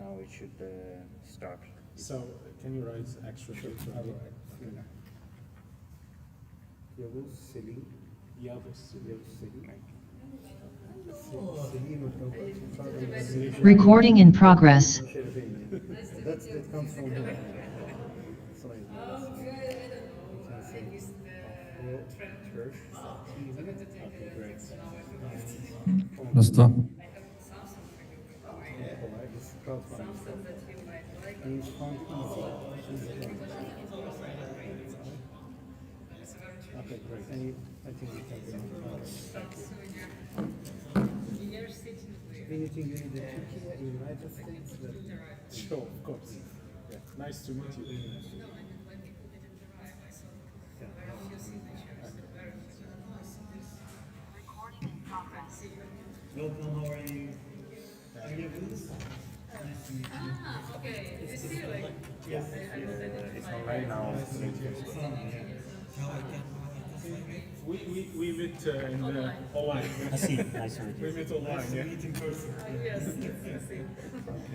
now it should start. So, can you write extra bit? Yavuz Selim. Yavuz. Selim. Recording in progress. That comes from him. Sorry. Okay, great. Dosta. And it's found easy. Okay, great. I think we can anything in the Turkey, in the United States? Sure, of course. Yeah. Nice to meet you. Welcome, how are you? Are you good? Nice to meet you. Okay, it's here like Yes. It's online now. How I can We met in online. I see. Nice to meet We you. met online, nice to yeah. meet in person. yes, I see.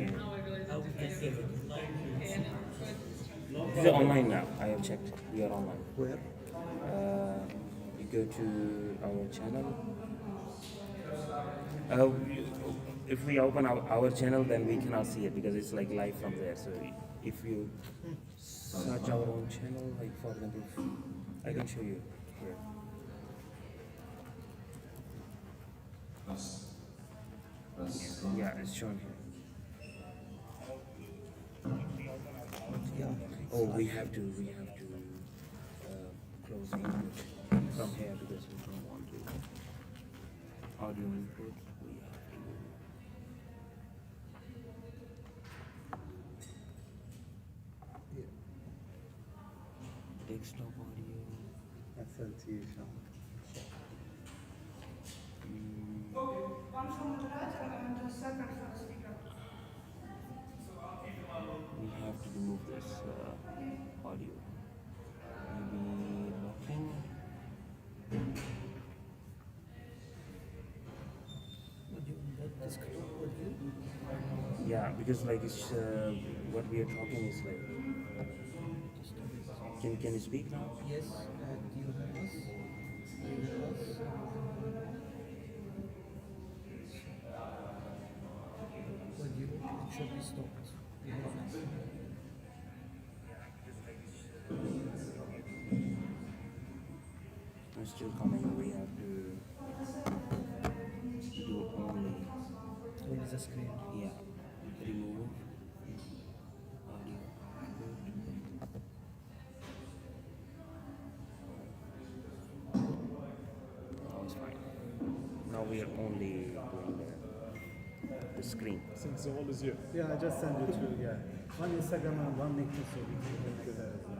Now I realize How we can save it. okay, no, good. This is online now. I have checked. We are online. Where? You go to our channel. If we open our channel, then we cannot see it because it's like live from there. So if you search our own channel, like for example, I can show you here. Yeah, it's shown here. Oh, we have to close the image from here because we don't want to audio input. We have to desktop audio. I sent to you, Sean. We have to remove this audio. Maybe locking. Yeah, because like it's what we are talking is like. Can you speak now? Yes, do you have us? Do you have us? Well, it should be stopped. You have us? It's still coming. We have to do only. What is the screen? Yeah. Remove audio. Now it's fine. Now we are only doing the screen. Since all is you. Yeah, I just sent it to you, yeah. One Instagram and one LinkedIn, so we can link to that as well.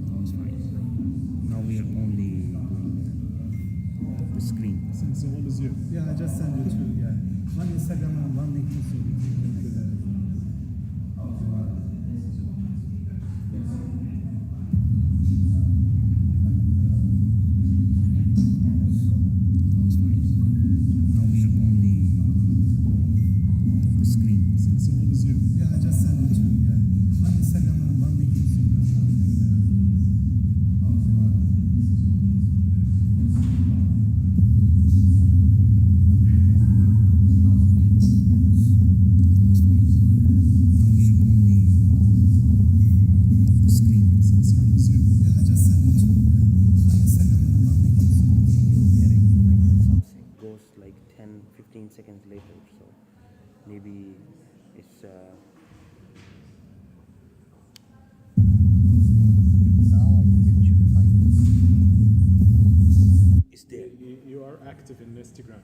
Now it's fine. Now we are only doing the screen. Since all is you. Yeah, I just sent it to you, yeah. One Instagram and one LinkedIn, so we can link to that as well. Now it's fine. Now we are only the screen. Since all is you. Yeah, I just sent it to you, yeah. One Instagram and one LinkedIn, so we can link to that as well. Now we are only the screen. Since all is you. Yeah, I just sent it to you, yeah. One Instagram and one LinkedIn, so we can Hearing like something goes like 10-15 seconds later, so maybe it's now I think it should be fine. It's there. You are active in Instagram.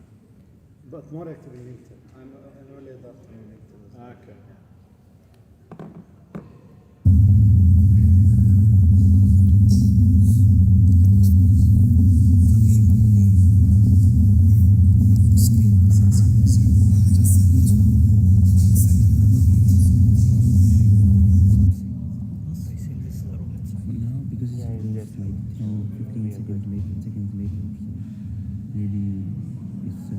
But more active in LinkedIn. I'm an early adopter in LinkedIn as well. Okay. Now because yeah, just like 10 15 seconds later, so maybe it's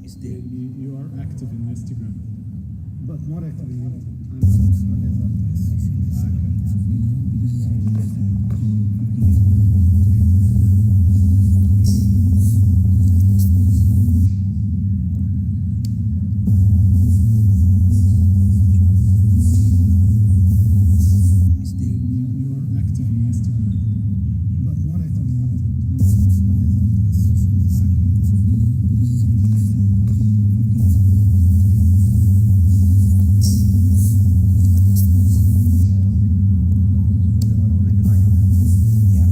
Is there? You are active in Instagram. But more actively, I'm Is there? You are active in Instagram. but more actively, Yeah.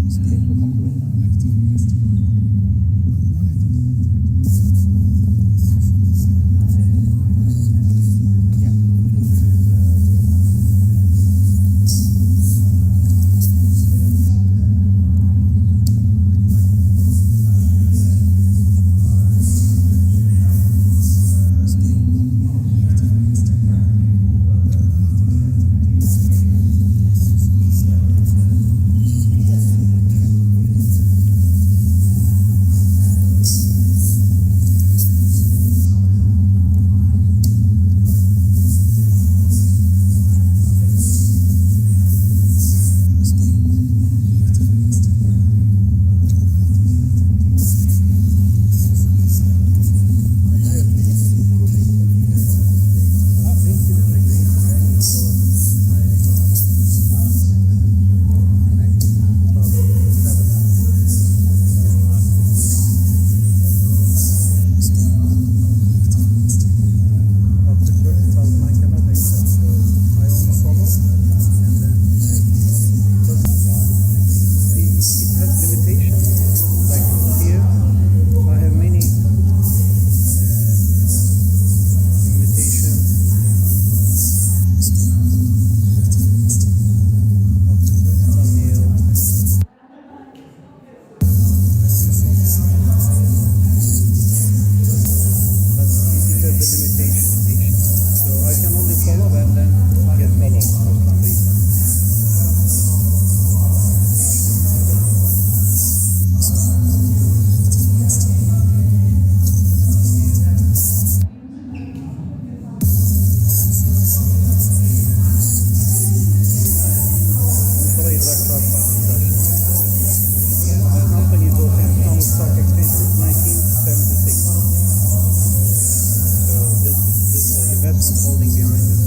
Is there? Active in Instagram. Yeah. After 30,000 I cannot accept, so I only follow and then because it has limitations. Like here, I have many limitations. But it has a limitation. So I can only follow and then get followed for some reason. Parayı da crowdfunding The company is opened in Istanbul Stock Exchange since 1976. So this investment holding behind it.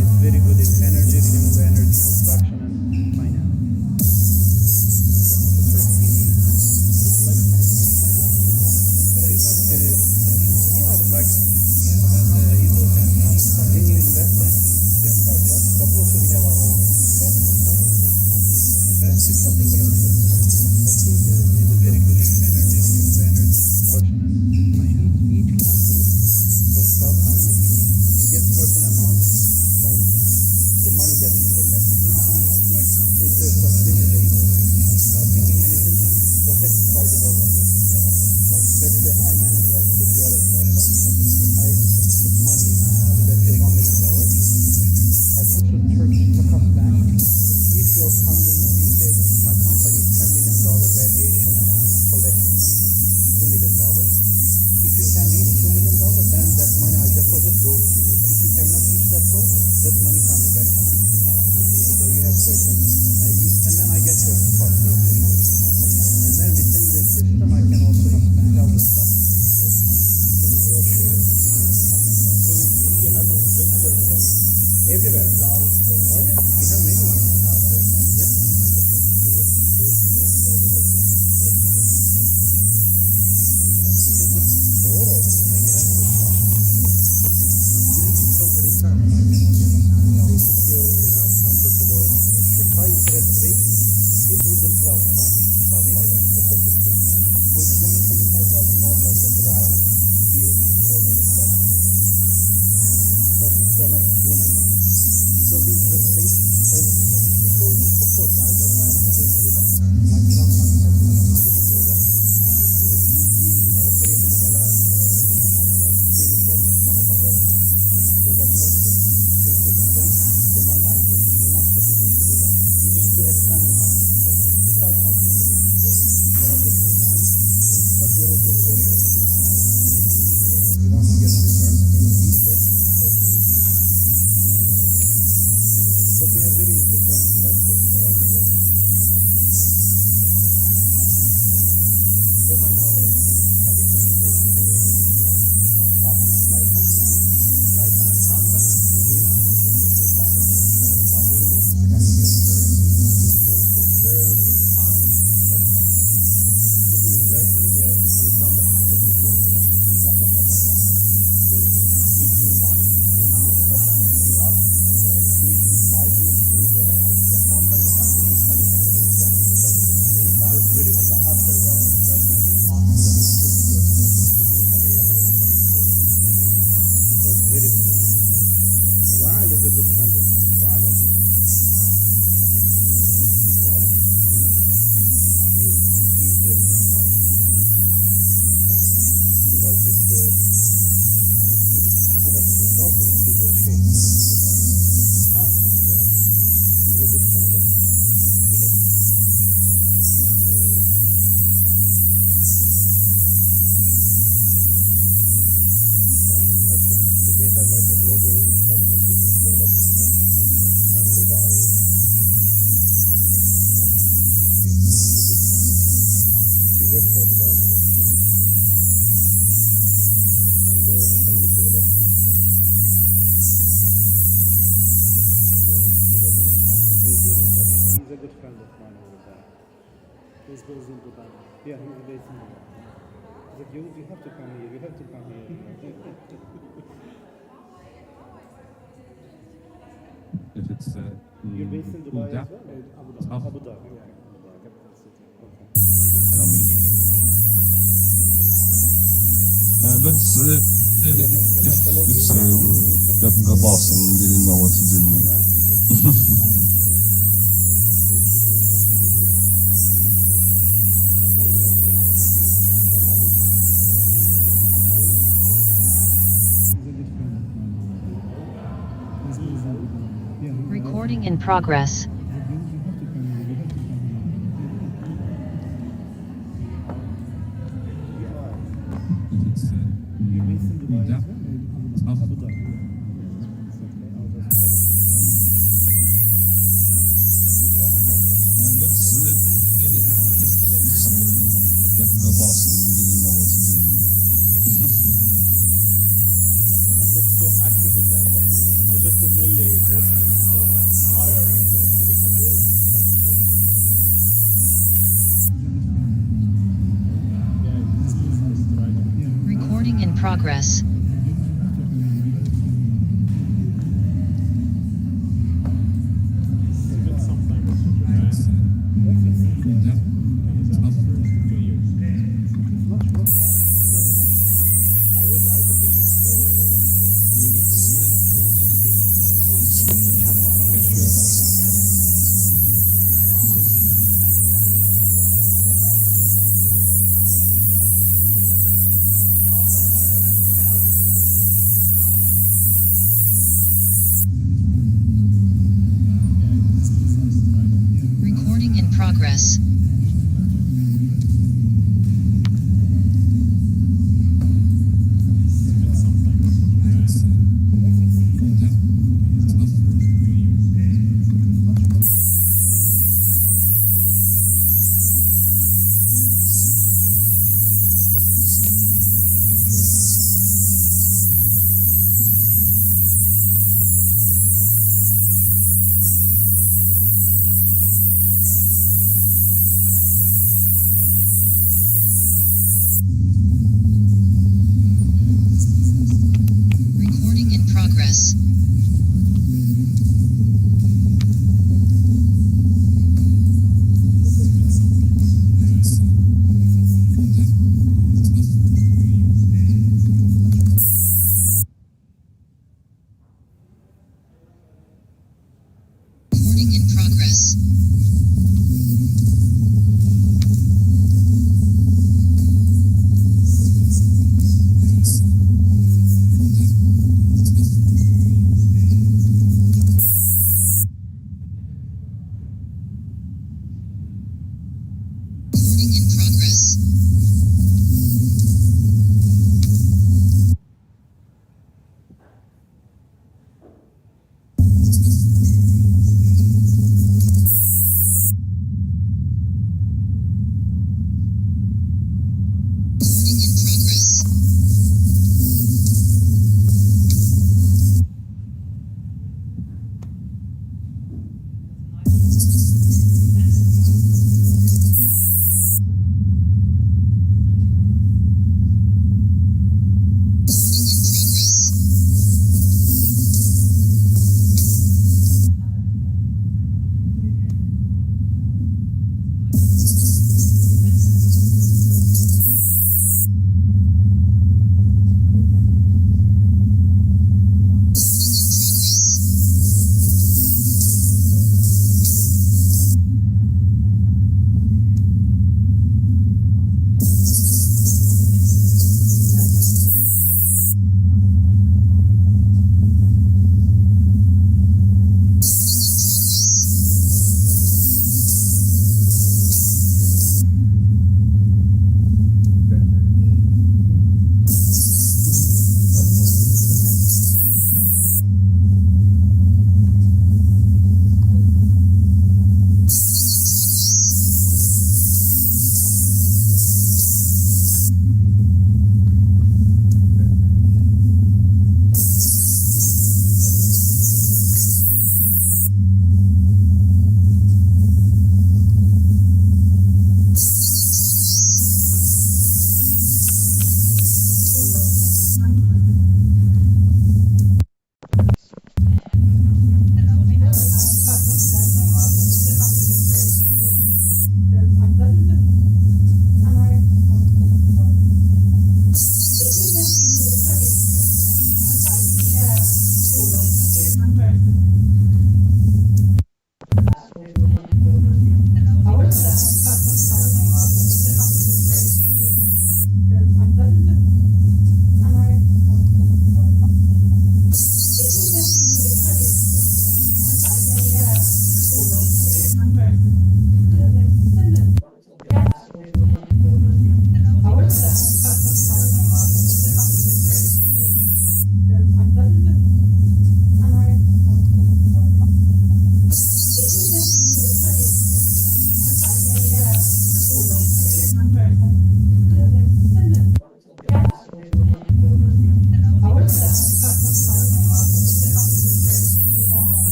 It's very good in energy, renewable energy construction and finance. When you invest, but also we have our own investment services. Invest is something behind it. It's a very good in energy, renewable energy construction and finance. Each campaign of crowdfunding, we get certain amounts from the money that we collect. It's a sustainable crowdfunding and it is protected by the government. Like let's say I'm an investor, you are a startup. I put money, let's say $1 million. I put to Turkish Takas Bank. If your funding, you say my company is $10 million valuation and I'm collecting $2 million. If you can reach $2 million, then that money I deposit goes to you. If you cannot reach that goal, that money comes back to you. So you have certain, and then I get your spot rate. And then within the system, I can also sell the stock, your shares. work for development of and economic development. So he was an sponsor. We're in touch. He's a good friend of mine over there. He's based in Dubai. Yeah, he's based in Dubai. He's like, you have to come here. You have to come here. If it's You're based in Dubai as well? Abu Dhabi. Abu Abu Dhabi. Yeah, capital city. Okay. but if it's the boss and didn't know what to do. Recording in progress. If it's You're based in Dubai as well? Abu Abu Dhabi. but if it's the boss and didn't know what to do. I'm not so active in that, but I just mainly hosting, hiring. This is great. Yeah, it's right. Recording in progress. Even sometimes Japan is out for 2 years. I was out of Beijing for 2015.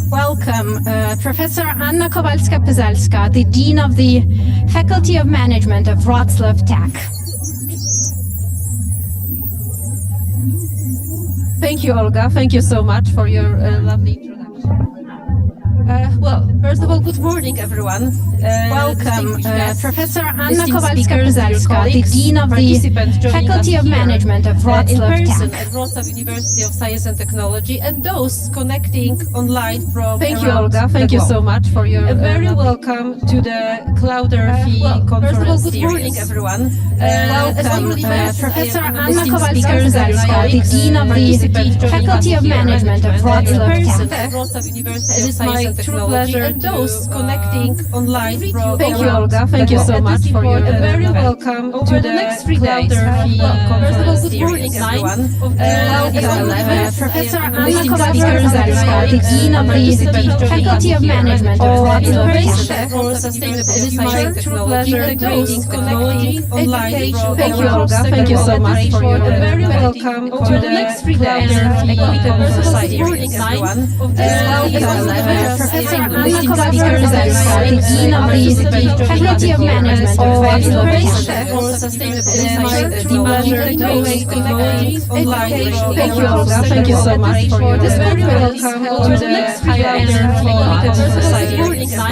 Welcome, Professor Anna Kowalska-Pyzelska, the Dean of the Faculty of Management of Wrocław Tech. Thank you, Olga. Thank you so much for your lovely introduction. Well, first of all, good morning, everyone. Welcome, Professor Anna Kowalska-Pyzelska, the Dean of the Faculty of Management of Wrocław in person Tech. at Wrocław University of Science and Technology, and those connecting online from Thank you, around Olga. the Thank you globe. so much for your Very lovely- welcome to the CloudEARTHi well, conference first of all, good series. morning, everyone. Welcome, Professor Anna Kowalska-Pyzelska, the colleagues, Dean of the participants joining Faculty us of here Management of in Wrocław person Tech. at Wrocław University It of is Science my and true Technology, pleasure and those to, connecting online from Thank you, around Olga. the Thank you globe. so much for your Very event. welcome Over to the next 3 days, CloudEARTHi first of all, good series. morning, everyone. Welcome, Professor Anna listening Kowalska-Pyzelska, the Dean of the Faculty of Management of Wrocław Tech. for sustainable It is my education, true technology, pleasure integrating to, technology, online, education. Thank you, Olga. Thank you so much for your very event. welcome Over to the next 3 days, CloudEARTHi first of all, good series. morning, everyone. Welcome, Professor Anna Kowalska-Pyzelska, the Dean of the Faculty of Management of Wrocław Tech. for sustainable It is my education, true technology, pleasure to, integrating technology, online. Thank you, Olga. Thank you so much for this. Very welcome to the higher energy society.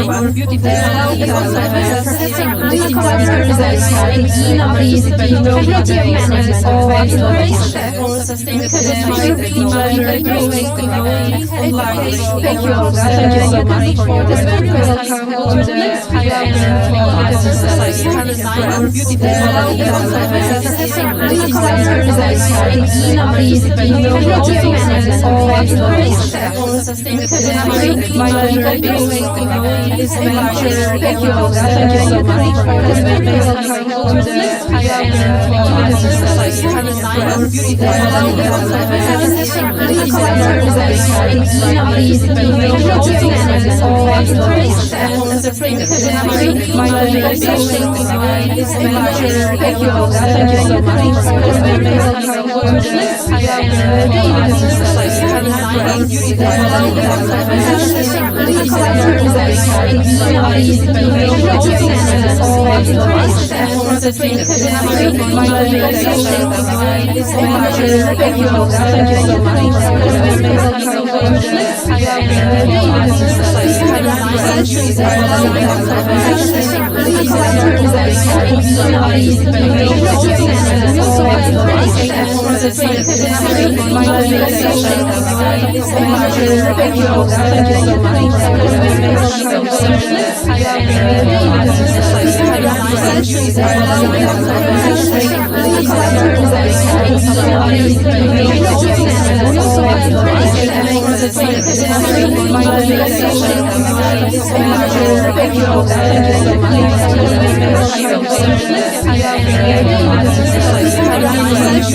Our beautiful Professor Anna Kowalska-Pyzelska, the Dean of the Faculty of Management of Thank you, Olga. Thank you so much for this. Very welcome to the higher energy society. Our beautiful Professor Anna Kowalska-Pyzelska, the Dean of the Faculty of Management Thank you, Olga. Thank you so much for this. Very welcome to the higher energy society. Our beautiful Professor Anna Kowalska-Pyzelska, the Dean of the Faculty of Thank you, Olga. Thank you so much for this. Very welcome to the higher energy society. Our beautiful Professor Anna Kowalska-Pyzelska, the Dean of the Faculty of Thank you, Olga. Thank you so much for this. Very welcome to the higher energy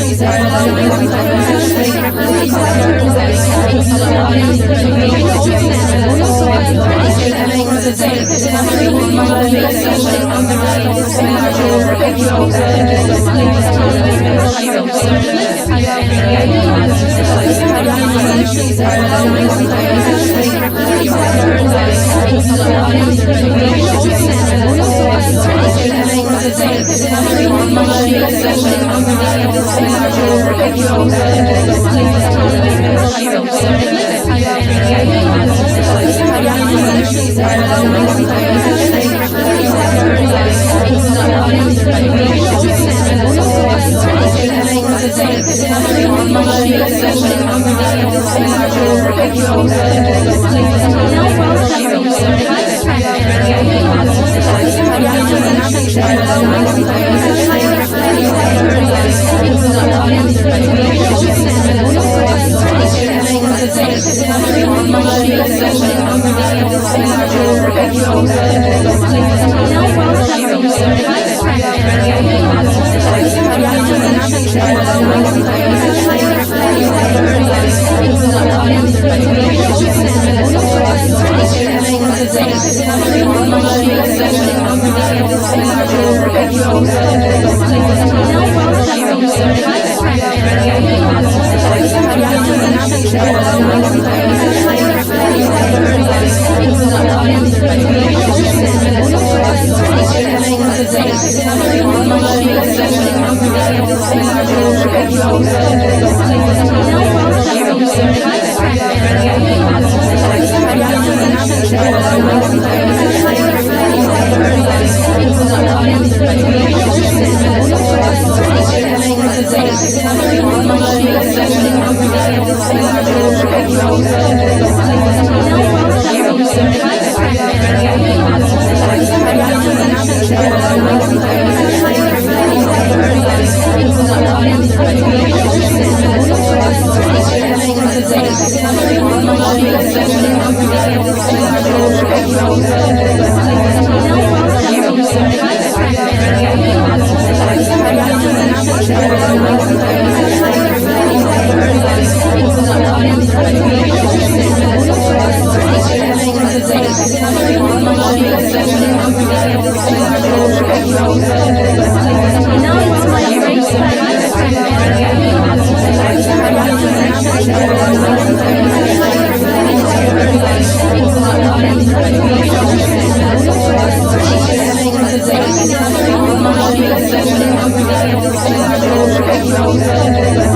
Thank you.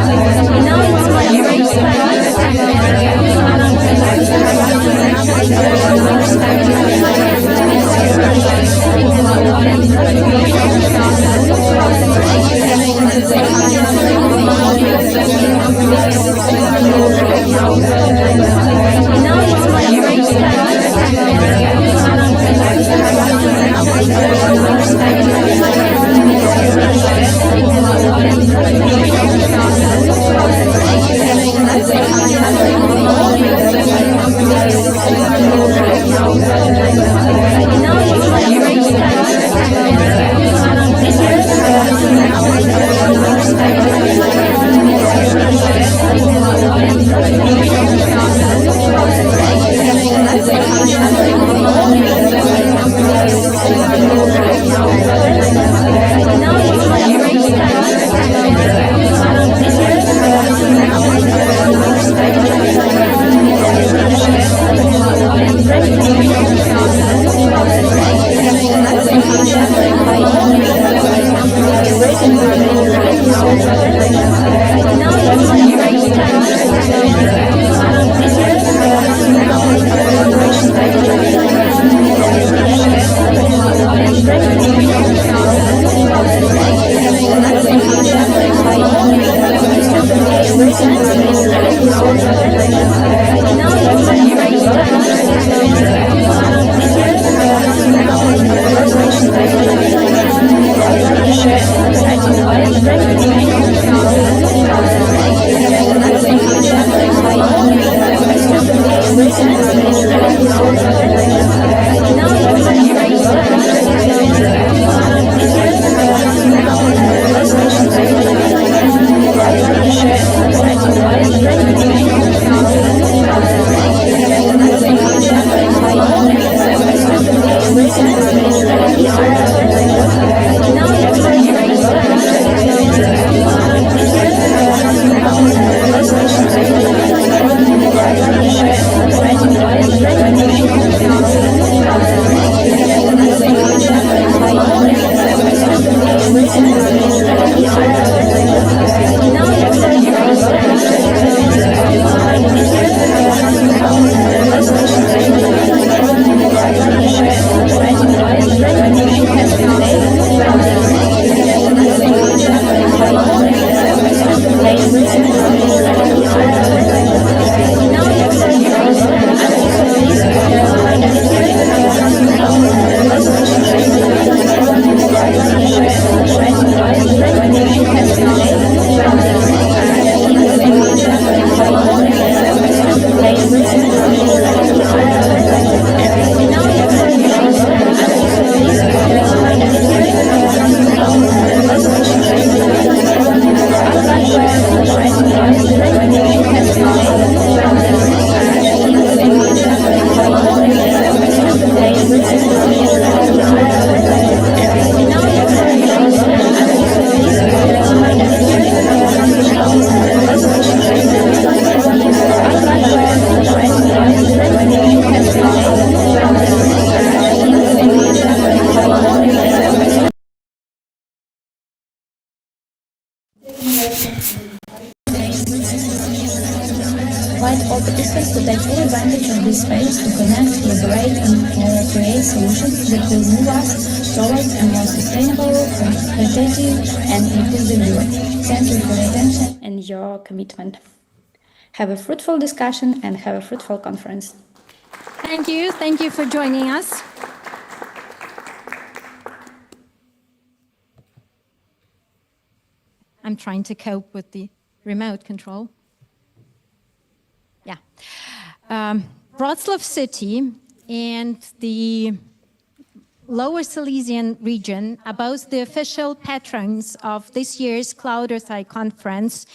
invite all participants to take full advantage of this space to connect, collaborate, and create solutions that will move us towards a more sustainable, competitive, and inclusive Europe. Thank you for your attention and your commitment. Have a fruitful discussion and have a fruitful conference. Thank you. Thank you for joining us. I'm trying to cope with the remote control. Yeah. Wrocław City and the Lower Silesian region are both the official patrons of this year's CloudEARTHi conference.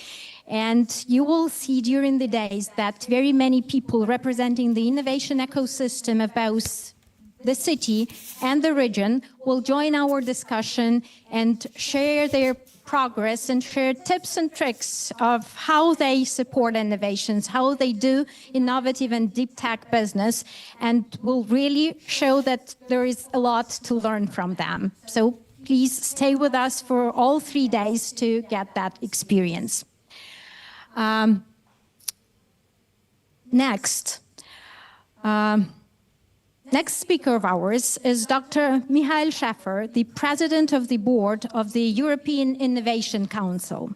And you will see during the days that very many people representing the innovation ecosystem of both the city and the region will join our discussion and share their progress and share tips and tricks of how they support innovations, how they do innovative and deep tech business, and will really show that there is a lot to learn from them. So please stay with us for all 3 days to get that experience. Next speaker of ours is Dr. Michael Schäfer, the President of the Board of the European Innovation Council.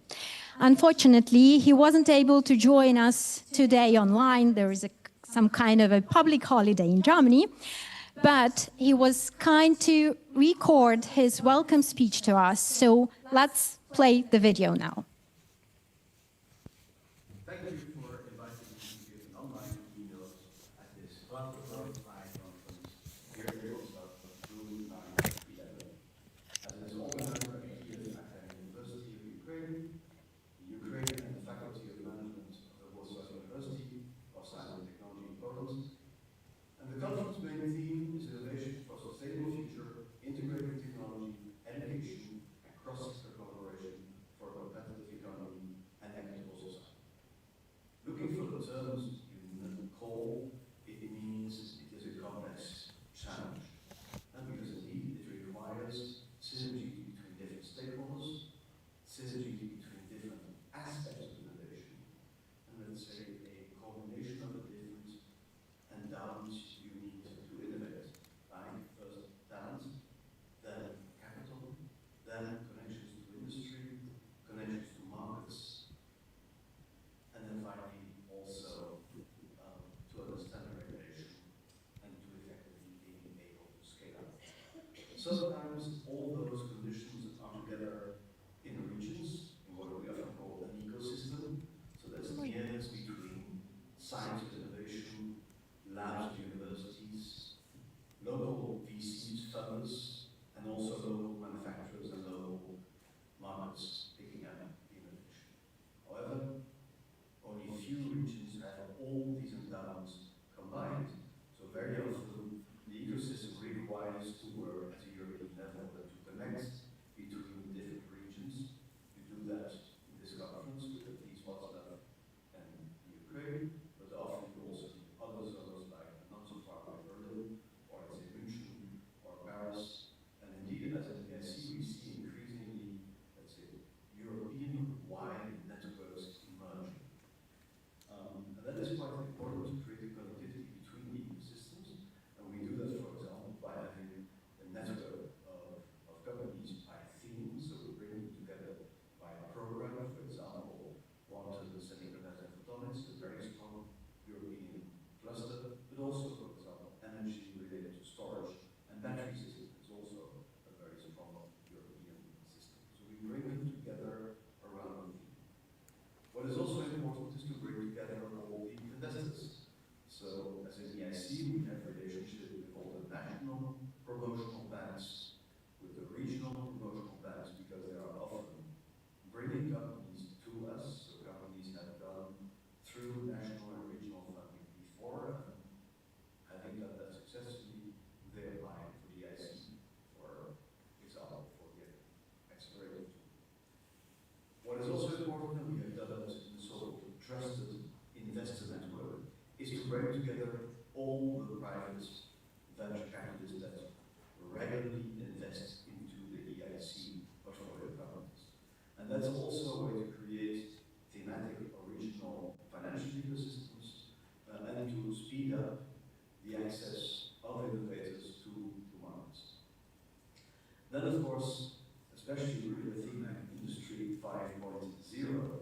Unfortunately, he wasn't able to join us today online. There is some kind of a public holiday in Germany. But he was kind to record his welcome speech to us. So let's play the video now. Thank you for inviting me to give an online keynote at this CloudEARTHi conference here in Wrocław on June 9-11. As its organizer at Kiev Academic University of Ukraine, Ukraine and the Faculty of Management of the Wrocław University of Science and Technology in Poland. And the conference main theme is innovation for a sustainable future, integrating technology, education, and cross-sector collaboration for a competitive economy and equitable society. Looking for the terms in call, it means it is a complex challenge. And because indeed it requires synergy between different stakeholders, synergy between different aspects of innovation, and let's say a combination of the different endowments you need to innovate, like first talent, then capital, then connections to industry, connections to markets, and then finally also to understand regulation and to effectively being able to scale up. Sometimes all those conditions are together in regions, in what we often call an ecosystem. So that's the nearness between science and innovation, labs and universities, local VCs, funders, and also local manufacturers and local markets picking up innovation. However, only few regions have all these endowments combined. So very often the ecosystem requires to work at a European level and to connect between different regions. You do that in this conference with at least Wrocław and Ukraine, but often you also need other zones like not so far away Berlin, or let's say München, or Paris. And indeed, as an EIC, we see increasingly, let's say, European-wide networks emerging. And that is quite important to create connectivity between ecosystems. And we do that, for example, by having a network of companies by theme. So we're bringing together by program, for example, quantum semiconductor and photonics, a very strong European cluster, but also, for example, energy related to storage and battery systems is also a very strong European system. So we bring them together around the theme. What is also important is to bring together all the investors. So as an EIC, we have relationships with all the national promotional banks, with the regional promotional banks, because they are often bringing companies to us. So companies have gone through national and regional funding before, and having done that successfully, they apply for the EIC, for example, for the accelerator tool. What is also important, and we have done that in the so-called trusted investor network, is to bring together all the private venture capitalists that regularly invest into the EIC portfolio companies. And that's also a way to create thematic or regional financial ecosystems and to speed up the access of innovators to markets. Then, of course, especially with the theme like Industry 5.0,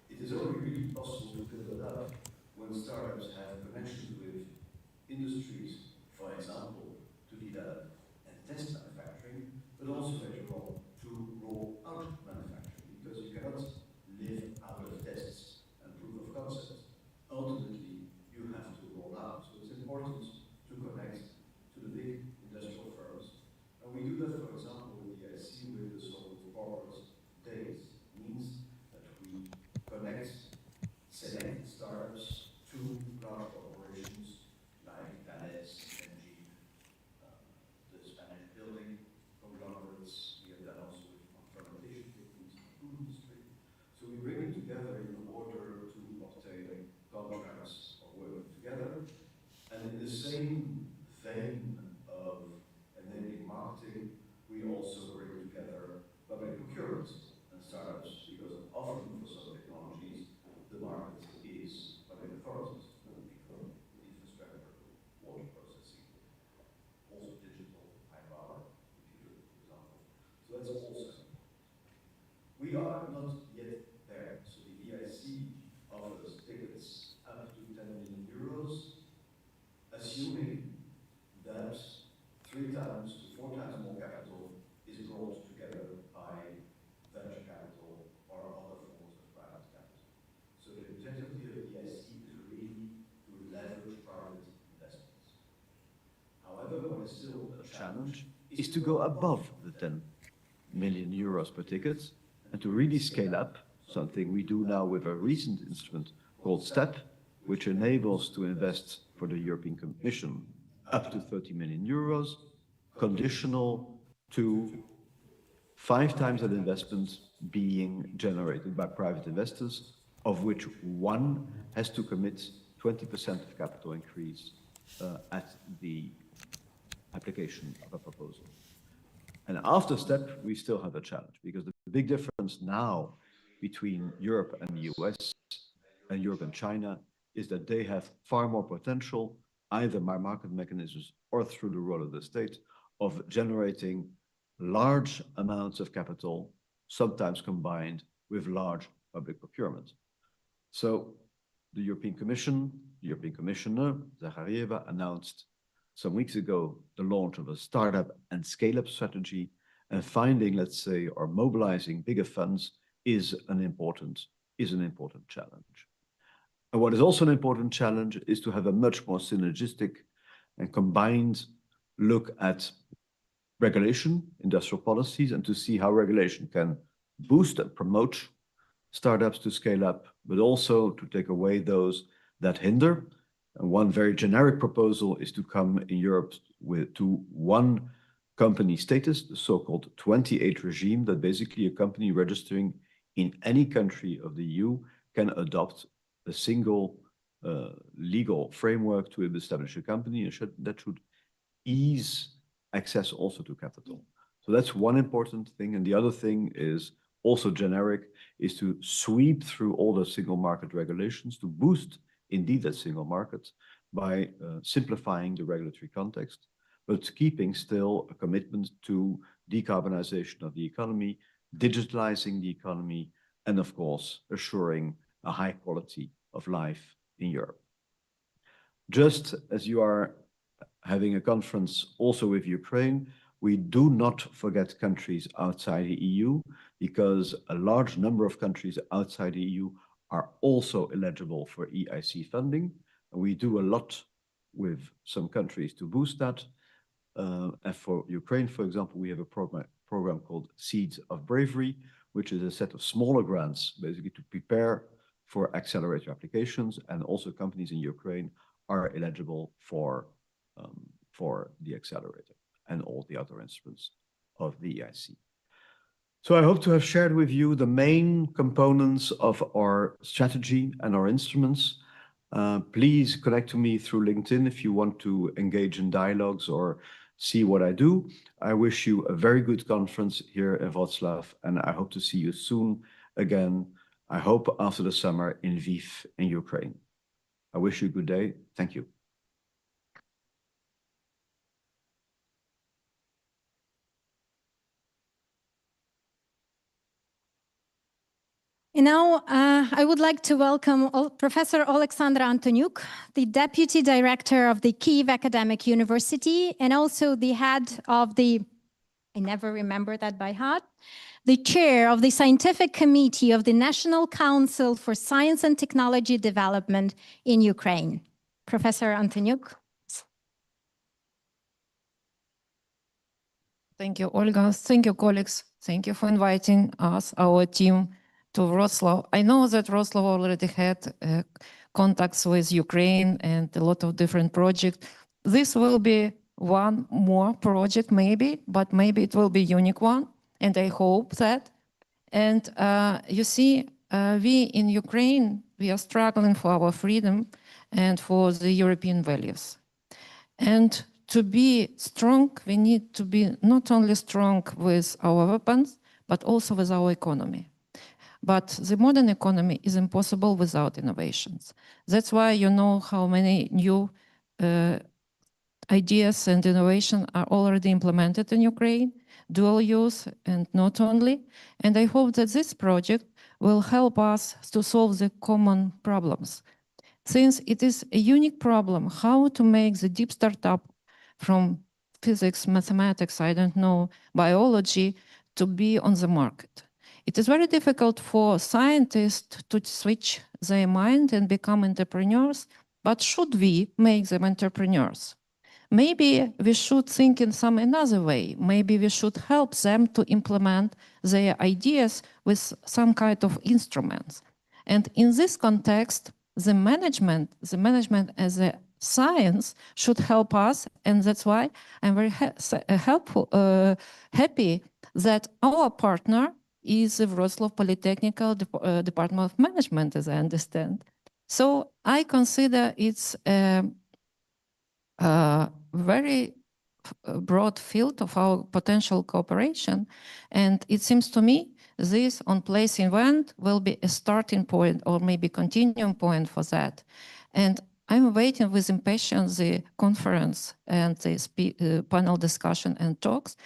it is only really possible to build it up when startups have connections with industries, for example, to develop and test manufacturing, but also later on to roll out manufacturing, because you cannot live out of tests and proof of concept. Ultimately, you have to roll out. So it's important to connect to the big industrial firms. And we do that, for example, with the EIC with the so-called corporate days. It means that we connect selected startups to large corporations like Thales, Engie, the Spanish building conglomerates. We have done also with fermentation techniques in the food industry. So we bring them together in order to obtain contracts or working together. And in the same vein of enabling marketing, we also bring together public procurement and startups, because often for some technologies, the market is public authorities, infrastructure, water processing, also digital, high power, computer, for example. So that's also important. We are not yet there. is to go above the 10 million euros per ticket and to really scale up, something we do now with a recent instrument called STEP, which enables to invest for the European Commission up to 30 million euros, conditional to 5 times that investment being generated by private investors, of which 1 has to commit 20% of capital increase at the application of a proposal. And after STEP, we still have a challenge, because the big difference now between Europe and the US and Europe and China is that they have far more potential, either by market mechanisms or through the role of the state, of generating large amounts of capital, sometimes combined with large public procurement. So the European Commission, the European Commissioner, Zacharieva, announced some weeks ago the launch of a startup and scale-up strategy, and finding, let's say, or mobilizing bigger funds is an important challenge. And what is also an important challenge is to have a much more synergistic and combined look at regulation, industrial policies, and to see how regulation can boost and promote startups to scale up, but also to take away those that hinder. And one very generic proposal is to come in Europe to one company status, the so-called 28 regime, that basically a company registering in any country of the EU can adopt a single legal framework to establish a company, and that should ease access also to capital. So that's one important thing. And the other thing is also generic, is to sweep through all the single market regulations to boost indeed that single market by simplifying the regulatory context, but keeping still a commitment to decarbonization of the economy, digitalizing the economy, and of course, assuring a high quality of life in Europe. Just as you are having a conference also with Ukraine, we do not forget countries outside the EU, because a large number of countries outside the EU are also eligible for EIC funding. And we do a lot with some countries to boost that. And for Ukraine, for example, we have a program called Seeds of Bravery, which is a set of smaller grants, basically to prepare for accelerator applications. And also companies in Ukraine are eligible for the accelerator and all the other instruments of the EIC. So I hope to have shared with you the main components of our strategy and our instruments. Please connect to me through LinkedIn if you want to engage in dialogues or see what I do. I wish you a very good conference here in Wrocław, and I hope to see you soon again. I hope after the summer in Lviv in Ukraine. I wish you a good day. Thank you. And now I would like to welcome Professor Alexandra Antoniuk, the Deputy Director of the Kyiv Academic University, and also the head of the, I never remember that by heart, the chair of the Scientific Committee of the National Council for Science and Technology Development in Ukraine. Professor Antoniuk. Thank you, Olga. Thank you, colleagues. Thank you for inviting us, our team, to Wrocław. I know that Wrocław already had contacts with Ukraine and a lot of different projects. This will be one more project maybe, but maybe it will be a unique one, and I hope that. And you see, we in Ukraine, we are struggling for our freedom and for the European values. And to be strong, we need to be not only strong with our weapons, but also with our economy. But the modern economy is impossible without innovations. That's why you know how many new ideas and innovation are already implemented in Ukraine, dual use and not only. And I hope that this project will help us to solve the common problems. Since it is a unique problem, how to make the deep startup from physics, mathematics, I don't know, biology, to be on the market. It is very difficult for scientists to switch their mind and become entrepreneurs, but should we make them entrepreneurs? maybe we should think in some another way. Maybe we should help them to implement their ideas with some kind of instruments. And in this context, the management as a science should help us, and that's why I'm very happy that our partner is the Wrocław Polytechnical Department of Management, as I understand. So I consider it's a very broad field of our potential cooperation, and it seems to me this on-place event will be a starting point or maybe continuing point for that. And I'm waiting with impatience the conference and the panel discussion and talks.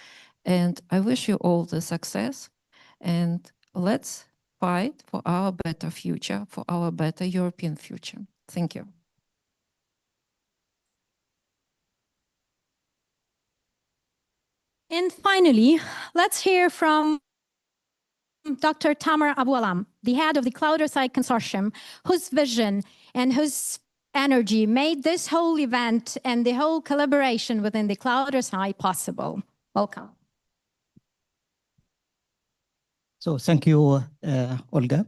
And I wish you all the success. And let's fight for our better future, for our better European future. Thank you. And finally, let's hear from Dr. Tamer Abualam, the head of the CloudEARTHi Consortium, whose vision and whose energy made this whole event and the whole collaboration within the CloudEARTHi possible. Welcome. So thank you, Olga.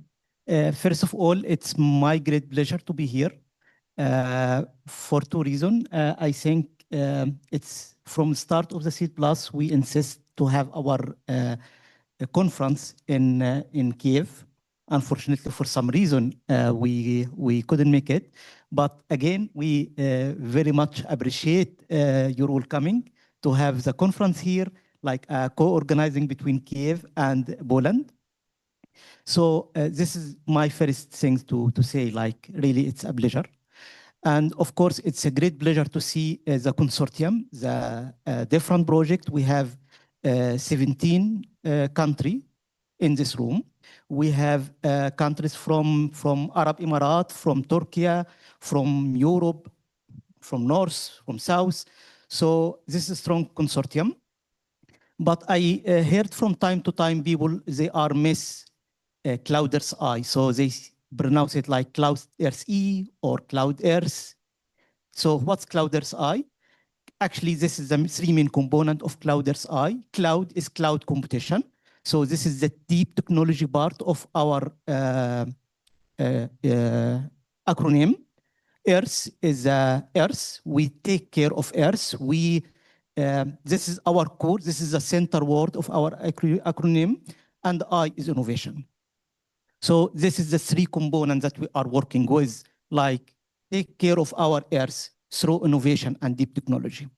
First of all, it's my great pleasure to be here for two reasons. I think it's from the start of the Seed Plus, we insist to have our conference in Kiev. Unfortunately, for some reason, we couldn't make it. But again, we very much appreciate your welcoming to have the conference here, like co-organizing between Kiev and Poland. So this is my first thing to say, like really it's a pleasure. And of course, it's a great pleasure to see the consortium, the different project. We have 17 countries in this room. We have countries from Arab Emirates, from Turkey, from Europe, from North, from South. So this is a strong consortium. But I heard from time to time people, they are miss CloudEARTHi. So they pronounce it like CloudEARTHi or CloudEARTH. So what's CloudEARTHi? Actually, this is the three main component of CloudEARTHi. Cloud is cloud computation. So this is the deep technology part of our acronym. Earth is Earth. We take care of Earth. This is our core. This is the center word of our acronym. And I is innovation. So this is the three components that we are working with, like take care of our Earth through innovation and deep technology.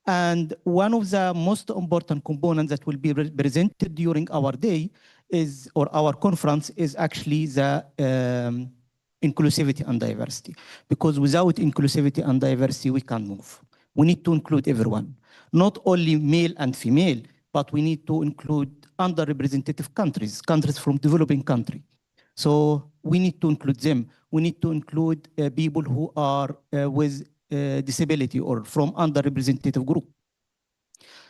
And one of the most important components that will be presented during our day is, or our conference is actually the inclusivity and diversity. Because without inclusivity and diversity, we can't move. We need to include everyone, not only male and female, but we need to include underrepresented countries from developing countries. So we need to include them. We need to include people who are with disability or from underrepresented group.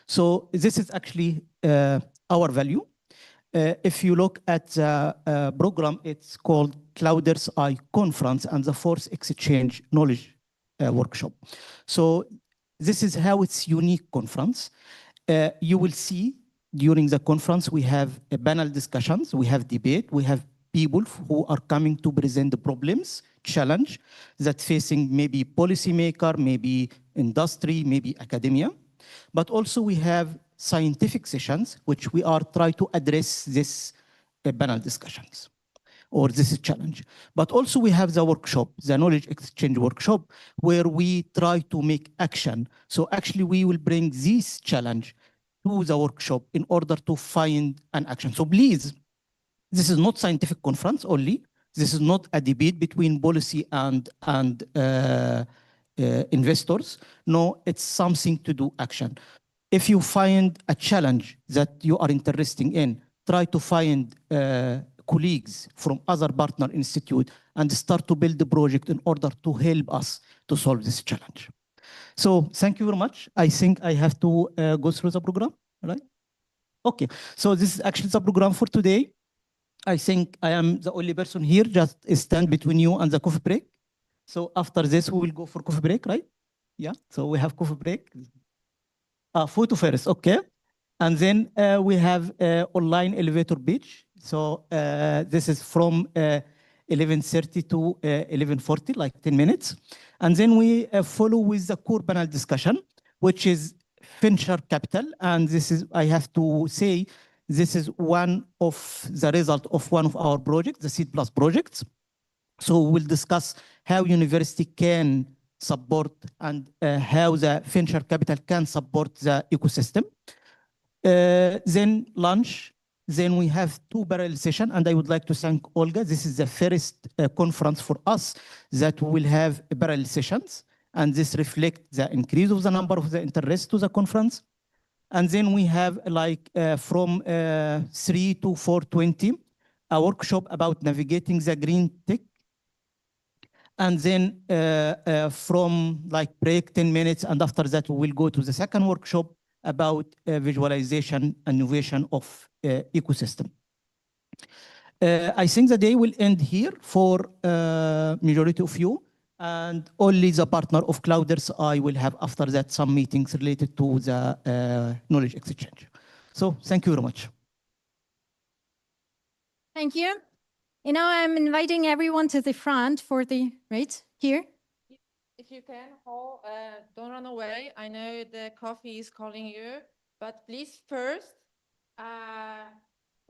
So this is actually our value. If you look at the program, it's called CloudEARTHi Conference and the Force Exchange Knowledge Workshop. So this is how it's unique conference. You will see during the conference, we have panel discussions, we have debate, we have people who are coming to present the problems, challenge that facing maybe policymaker, maybe industry, maybe academia. But also we have scientific sessions, which we are trying to address this panel discussions or this challenge. But also we have the workshop, the knowledge exchange workshop, where we try to make action. So actually we will bring this challenge to the workshop in order to find an action. So please, this is not scientific conference only. This is not a debate between policy and investors. No, it's something to do action. If you find a challenge that you are interested in, try to find colleagues from other partner institute and start to build the project in order to help us to solve this challenge. So thank you very much. I think I have to go through the program, right? Okay, so this is actually the program for today. I think I am the only person here, just stand between you and the coffee break. So after this, we will go for coffee break, right? Yeah, so we have coffee break. Photo first, okay. And then we have online elevator pitch. So this is from 11:30 to 11:40, like 10 minutes. And then we follow with the core panel discussion, which is venture capital. And this is, I have to say, this is one of the result of one of our projects, the Seed Plus projects. So we'll discuss how university can support and how the venture capital can support the ecosystem. Then lunch. Then we have two parallel sessions, and I would like to thank Olga. This is the first conference for us that we will have parallel sessions, and this reflects the increase of the number of the interest to the conference. And then we have like from 3 to 4:20, a workshop about navigating the green tech. And then from like break 10 minutes, and after that we will go to the second workshop about visualization and innovation of ecosystem. I think the day will end here for majority of you, and only the partner of CloudEARTHi will have after that some meetings related to the knowledge exchange. So thank you very much. Thank you. And now I'm inviting everyone to the front for the, right, here. If you can, don't run away. I know the coffee is calling you, but please first,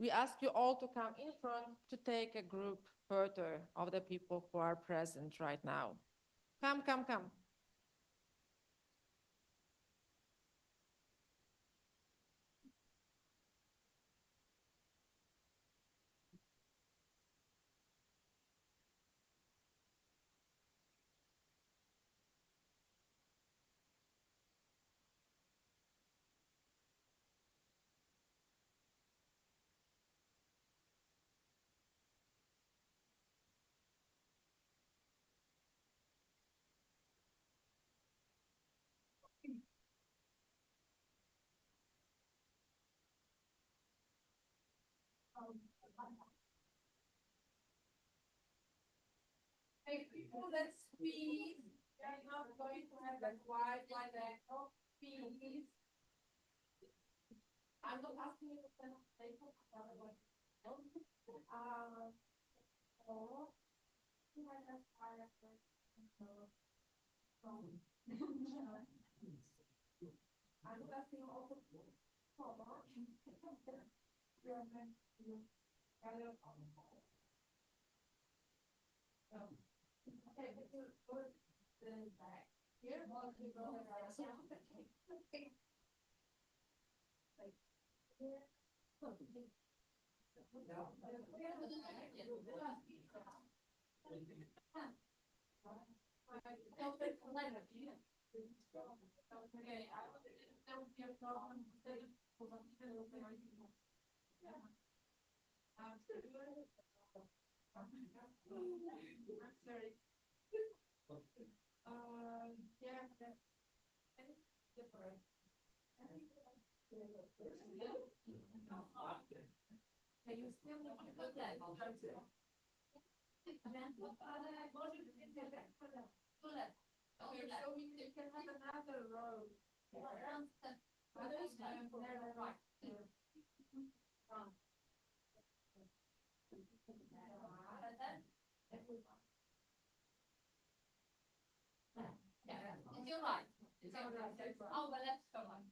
we ask you all to come in front to take a group photo of the people who are present right now. Come, come, come. Hey, people, let's squeeze. We're not going to have that wide like that. Oh, please. I'm not asking you to stand on the table. Okay, so we can have another row. It's your life. It's your life. Oh, but let's go on.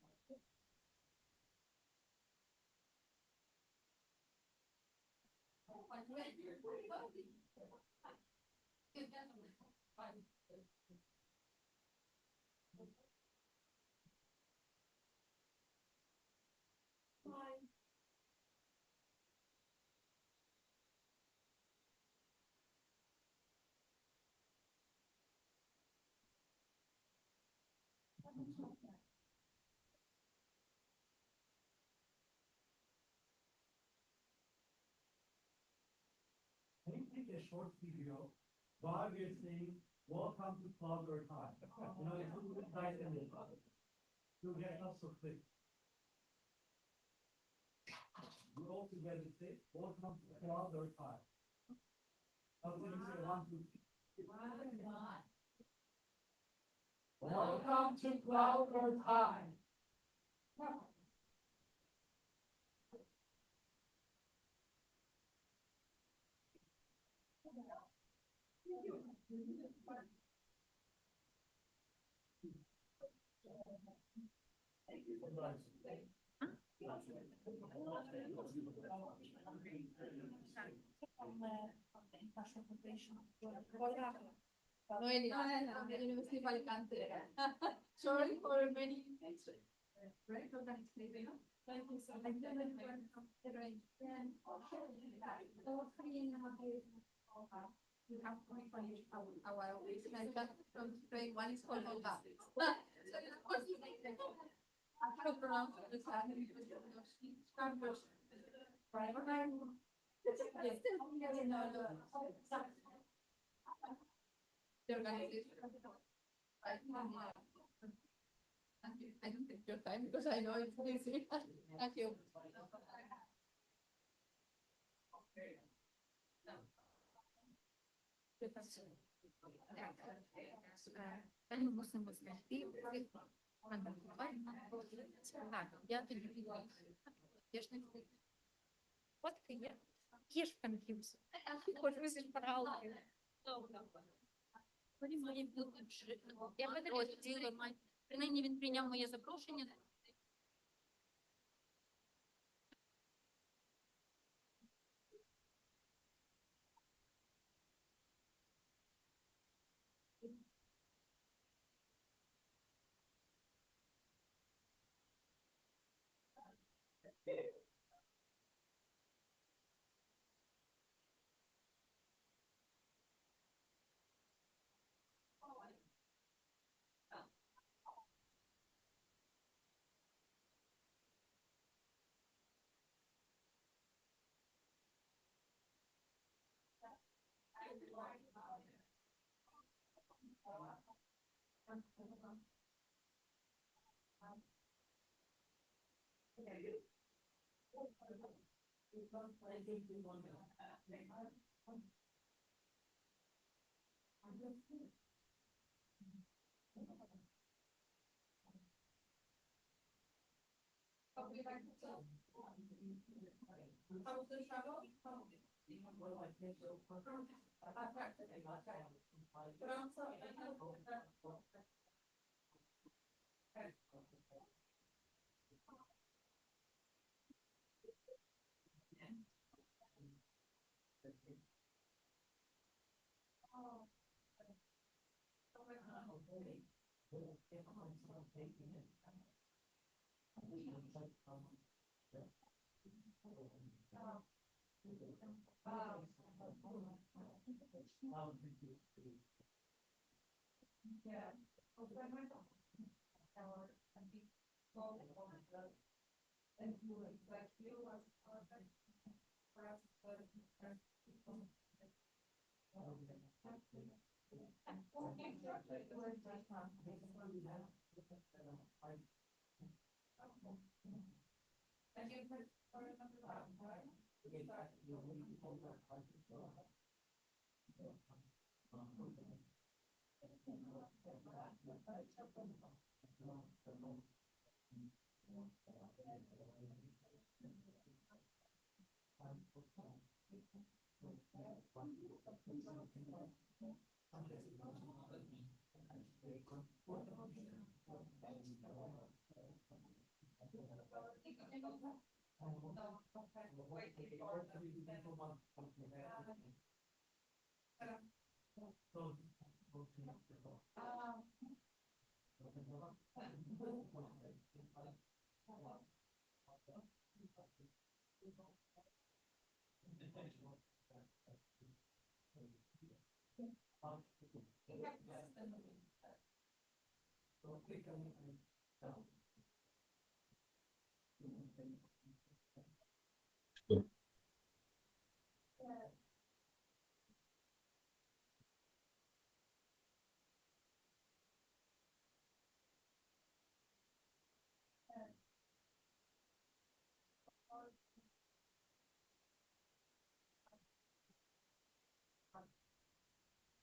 Can you take a short video while we're saying, welcome to CloudEARTHi? You know, it's a little bit nice and you'll get lots of clicks. We all together say, welcome to CloudEARTHi. I'll tell you say 1, 2, 3. Welcome to CloudEARTHi. University of Alicante. Sorry for many things. Right? Thank you so much. We have our from Spain. One is called Olga. So of course you make them. I can't pronounce the Spanish. The organization. I don't take your time because I know it's busy. Thank you. От є ж конф'юз. Хочу зібрати. Я подивилася, принаймні він прийняв моє запрошення.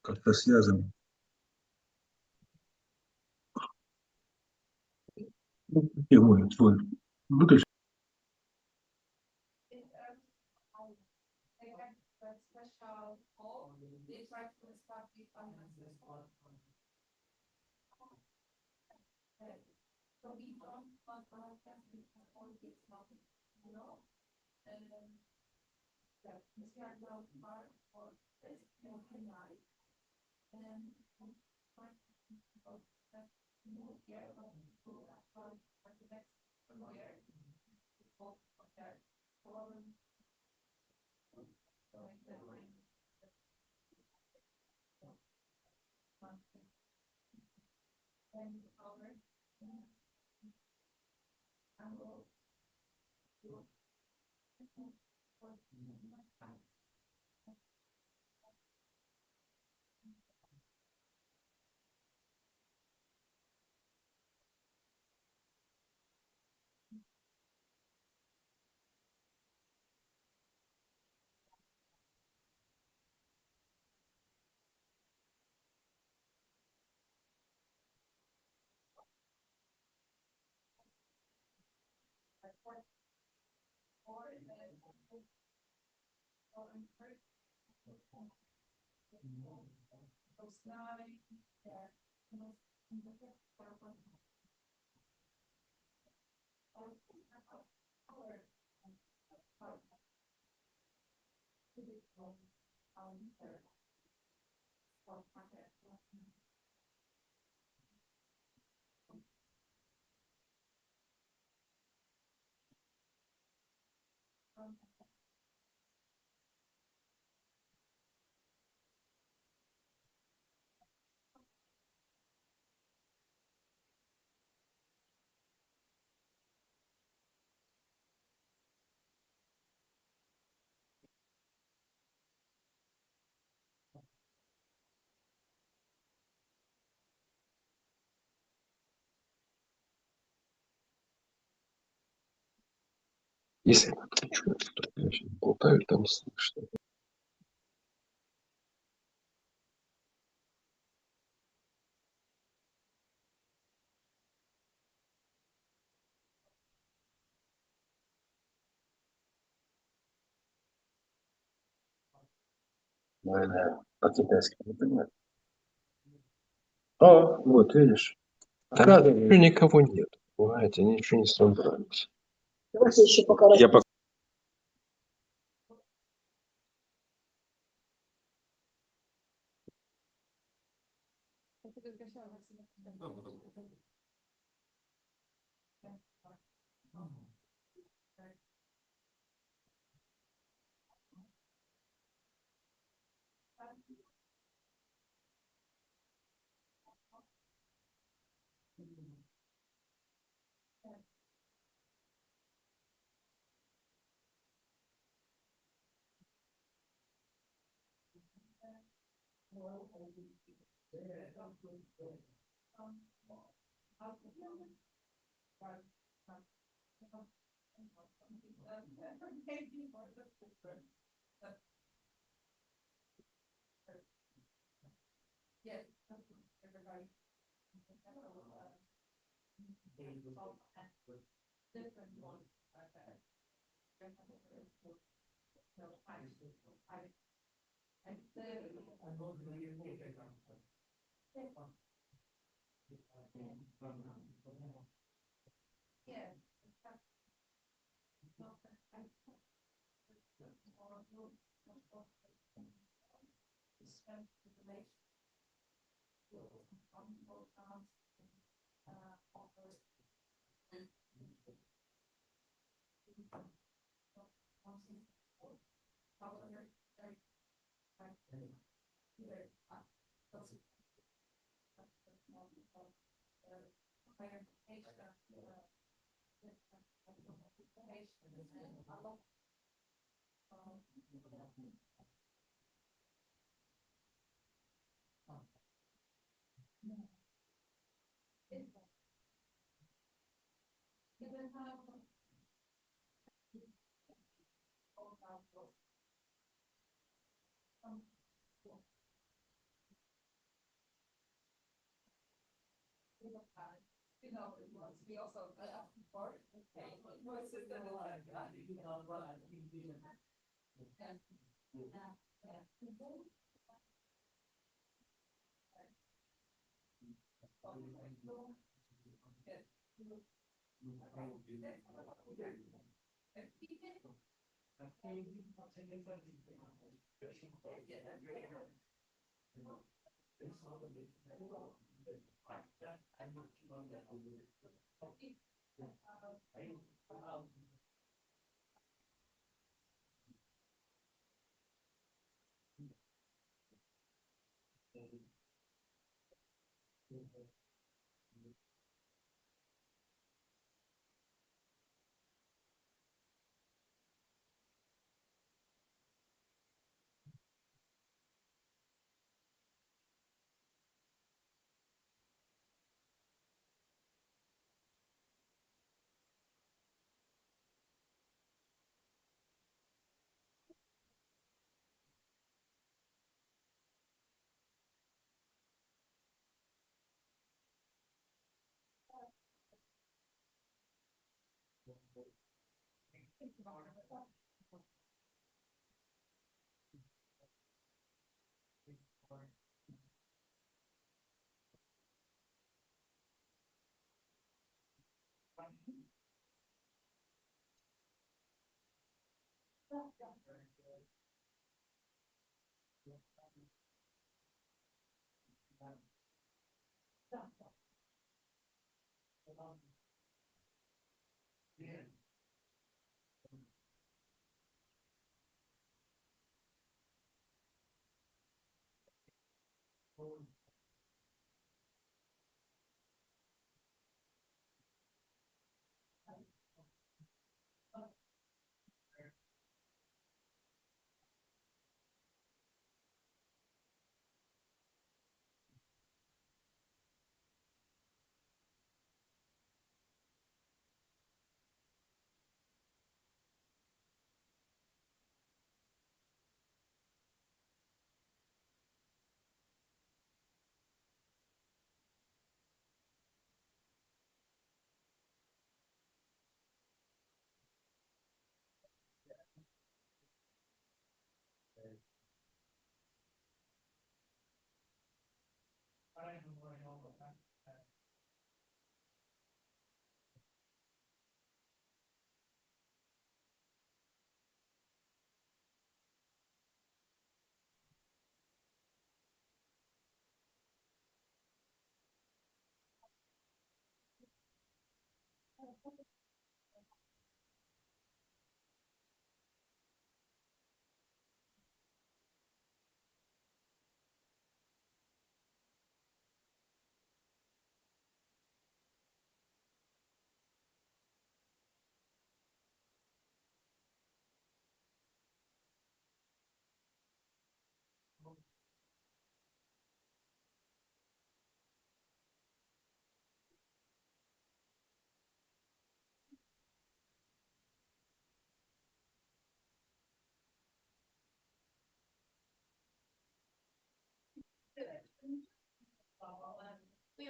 Как-то связано. Выключи. Если подключу, то я сейчас болтаю, там слышно. Наверное, по-китайски не понимаю. А, вот, видишь. Там еще никого нет. Понимаете, они ничего не собрались. Давайте еще пока Я пока You know, it was, we also, for, my sister was like,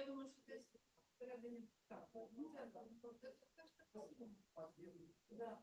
я думаю, що десь всередині так. Ну, це так. Да.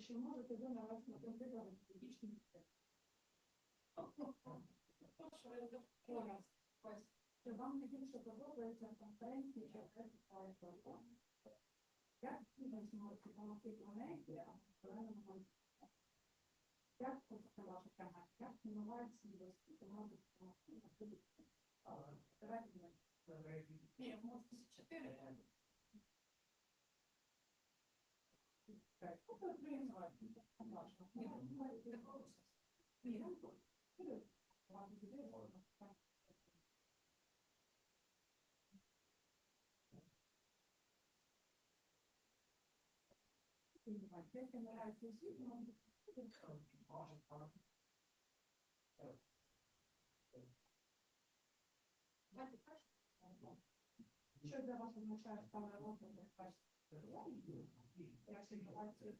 Чи можете ви на вас наприклад фізичні чи вам найбільше подобається конференції чи проєкту? Як ви зможете допомогти планеті, як це ваша тема? Як інновації ви можете допомогти? Ні, можете 4. Що для вас означає стала робота в качестві? Як ситуація?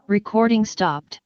Recording stopped.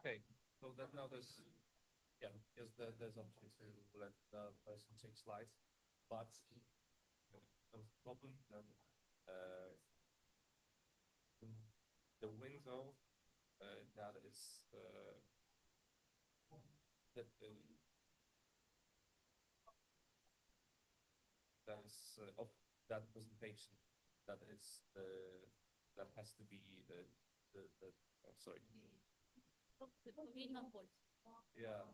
Okay, so that now there's, yeah, yes, there's option to let the person change slides, but there's a problem that the window that is that that is of that presentation that is that has to be sorry. Ja,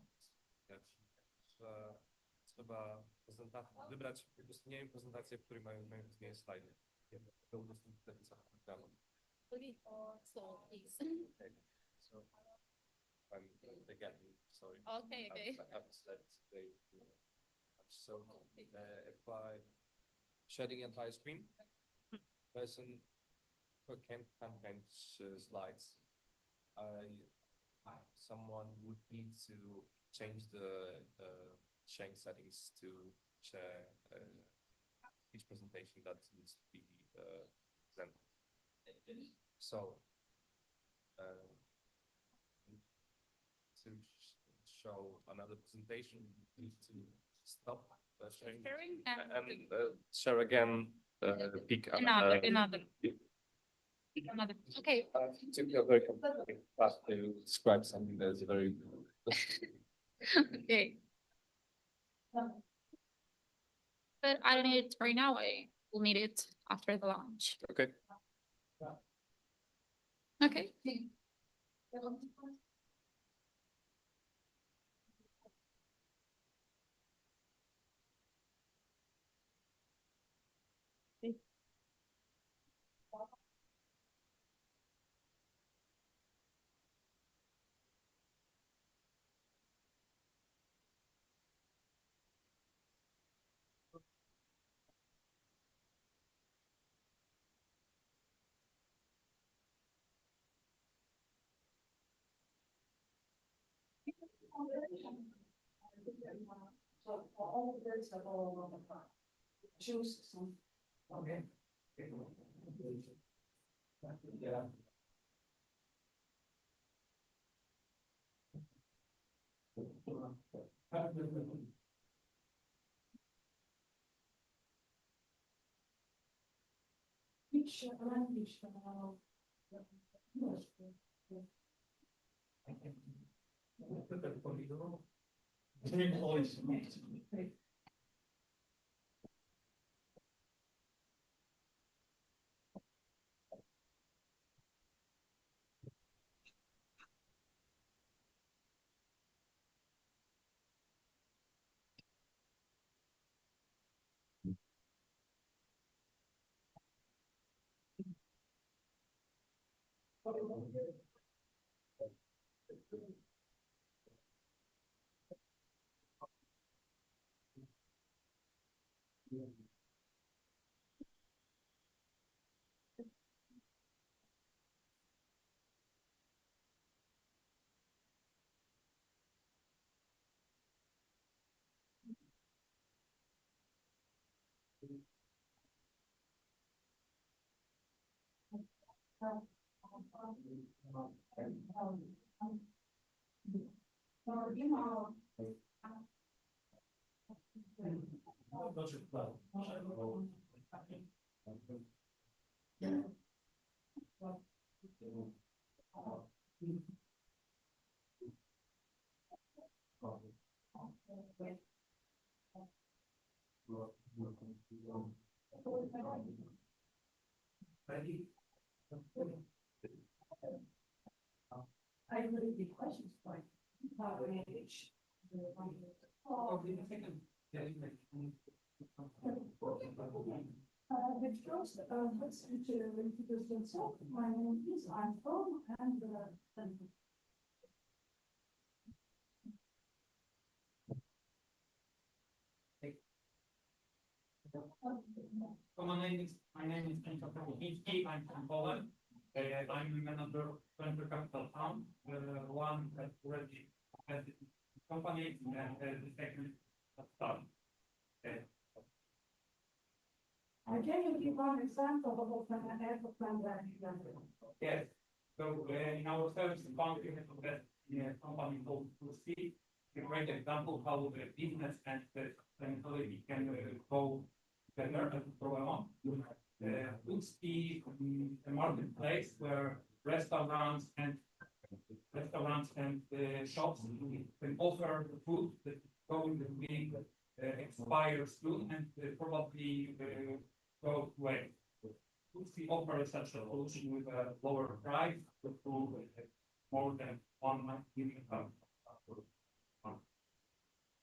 trzeba wybrać po prostu, nie wiem, prezentacje, które mają istnieje slajdy. To po prostu wtedy programu. Okay, so I'm again sorry. Okay. I've said today. So by sharing entire screen, person who can't slides, someone would need to change the sharing settings to share each presentation that needs to be presented. So to show another presentation, you need to stop sharing and share again. Pick another. Okay. It took me a very fast to describe something that is very. Okay. But I don't need it right now. I will need it after the launch. Okay. Okay. So all the birds have all on the front. Choose some. Okay. Yeah. I really be questions like age. Which goes, let's introduce themselves. My name is Anton and So my name is Anton. I'm from Poland. I'm the manager of venture capital fund, one that already has company and the second start. Can you give one example of what an airplane that you can do? Yes. So in our service fund, we have invested company called C, a great example how the business and the sustainability can go together and grow along. Food Speak, a marketplace where restaurants and shops can offer food that is going to be expired soon and probably go away. We offer such a solution with a lower price to more than 1 month giving up.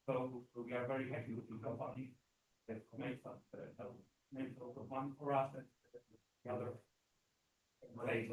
So we are very happy with the company that makes a lot of money for us and the other ways.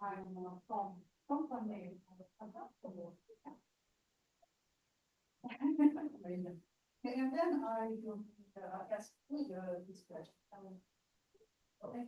I'm from company. And then I do ask this question. Okay.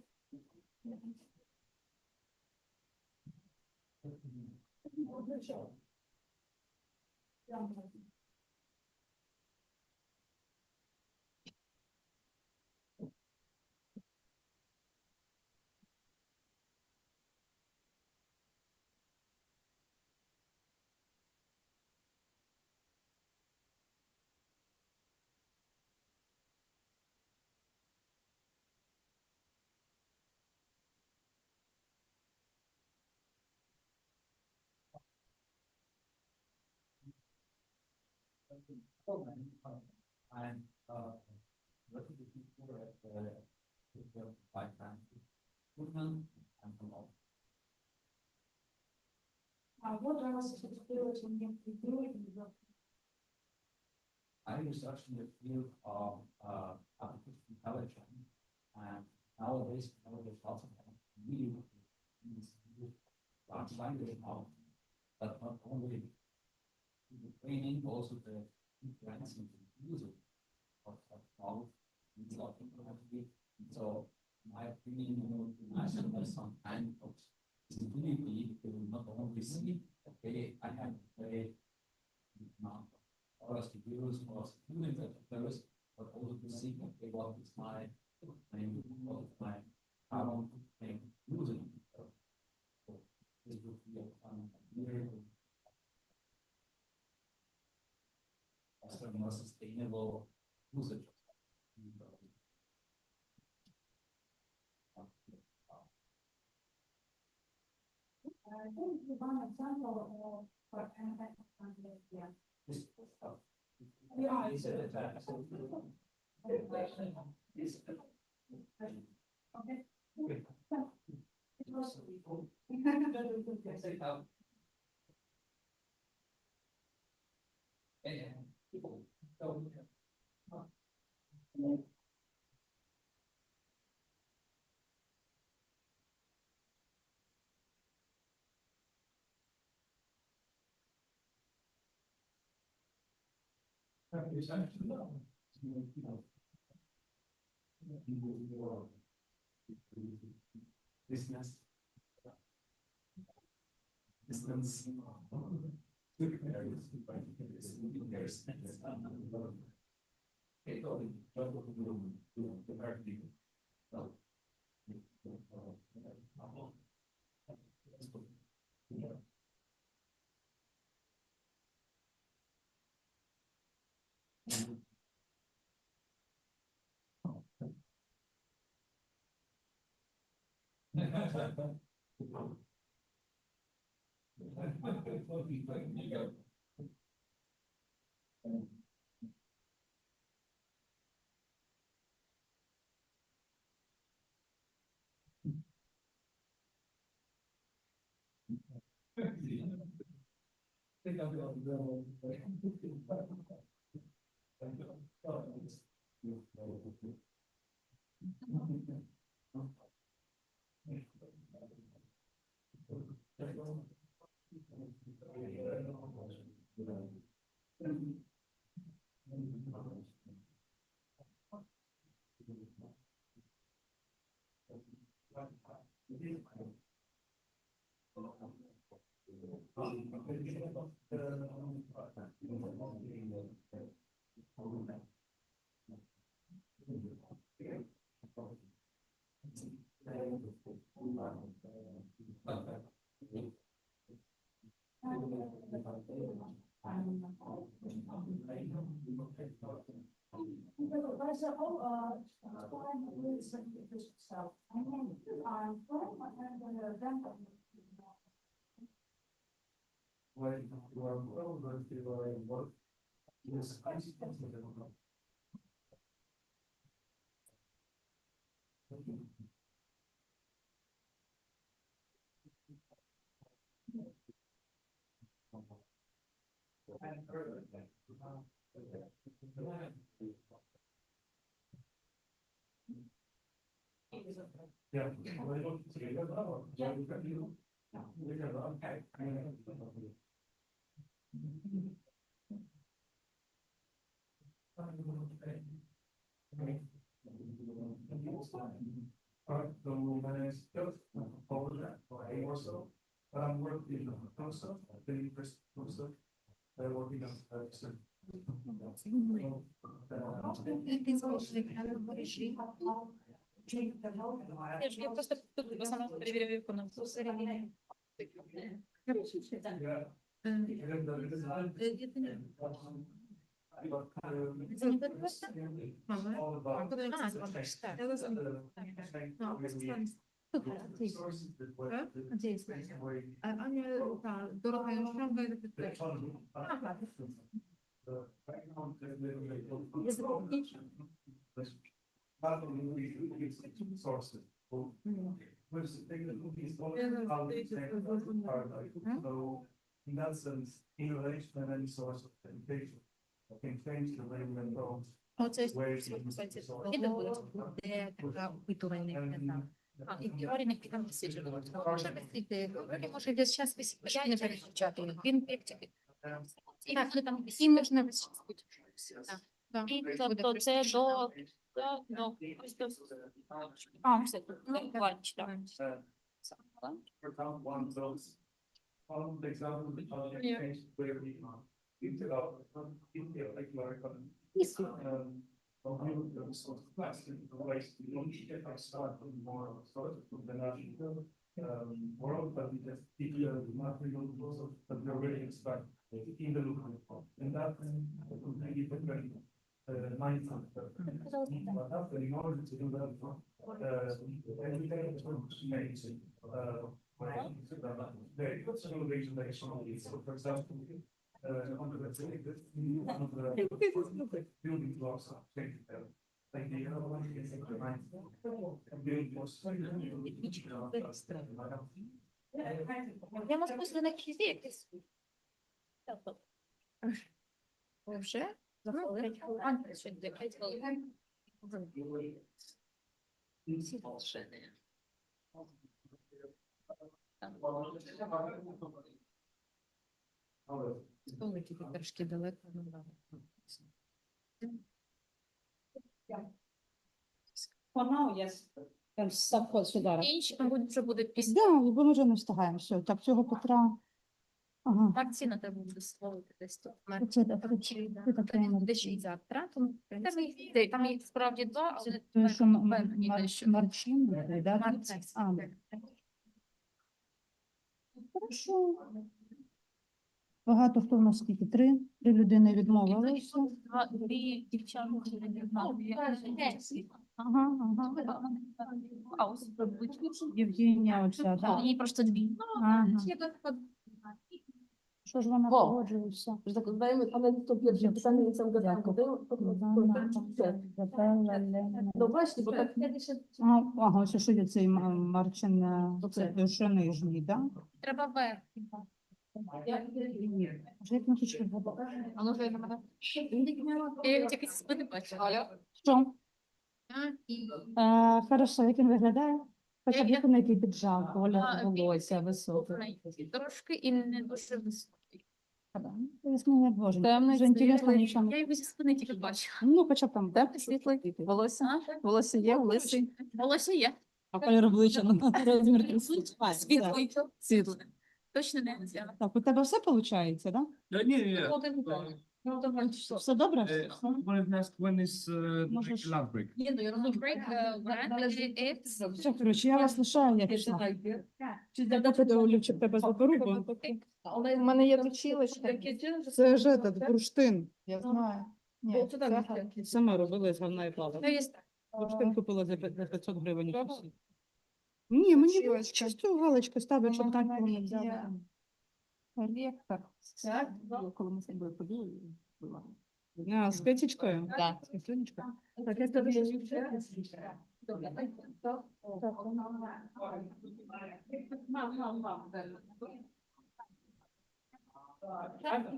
I'm looking for the pipeline. I'm from all. What else is do to do it in the I research in the field of artificial intelligence, and nowadays there's lots of really large language models, but not only the training, also the influencing the user of models needs a lot of technology. So, in my opinion, I should have some kind of visibility to not only see, okay, I have a amount of hours to use or students at those, but also to see, okay, what is my how long I'm using. So, this would be a more sustainable usage. I think the one example for yeah. Yeah. Okay. It was Distance. Distance. as a whole, so, I mean, I'm from, and then. When you are well, when you are in work, yes, I see something that will come. Yeah. So when I still over that, or so, but I'm working on stuff, the university stuff, they're working on stuff. Я просто тут сама перевіряю виконавцю. Sources. So in that sense, innovation and any source of education can change the way we approach. Оце де така опитувальник мета. І теорійних там досліджень. Може висити, може весь час висити, не переключати. Він так, ну там всі можна весь час бути. Тобто це до все, ну, ланч, так. One example of change where we world, but we just keep the material resources that we already expect in the local. And that completely different mindset. But in order to do that, everything is amazing. Very good innovation that is, so for example, on the one of the building blocks of change. Like the other one is building blocks. Я можу просто на кізі якийсь. Вже? Всі волшебні. Столики трошки далеко. For now, yes. Сюди. Інші, мабуть, вже буде після. Да, бо ми вже не встигаємо. Все, так, цього Петра. Ага. Так, ціна треба буде словити десь тут. Це ще й завтра. Тому там їх справді два, але Тому що Марчин, да? Хорошо. Багато хто в нас скільки? Три людини відмовилися. Дві дівчатки Ага. Євгенія оця, так? Їй просто дві. Ага. Що ж вона погоджується? Ну, бачите, бо так Ага, ось що є цей Марчин, це що нижній, так? Треба верхній. Вже як кнопочки було. А ну вже на мене. Я тільки спини бачила. Що? Хорошо, як він виглядає? Хоча б як на який піджак, колір волосся високий. Трошки і не дуже високий. Пояснення Боже. Темний, Вже інтересно, світлий. нічого. Я його зі спини тільки бачила. Ну, хоча б там темний, світлий, волосся є, лисий. Волосся є. А колір обличчя, розмір Світлий. Світлий. Точно не взяла. Так, у тебе все виходить, так? Ні. Все добре? When is Можеш- lunch break? Все, коротше, я вас лишаю, я пішла. Я тебе, Олівчик, тебе заберу, бо у мене є точилочка. Це ж этот бурштин, я знаю. Ні, це сама робила з говна і плава. Ну, є Бурштин купила за 500 гривень у сусід. Ні, мені було чисто галочка ставить, щоб так було не взяли. Лектор. Коли ми з тобою ходили, була. А, з Петечкою? Так. З Петечкою? Так, я тобі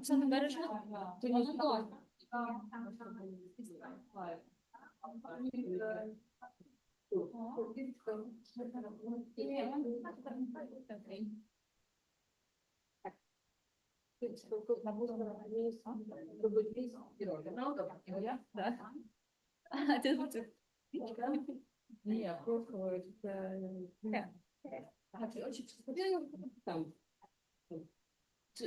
Це не бережно? То не знаю. Ні, просто там.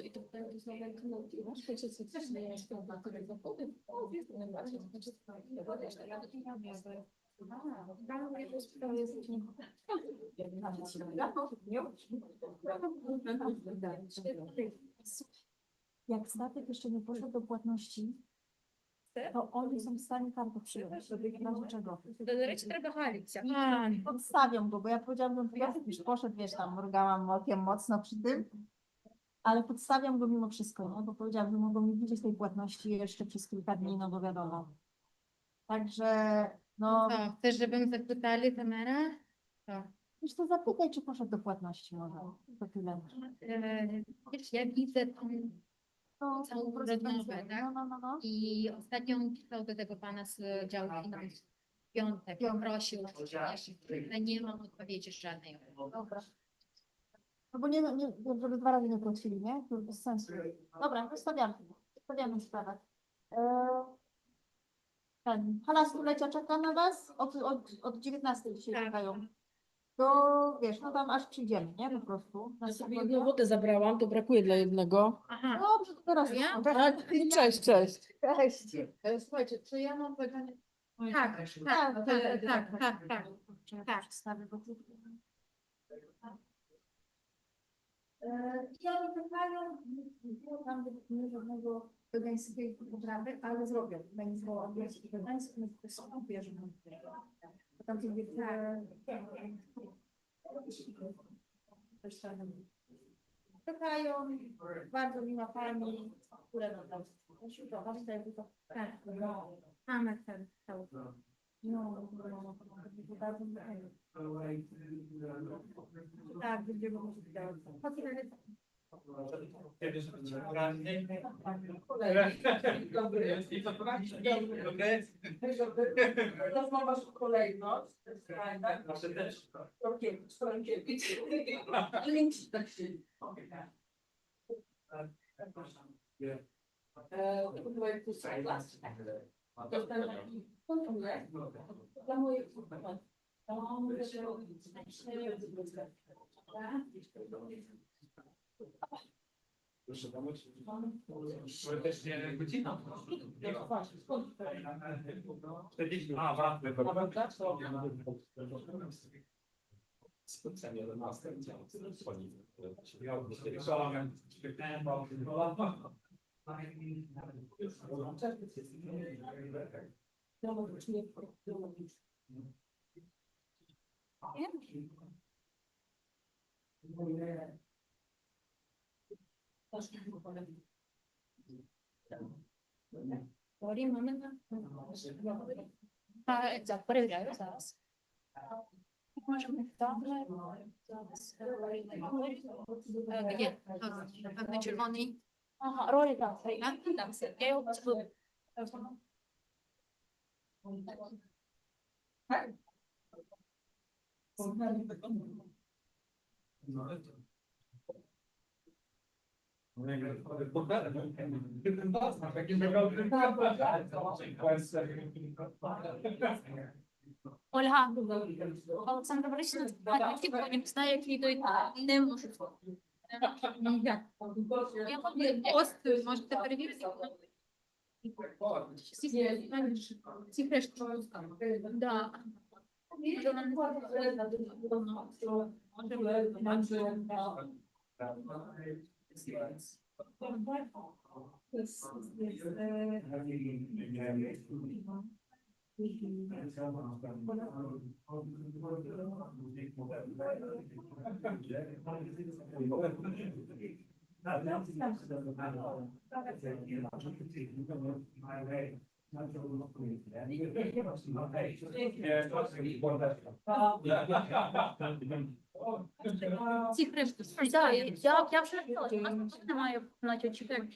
І тобто я знаю, як ну, ти можеш хочеться це ж не що на коли заходить, ну, звісно, не бачиш, значить, я говорю, що я такі не знаю. Там я розповідаю, що Jak statek jeszcze nie poszedł do płatności, to oni są w stanie kartę przyjąć. W razie czego? До речі, треба галіться. Podstawiam go, bo ja powiedziałabym, że już poszedł, wiesz, tam mrugałam okiem mocno przy tym, ale podstawiam go mimo wszystko, no, bo powiedziałam, że mogą mi widzieć tej płatności jeszcze przez kilka dni, no bo wiadomo. Także, no... Chcesz, żebym zapytali kamera? Tak. Już to zapytaj, czy poszedł do płatności może. To tyle. Wiesz, ja widzę tą całą rozmowę, tak? No. I ostatnio on pisał do tego pana z działu finansów. Piątek, prosił, ale nie mam odpowiedzi żadnej. Dobra. No bo nie, żeby 2 razy nie prosili, nie? To bez sensu. Dobra, zostawiamy sprawę. Hala stulecia czeka na was? Od 19 dzisiaj czekają. To wiesz, no tam aż przyjdziemy, nie? Po prostu. Ja sobie jedną wodę zabrałam, to brakuje dla jednego. Aha. Dobrze, to teraz Ja? Tak, cześć. Cześć. Słuchajcie, czy ja mam pytanie? Tak. Ja nie pytają, nie było tam nie żadnego wegańskiej potrawy, ale zrobię. Będzie było angielski wegański, no to są bierzemy. Tam się pytają, bardzo miła pani, które no tam Mamy ten cały. No, bardzo tak, będziemy musieli działać. Teraz mam waszą kolejność. Nasze też. Stronkiewicz. Link tak się. Dla moich Proszę pomóc. Teoretycznie godzina. 40. A, ważne. Specjalnie 11. Sorry, mamy na... Перевіряю зараз. Можемо добре. Зараз. Є. Певний червоний. Ага, ролі там. Там все. Я його поставлю. Ольга, Олександр Борисович, він знає, як йдуть, не можу. Я можу пост, можете перевірити. Всі решти. Да. Ці кришки. Да, я вже немає наче чекати.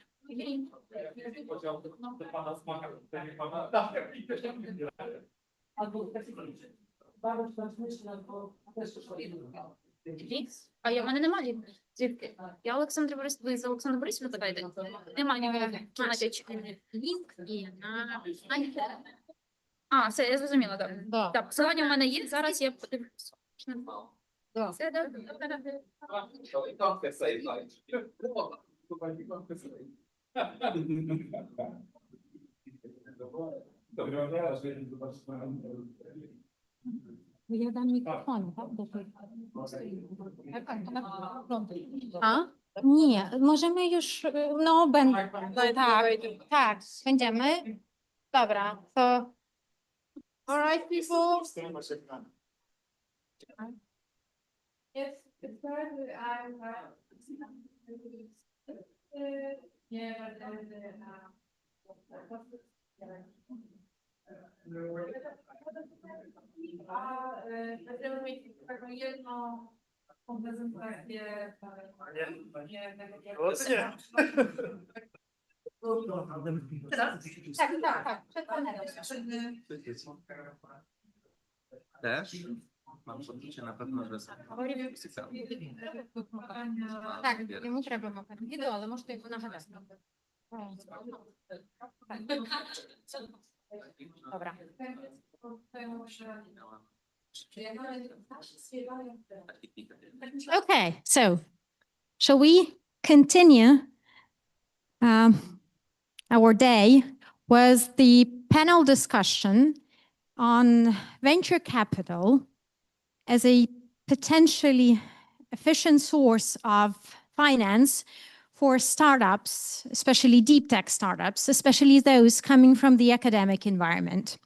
Лікс? А я в мене немає лікс. Звідки? Я Олександр Борис, ви з Олександр Борисовна питаєте? Немає наче лінк і все, я зрозуміла, так. Да. Так, посилання в мене є, зараз я подивлюся. Да. Все, добре. Я дам мікрофон, так? A? Nie, możemy już, no tak, będziemy. Dobra, to... All right, people. Będziemy mieć taką jedną prezentację. Tak. Przed panem. Też? Mam poczucie na pewno, że Так, йому треба махати відео, але можете його нагадати. Добре. Okay, so shall we continue our day with the panel discussion on venture capital as a potentially efficient source of finance for startups, especially deep tech startups, especially those coming from the academic environment.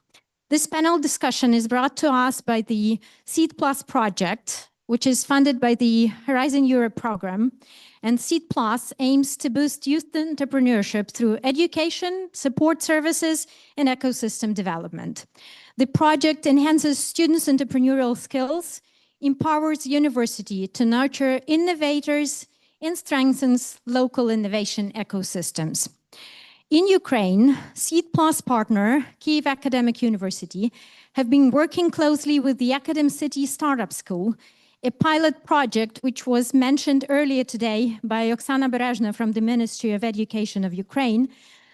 This panel discussion is brought to us by the Seed Plus project, which is funded by the Horizon Europe program. And Seed Plus aims to boost youth entrepreneurship through education, support services, and ecosystem development. The project enhances students' entrepreneurial skills, empowers university to nurture innovators, and strengthens local innovation ecosystems. In Ukraine, Seed Plus partner, Kyiv Academic University, have been working closely with the Academ City Startup School, a pilot project which was mentioned earlier today by Oksana Berezhna from the Ministry of Education of Ukraine.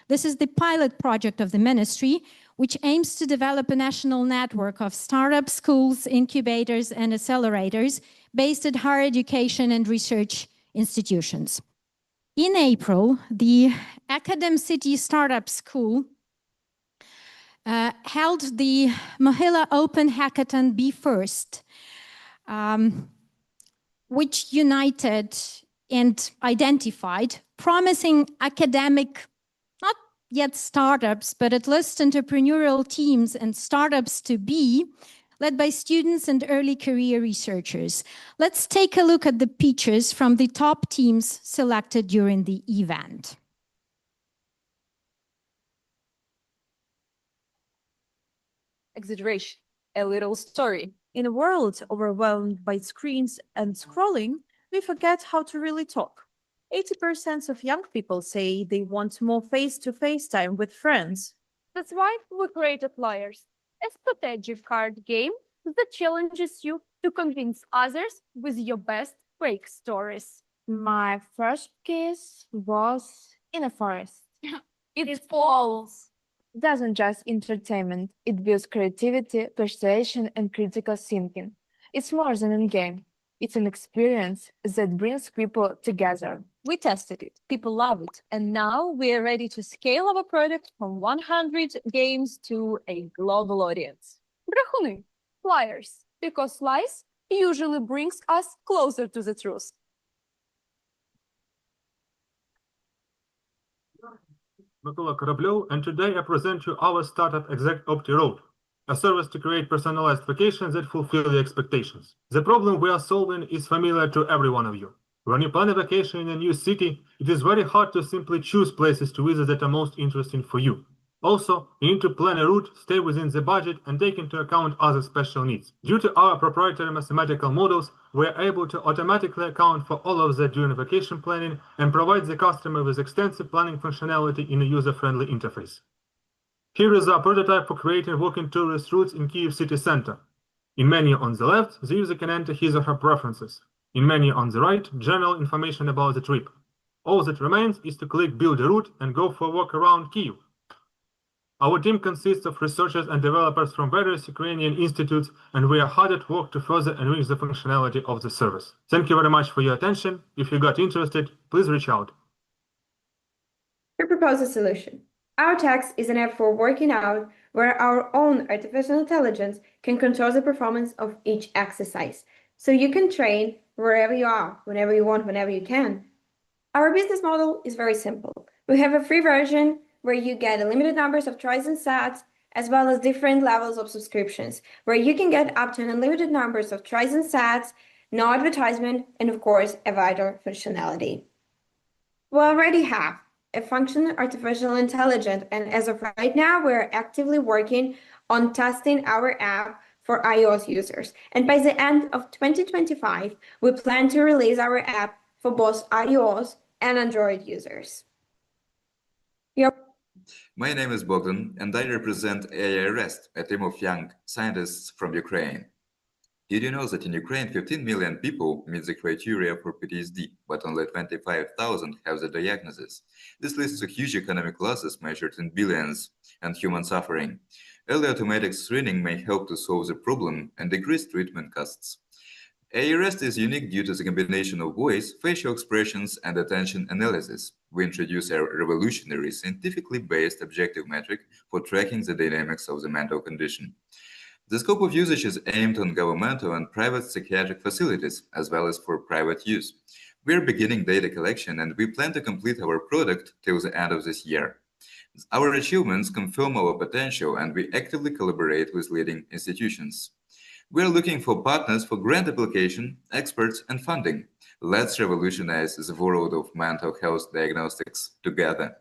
This is the pilot project of the ministry, which aims to develop a national network of startup schools, incubators, and accelerators based at higher education and research institutions. In April, the Academ City Startup School held the Mohila Open Hackathon Be First, which united and identified promising academic, not yet startups, but at least entrepreneurial teams and startups to be, led by students and early career researchers. Let's take a look at the pictures from the top teams selected during the event. Exaggeration, a little story. In a world overwhelmed by screens and scrolling, we forget how to really talk. 80% of young people say they want more face-to-face time with friends. That's why we created Lawyers, a strategic card game that challenges you to convince others with your best fake stories. My first kiss was in a forest. It's false. It doesn't just entertainment, it builds creativity, persuasion, and critical thinking. It's more than a game. It's an experience that brings people together. We tested it, people love it, and now we are ready to scale our product from 100 games to a global audience. Брехуни, liars, because lies usually brings us closer to the truth. Mikola Kораблев, and today I present you our startup Exact OptiRoad, a service to create personalized vacations that fulfill the expectations. The problem we are solving is familiar to every one of you. When you plan a vacation in a new city, it is very hard to simply choose places to visit that are most interesting for you. Also, you need to plan a route, stay within the budget, and take into account other special needs. Due to our proprietary mathematical models, we are able to automatically account for all of that during vacation planning and provide the customer with extensive planning functionality in a user-friendly interface. Here is our prototype for creating walking tourist routes in Kyiv city center. In menu on the left, the user can enter his or her preferences. In menu on the right, general information about the trip. All that remains is to click Build a Route and go for a walk around Kyiv. Our team consists of researchers and developers from various Ukrainian institutes, and we are hard at work to further enrich the functionality of the service. Thank you very much for your attention. If you got interested, please reach out. We propose a solution. Our text is an app for working out where our own artificial intelligence can control the performance of each exercise. So you can train wherever you are, whenever you want, whenever you can. Our business model is very simple. We have a free version where you get a limited numbers of tries and sets, as well as different levels of subscriptions, where you can get up to an unlimited numbers of tries and sets, no advertisement, and of course, a vital functionality. We already have a functional artificial intelligence, and as of right now, we're actively working on testing our app for iOS users. And by the end of 2025, we plan to release our app for both iOS and Android users. My name is Bogdan, and I represent AI Rest, a team of young scientists from Ukraine. Did you know that in Ukraine, 15 million people meet the criteria for PTSD, but only 25,000 have the diagnosis? This leads to huge economic losses measured in billions and human suffering. Early automatic screening may help to solve the problem and decrease treatment costs. AI Rest is unique due to the combination of voice, facial expressions, and attention analysis. We introduce a revolutionary, scientifically based objective metric for tracking the dynamics of the mental condition. The scope of usage is aimed on governmental and private psychiatric facilities, as well as for private use. We are beginning data collection, and we plan to complete our product till the end of this year. Our achievements confirm our potential, and we actively collaborate with leading institutions. We are looking for partners for grant application, experts, and funding. Let's revolutionize the world of mental health diagnostics together.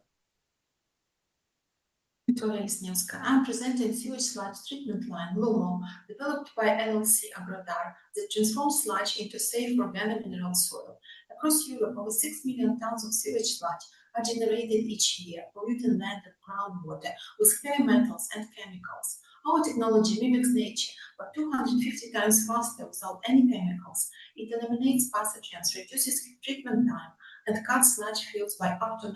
Victoria Isniewska. I'm presenting sewage sludge treatment line, LUMO, developed by LLC Agrodar that transforms sludge into safe organic mineral soil. Across Europe, over 6 million tons of sewage sludge are generated each year, polluting land and groundwater with heavy metals and chemicals. Our technology mimics nature, but 250 times faster without any chemicals. It eliminates pathogens, reduces treatment time, and cuts sludge fields by up to 90%.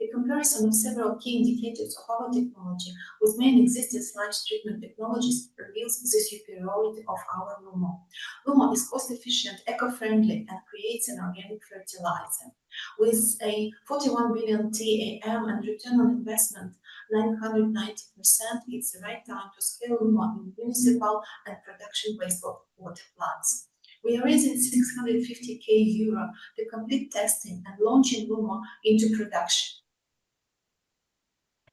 A comparison of several key indicators of our technology with main existing sludge treatment technologies reveals the superiority of our LUMO. LUMO is cost-efficient, eco-friendly, and creates an organic fertilizer. With a 41 billion TAM and return on investment 990%, it's the right time to scale LUMO in municipal and production wastewater plants. We are raising €650,000 to complete testing and launching LUMO into production.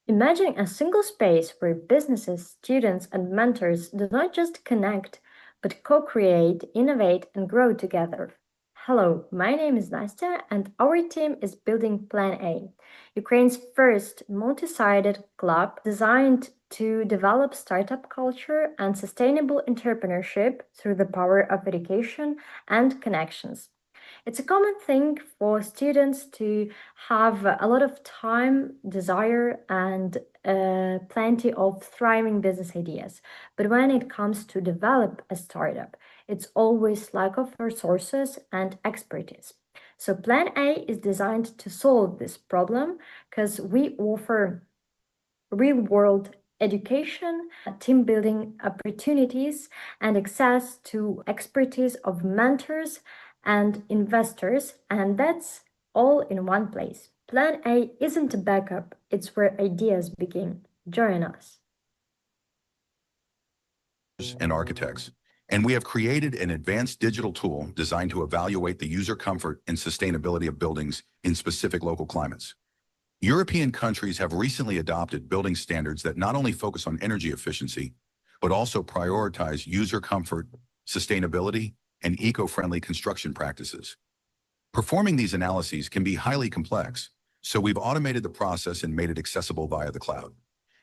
Imagine a single space where businesses, students, and mentors do not just connect, but co-create, innovate, and grow together. Hello, my name is Nastya, and our team is building Plan A, Ukraine's first multi-sided club designed to develop startup culture and sustainable entrepreneurship through the power of education and connections. It's a common thing for students to have a lot of time, desire, and plenty of thriving business ideas. But when it comes to develop a startup, it's always lack of resources and expertise. So Plan A is designed to solve this problem because we offer real-world education, team building opportunities, and access to expertise of mentors and investors, and that's all in one place. Plan A isn't a backup, it's where ideas begin. Join us. And architects, and we have created an advanced digital tool designed to evaluate the user comfort and sustainability of buildings in specific local climates. European countries have recently adopted building standards that not only focus on energy efficiency, but also prioritize user comfort, sustainability, and eco-friendly construction practices. Performing these analyses can be highly complex, so we've automated the process and made it accessible via the cloud.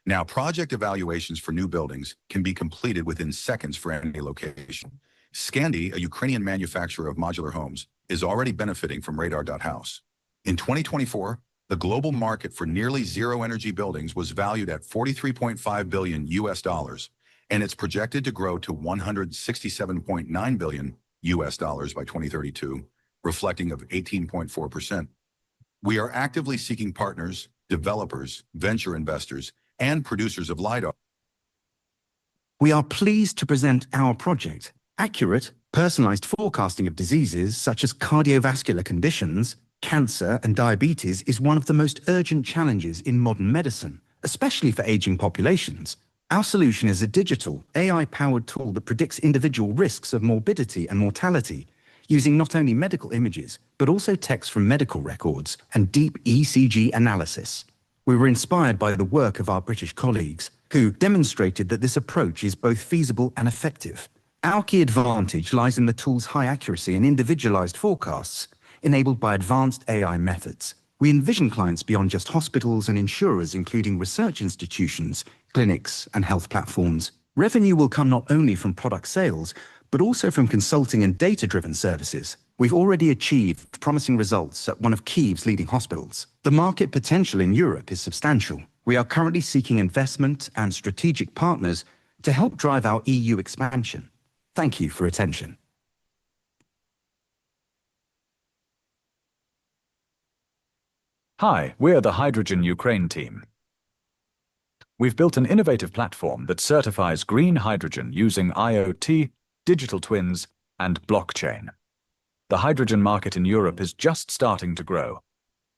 Now, project evaluations for new buildings can be completed within seconds for any location. Scandi, a Ukrainian manufacturer of modular homes, is already benefiting from Radar.House. In 2024, the global market for nearly zero-energy buildings was valued at $43.5 billion, and it's projected to grow to $167.9 billion by 2032, reflecting of 18.4%. We are actively seeking partners, developers, venture investors, and producers of LiDAR. We are pleased to present our project. Accurate, personalized forecasting of diseases such as cardiovascular conditions, cancer, and diabetes is one of the most urgent challenges in modern medicine, especially for aging populations. Our solution is a digital, AI-powered tool that predicts individual risks of morbidity and mortality, using not only medical images, but also text from medical records and deep ECG analysis. We were inspired by the work of our British colleagues, who demonstrated that this approach is both feasible and effective. Our key advantage lies in the tool's high accuracy and individualized forecasts, enabled by advanced AI methods. We envision clients beyond just hospitals and insurers, including research institutions, clinics, and health platforms. Revenue will come not only from product sales, but also from consulting and data-driven services. We've already achieved promising results at one of Kyiv's leading hospitals. The market potential in Europe is substantial. We are currently seeking investment and strategic partners to help drive our EU expansion. Thank you for attention. Hi, we're the Hydrogen Ukraine team. We've built an innovative platform that certifies green hydrogen using IoT, digital twins, and blockchain. The hydrogen market in Europe is just starting to grow.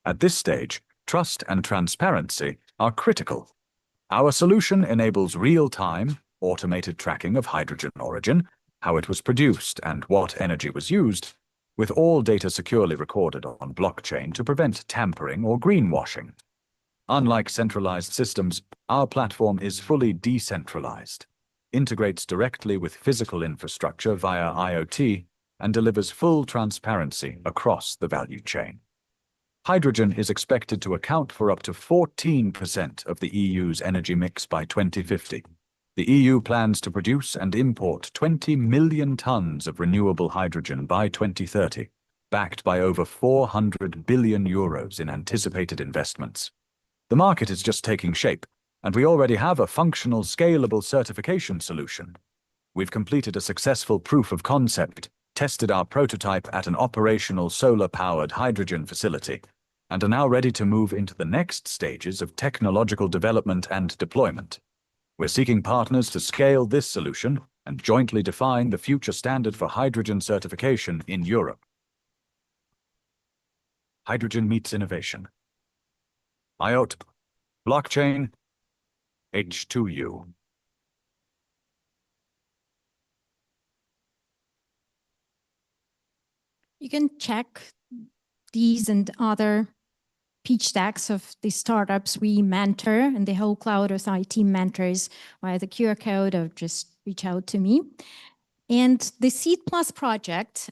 At this stage, trust and transparency are critical. Our solution enables real-time, automated tracking of hydrogen origin, how it was produced, and what energy was used, with all data securely recorded on blockchain to prevent tampering or greenwashing. Unlike centralized systems, our platform is fully decentralized, integrates directly with physical infrastructure via IoT, and delivers full transparency across the value chain. Hydrogen is expected to account for up to 14% of the EU's energy mix by 2050. The EU plans to produce and import 20 million tons of renewable hydrogen by 2030, backed by over 400 billion euros in anticipated investments. The market is just taking shape, and we already have a functional, scalable certification solution. We've completed a successful proof of concept, tested our prototype at an operational solar-powered hydrogen facility, and are now ready to move into the next stages of technological development and deployment. We're seeking partners to scale this solution and jointly define the future standard for hydrogen certification in Europe. Hydrogen meets innovation. IoT, blockchain, H2U. You can check these and other pitch decks of the startups we mentor, and the whole CloudEARTHi team mentors via the QR code, or just reach out to me. And the Seed Plus project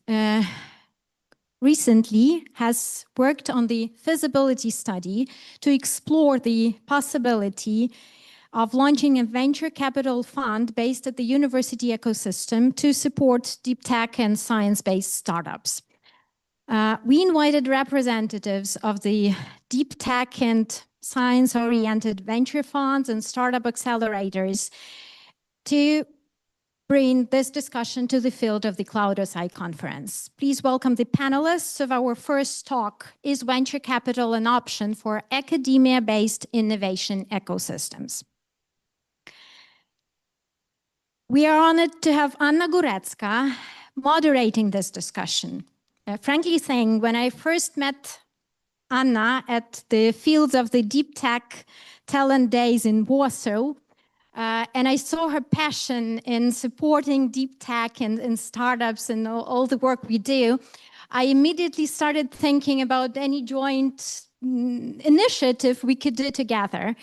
recently has worked on the feasibility study to explore the possibility of launching a venture capital fund based at the university ecosystem to support deep tech and science-based startups. We invited representatives of the deep tech and science-oriented venture funds and startup accelerators to bring this discussion to the field of the CloudEARTHi conference. Please welcome the panelists of our first talk, Is Venture Capital an Option for Academia-Based Innovation Ecosystems? We are honored to have Anna Górecka moderating this discussion. Frankly saying, when I first met Anna at the Fields of the Deep Tech Talent Days in Warsaw, and I saw her passion in supporting deep tech and startups and all the work we do, I immediately started thinking about any joint initiative we could do together.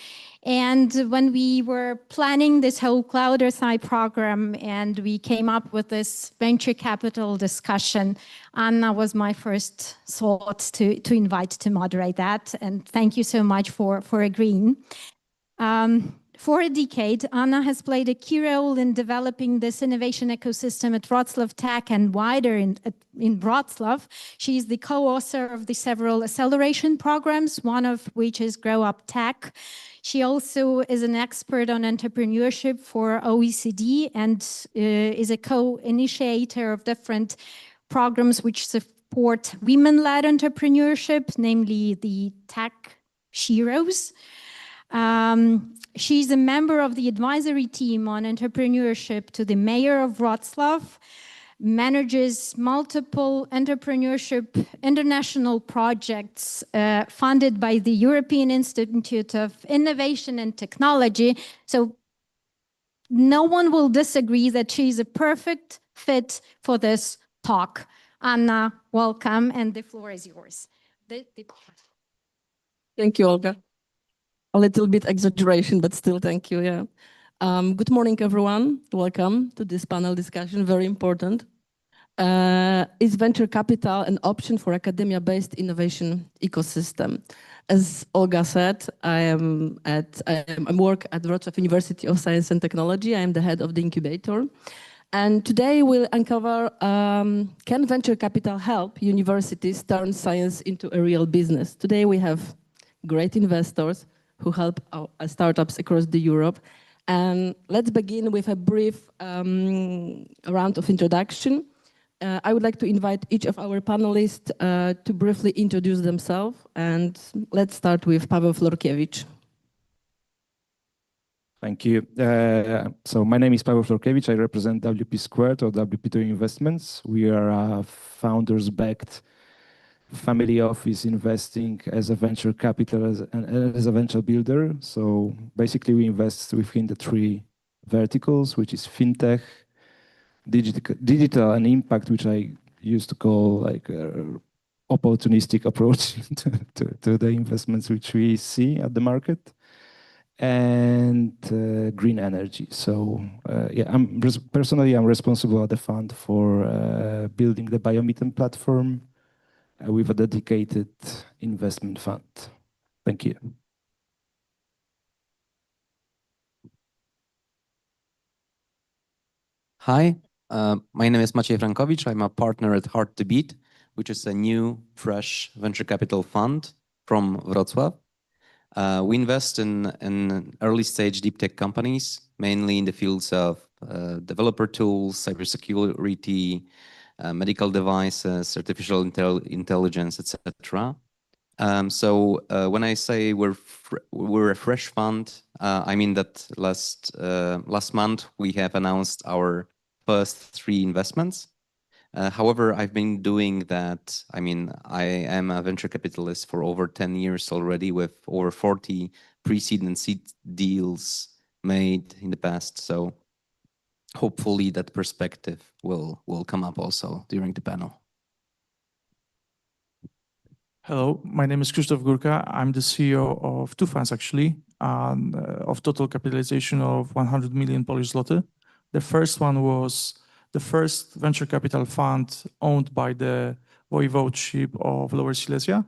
And when we were planning this whole CloudEARTHi program and we came up with this venture capital discussion, Anna was my first thought to invite to moderate that. And thank you so much for agreeing. For a decade, Anna has played a key role in developing this innovation ecosystem at Wrocław Tech and wider in Wrocław. She is the co-author of the several acceleration programs, one of which is Grow Up Tech. She also is an expert on entrepreneurship for OECD and is a co-initiator of different programs which support women-led entrepreneurship, namely the Tech Heroes. She's a member of the advisory team on entrepreneurship to the mayor of Wrocław, manages multiple entrepreneurship international projects funded by the European Institute of Innovation and Technology. So no one will disagree that she's a perfect fit for this talk. Anna, welcome, and the floor is yours. Thank you, Olga. A little bit exaggeration, but still thank you, yeah. Good morning, everyone. Welcome to this panel discussion, very important. Is venture capital an option for academia-based innovation ecosystem? As Olga said, I work at Wrocław University of Science and Technology. I am the head of the incubator. And today we'll uncover, can venture capital help universities turn science into a real business? Today we have great investors who help startups across Europe. And let's begin with a brief round of introduction. I would like to invite each of our panelists to briefly introduce themselves. And let's start with Paweł Florkiewicz. Thank you. So my name is Paweł Florkiewicz. I represent WP2 or WP2 Investments. We are a founders-backed family office investing as a venture capital, as a venture builder. So basically we invest within the three verticals, which is fintech, digital and impact, which I used to call like an opportunistic approach to the investments which we see at the market, and green energy. So yeah, personally I'm responsible at the fund for building the biomethane platform with a dedicated investment fund. Thank you. Hi, my name is Maciej Frankowicz. I'm a partner at Hard to Beat, which is a new, fresh venture capital fund from Wrocław. We invest in early stage deep tech companies, mainly in the fields of developer tools, cybersecurity, medical devices, artificial intelligence, etc. So when I say we're a fresh fund, I mean that last month we have announced our first 3 investments. However, I've been doing that. I mean, I am a venture capitalist for over 10 years already, with over 40 pre-seed and seed deals made in the past. So hopefully that perspective will come up also during the panel. Hello, my name is Krzysztof Górka. I'm the CEO of 2 funds actually, of total capitalization of 100 million Polish zloty. The first one was the first venture capital fund owned by the Voivodeship of Lower Silesia.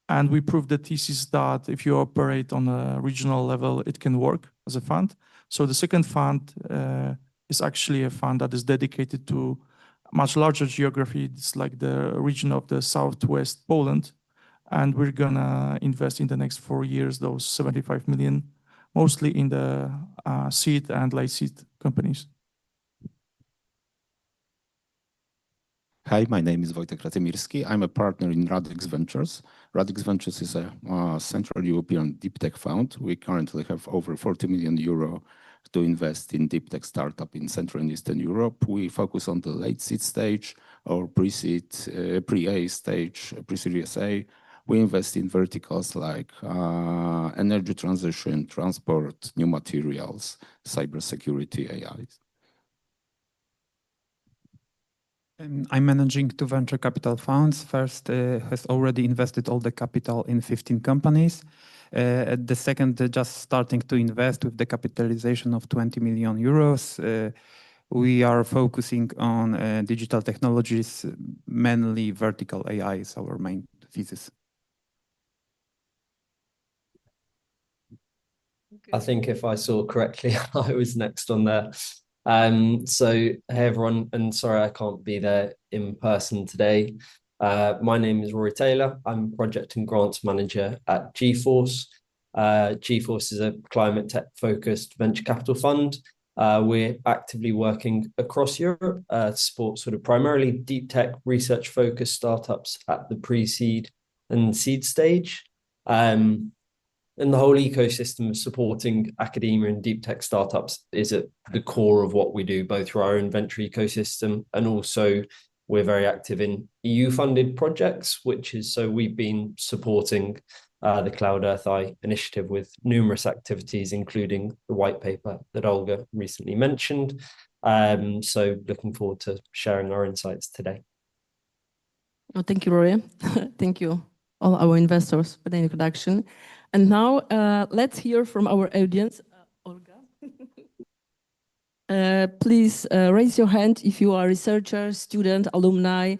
And we proved the thesis that if you operate on a regional level, it can work as a fund. So the second fund is actually a fund that is dedicated to much larger geography. It's like the region of the southwest Poland. And we're gonna invest in the next 4 years, those 75 million, mostly in the seed and late seed companies. Hi, my name is Wojtek Ratymirski. I'm a partner in Radix Ventures. Radix Ventures is a Central European deep tech fund. We currently have over 40 million euro to invest in deep tech startup in Central and Eastern Europe. We focus on the late seed stage or pre-seed, pre-A stage, pre-series A. We invest in verticals like energy transition, transport, new materials, cybersecurity, AI. I'm managing two venture capital funds. First has already invested all the capital in 15 companies. The second, just starting to invest with the capitalization of 20 million euros. We are focusing on digital technologies, mainly vertical AI is our main thesis. I think if I saw correctly, I was next on there. So hey everyone, and sorry I can't be there in person today. My name is Rory Taylor. I'm project and grants manager at GeForce. GeForce is a climate tech focused venture capital fund. We're actively working across Europe to support sort of primarily deep tech research focused startups at the pre-seed and seed stage. And the whole ecosystem of supporting academia and deep tech startups is at the core of what we do, both through our own venture ecosystem and also we're very active in EU-funded projects, which is so we've been supporting the CloudEARTHi initiative with numerous activities, including the white paper that Olga recently mentioned. So looking forward to sharing our insights today. Oh, thank you, Rory. Thank you, all our investors, for the introduction. And now let's hear from our audience. Olga. Please raise your hand if you are a researcher, student, alumni,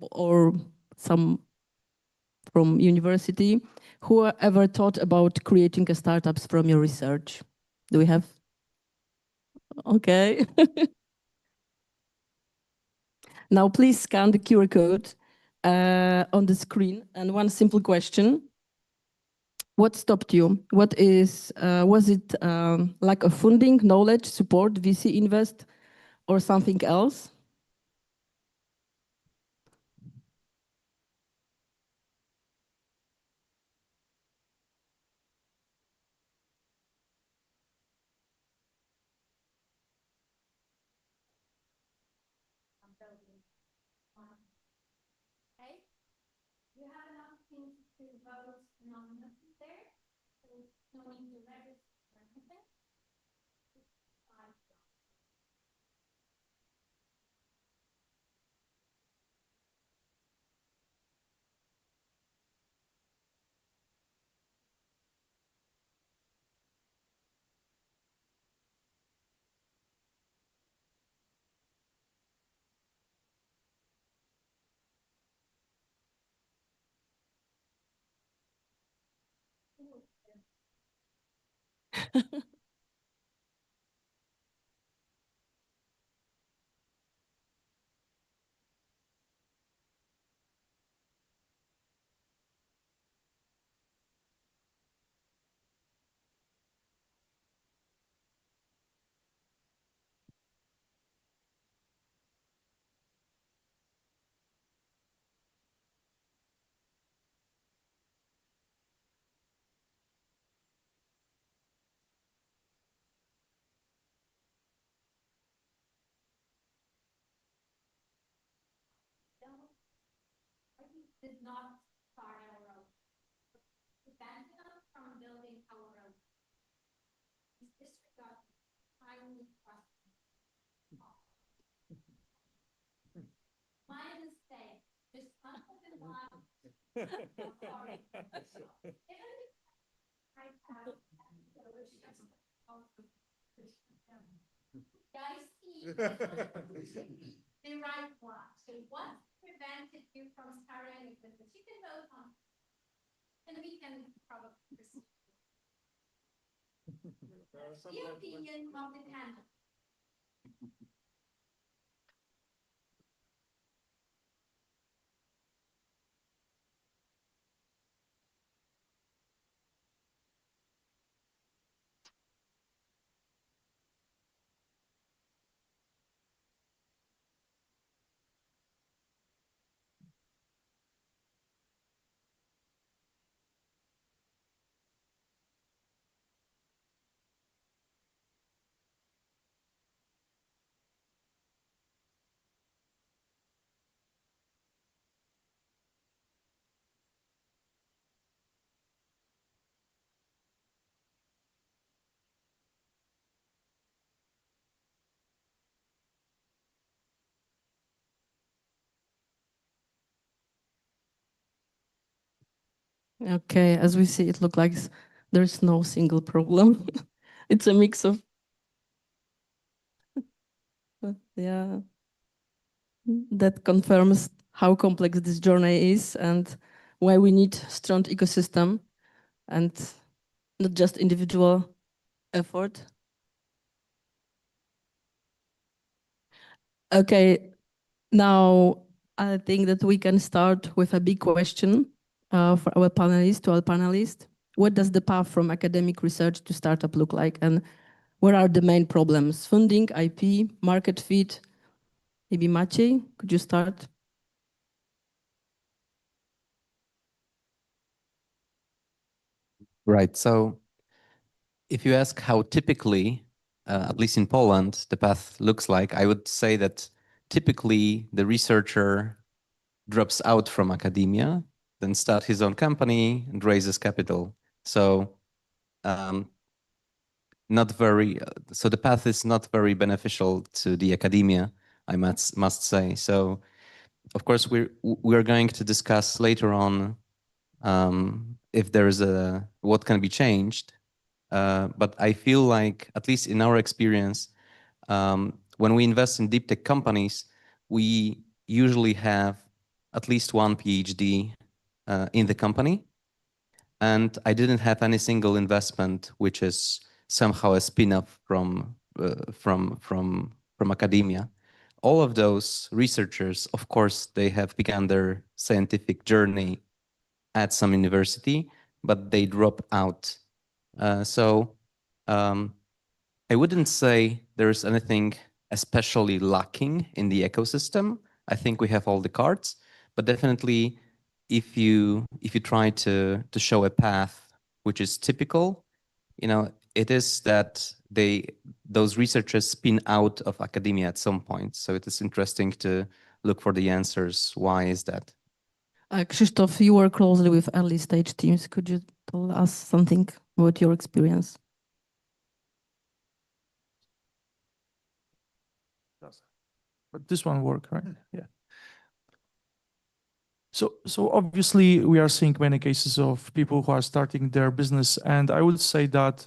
or some from university who ever thought about creating a startups from your research. Do we have? Okay. Now please scan the QR code on the screen and one simple question. What stopped you? What is, was it lack of funding, knowledge, support, VC invest, or something else? Okay, you have an opportunity to vote anonymously there, so no need to register or anything. Did not start our own. Prevented us from building our own. Disregard timely question. My mistake. Just unfolded line. Sorry. I have guys see the right one. So what prevented you from starting a business? You can vote on, and we can probably proceed. The opinion of the panel. Okay, as we see, it looks like there's no single problem. It's a mix of, yeah, that confirms how complex this journey is and why we need strong ecosystem and not just individual effort. Okay, now I think that we can start with a big question for our panelists. What does the path from academic research to startup look like? And what are the main problems? Funding, IP, market fit? Maybe Maciej, could you start? Right. So if you ask how typically, at least in Poland, the path looks like, I would say that typically the researcher drops out from academia, then start his own company and raises capital. So not very, so the path is not very beneficial to the academia, I must say. So of course we're going to discuss later on if there is what can be changed. But I feel like, at least in our experience, when we invest in deep tech companies, we usually have at least one PhD in the company. And I didn't have any single investment which is somehow a spin-off from academia. All of those researchers, of course, they have begun their scientific journey at some university, but they drop out. I wouldn't say there's anything especially lacking in the ecosystem. I think we have all the cards, but definitely if you try to show a path which is typical, it is that those researchers spin out of academia at some point. So it is interesting to look for the answers. Why is that? Krzysztof, you work closely with early stage teams. Could you tell us something about your experience? But this one work, right? Yeah. So obviously we are seeing many cases of people who are starting their business, and I would say that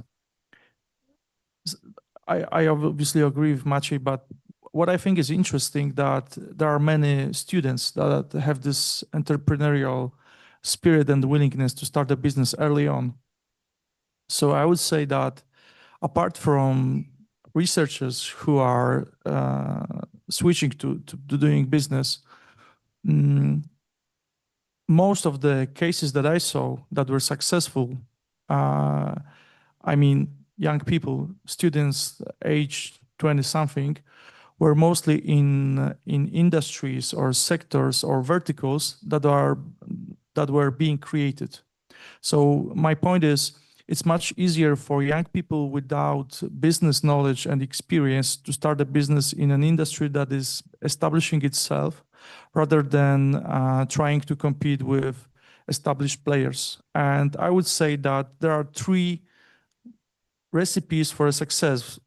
I obviously agree with Maciej, but what I think is interesting that there are many students that have this entrepreneurial spirit and willingness to start a business early on. So I would say that apart from researchers who are switching to doing business, most of the cases that I saw that were successful, I mean, young people, students aged 20-something, were mostly in industries or sectors or verticals that were being created. So my point is, it's much easier for young people without business knowledge and experience to start a business in an industry that is establishing itself rather than trying to compete with established players. And I would say that there are three recipes for a success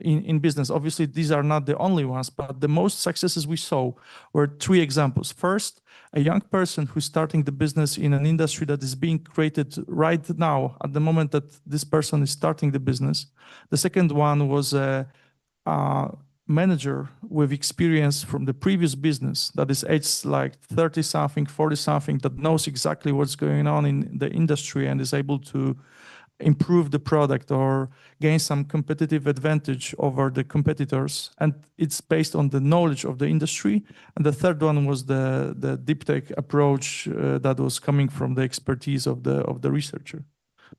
in business. Obviously, these are not the only ones, but the most successes we saw were three examples. First, a young person who's starting the business in an industry that is being created right now, at the moment that this person is starting the business. The second one was a manager with experience from the previous business that is aged like 30-something, 40-something, that knows exactly what's going on in the industry and is able to improve the product or gain some competitive advantage over the competitors. And it's based on the knowledge of the industry. And the third one was the deep tech approach that was coming from the expertise of the researcher.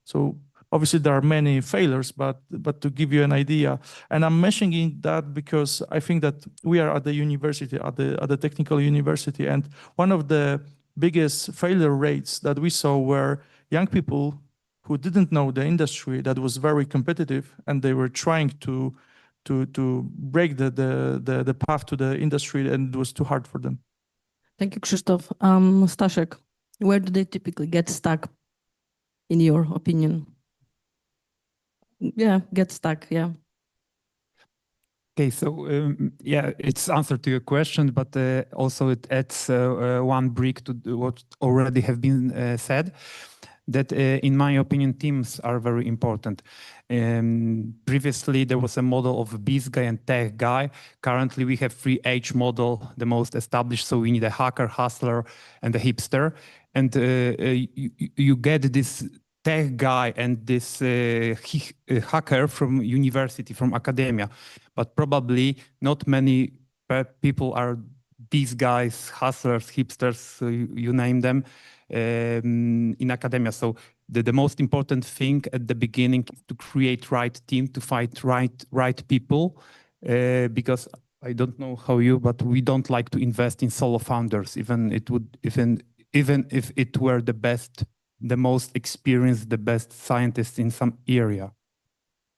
So obviously there are many failures, but to give you an idea, and I'm mentioning that because I think that we are at the university, at the technical university, and one of the biggest failure rates that we saw were young people who didn't know the industry that was very competitive, and they were trying to break the path to the industry, and it was too hard for them. Thank you, Krzysztof. Staszek, where do they typically get stuck, in your opinion? Yeah, get stuck, yeah. Okay, so yeah, it's answer to your question, but also it adds one brick to what already have been said. That, in my opinion, teams are very important. Previously, there was a model of biz guy and tech guy. Currently, we have 3H model, the most established. So we need a hacker, hustler, and a hipster. And you get this tech guy and this hacker from university, from academia. But probably not many people are these guys, hustlers, hipsters, you name them, in academia. So the most important thing at the beginning is to create right team, to find right people, because I don't know how you, but we don't like to invest in solo founders, even if it were the most experienced, the best scientists in some area.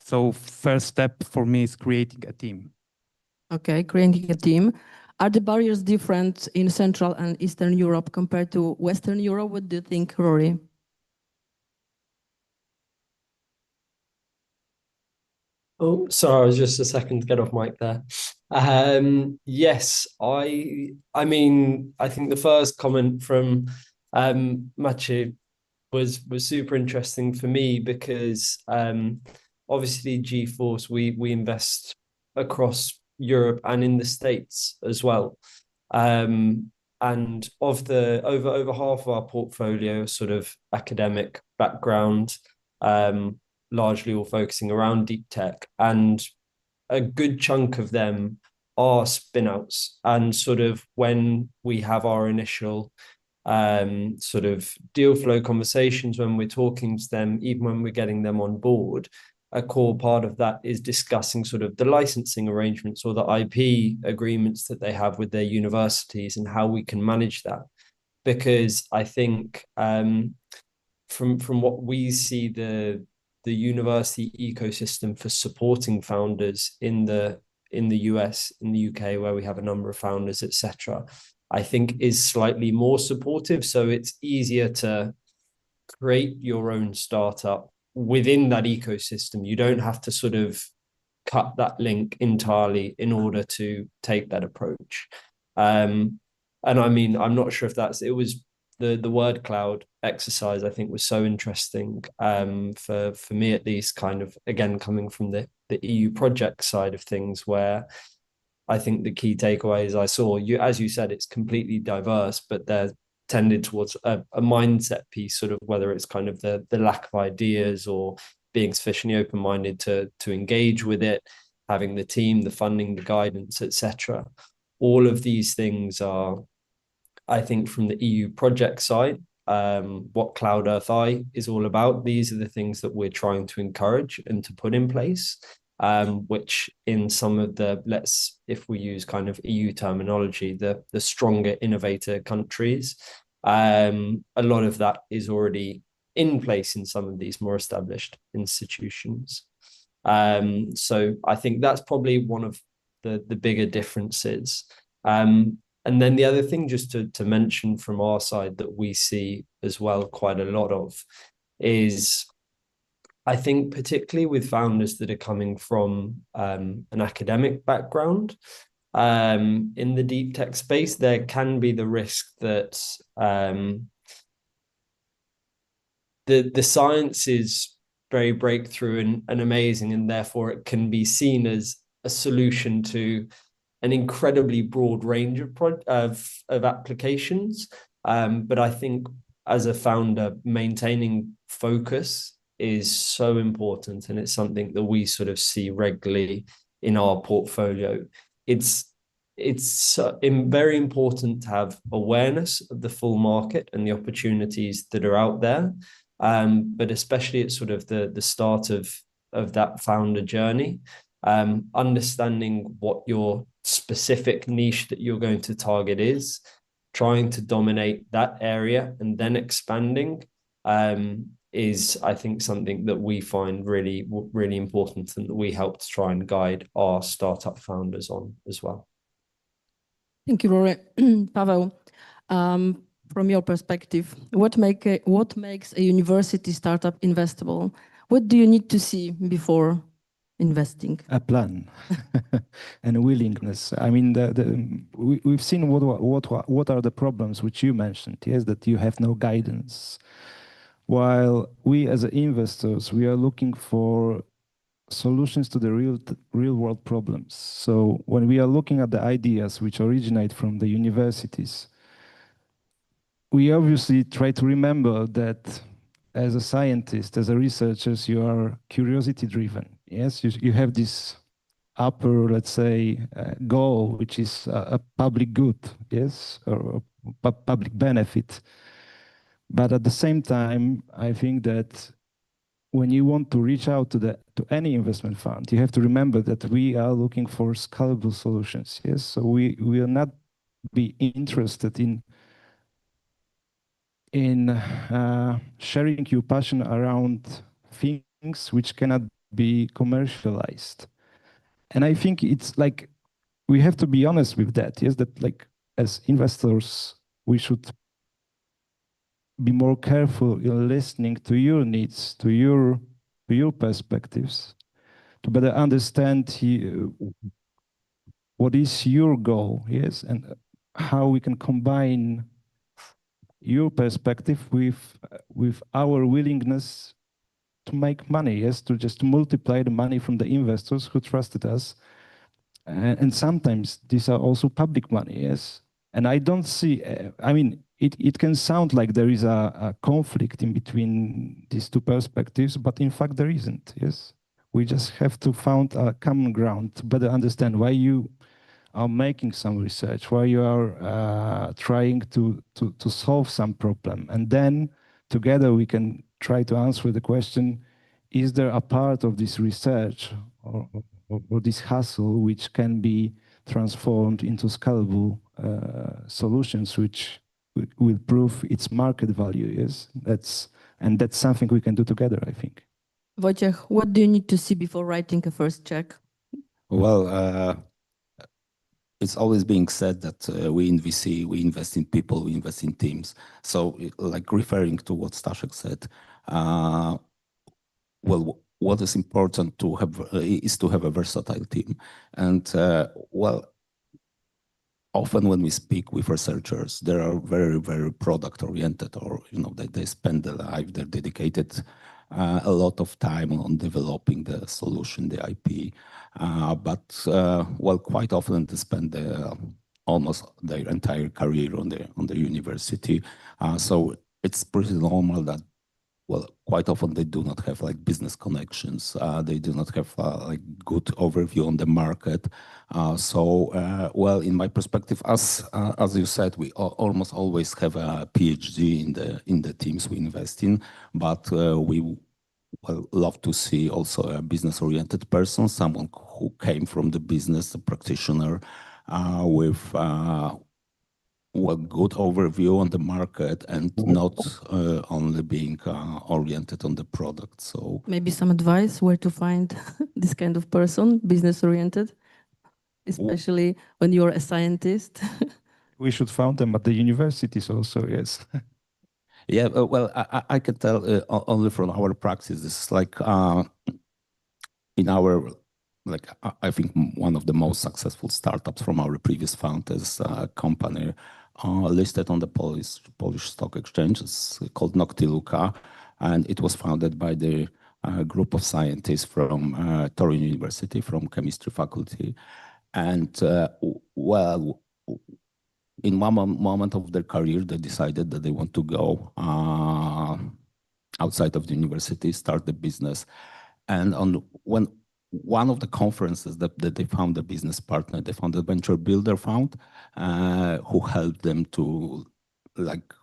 So first step for me is creating a team. Okay, creating a team. Are the barriers different in Central and Eastern Europe compared to Western Europe? What do you think, Rory? Oh, sorry, I was just a second to get off mic there. Yes, I mean, I think the first comment from Maciej was super interesting for me because obviously GeForce, we invest across Europe and in the States as well. And of the over half of our portfolio, sort of academic background, largely all focusing around deep tech, and a good chunk of them are spin-outs. And sort of when we have our initial sort of deal flow conversations, when we're talking to them, even when we're getting them on board, a core part of that is discussing sort of the licensing arrangements or the IP agreements that they have with their universities and how we can manage that. Because I think from what we see, the university ecosystem for supporting founders in the US, in the UK, where we have a number of founders, etc., I think is slightly more supportive. So it's easier to create your own startup within that ecosystem. You don't have to sort of cut that link entirely in order to take that approach. And I mean, I'm not sure if it was the word cloud exercise, I think, was so interesting for me, at least, kind of, again, coming from the EU project side of things, where I think the key takeaways I saw, as you said, it's completely diverse, but they're tended towards a mindset piece, sort of whether it's kind of the lack of ideas or being sufficiently open-minded to engage with it, having the team, the funding, the guidance, etc. All of these things are, I think, from the EU project side, what CloudEARTHi is all about. These are the things that we're trying to encourage and to put in place. Which in some of the, if we use kind of EU terminology, the stronger innovator countries, a lot of that is already in place in some of these more established institutions. So I think that's probably one of the bigger differences. And then the other thing, just to mention from our side, that we see as well quite a lot of is, I think, particularly with founders that are coming from an academic background, in the deep tech space, there can be the risk that the science is very breakthrough and amazing, and therefore it can be seen as a solution to an incredibly broad range of applications. But I think as a founder, maintaining focus is so important, and it's something that we sort of see regularly in our portfolio. It's very important to have awareness of the full market and the opportunities that are out there, but especially at sort of the start of that founder journey, understanding what your specific niche that you're going to target is, trying to dominate that area and then expanding, is, I think, something that we find really, really important, and that we help to try and guide our startup founders on as well. Thank you, Rory. Paweł, from your perspective, what makes a university startup investable? What do you need to see before investing? A plan and a willingness. I mean, we've seen what are the problems which you mentioned. Yes, that you have no guidance. While we as investors, we are looking for solutions to the real world problems. So when we are looking at the ideas which originate from the universities, we obviously try to remember that as a scientist, as a researcher, you are curiosity driven. Yes, you have this upper, let's say, goal, which is a public good, yes, or public benefit. But at the same time, I think that when you want to reach out to any investment fund, you have to remember that we are looking for scalable solutions. Yes, so we will not be interested in sharing your passion around things which cannot be commercialized. And I think it's like we have to be honest with that. Yes, that like as investors, we should be more careful in listening to your needs, to your perspectives, to better understand what is your goal, yes, and how we can combine your perspective with our willingness to make money, yes, to just multiply the money from the investors who trusted us. And sometimes these are also public money, yes. And I don't see, I mean, it can sound like there is a conflict in between these two perspectives, but in fact there isn't, yes. We just have to find a common ground to better understand why you are making some research, why you are trying to solve some problem. And then together we can try to answer the question, is there a part of this research or this hustle which can be transformed into scalable solutions which will prove its market value, yes? That's something we can do together, I think. Wojciech, what do you need to see before writing a first check? Well, it's always being said that we in VC, we invest in people, we invest in teams. So like referring to what Staszek said, well, what is important to have is to have a versatile team. And well, often when we speak with researchers, they are very, very product oriented, or they spend their life, they're dedicated a lot of time on developing the solution, the IP. But well, quite often they spend almost their entire career on the university. So it's pretty normal that, well, quite often they do not have like business connections. They do not have like good overview on the market. Well, in my perspective, as you said, we almost always have a PhD in the teams we invest in, but we love to see also a business-oriented person, someone who came from the business, a practitioner with a good overview on the market and not only being oriented on the product. So maybe some advice where to find this kind of person, business-oriented, especially when you're a scientist. We should find them at the universities also, yes. Yeah, well, I can tell only from our practice. This is like in our, like I think one of the most successful startups from our previous fund is a company listed on the Polish stock exchange. It's called Noctiluca, and it was founded by the group of scientists from Torin University, from chemistry faculty. And well, in one moment of their career, they decided that they want to go outside of the university, start the business. And when one of the conferences that they found a business partner, they found a venture builder fund who helped them to, like,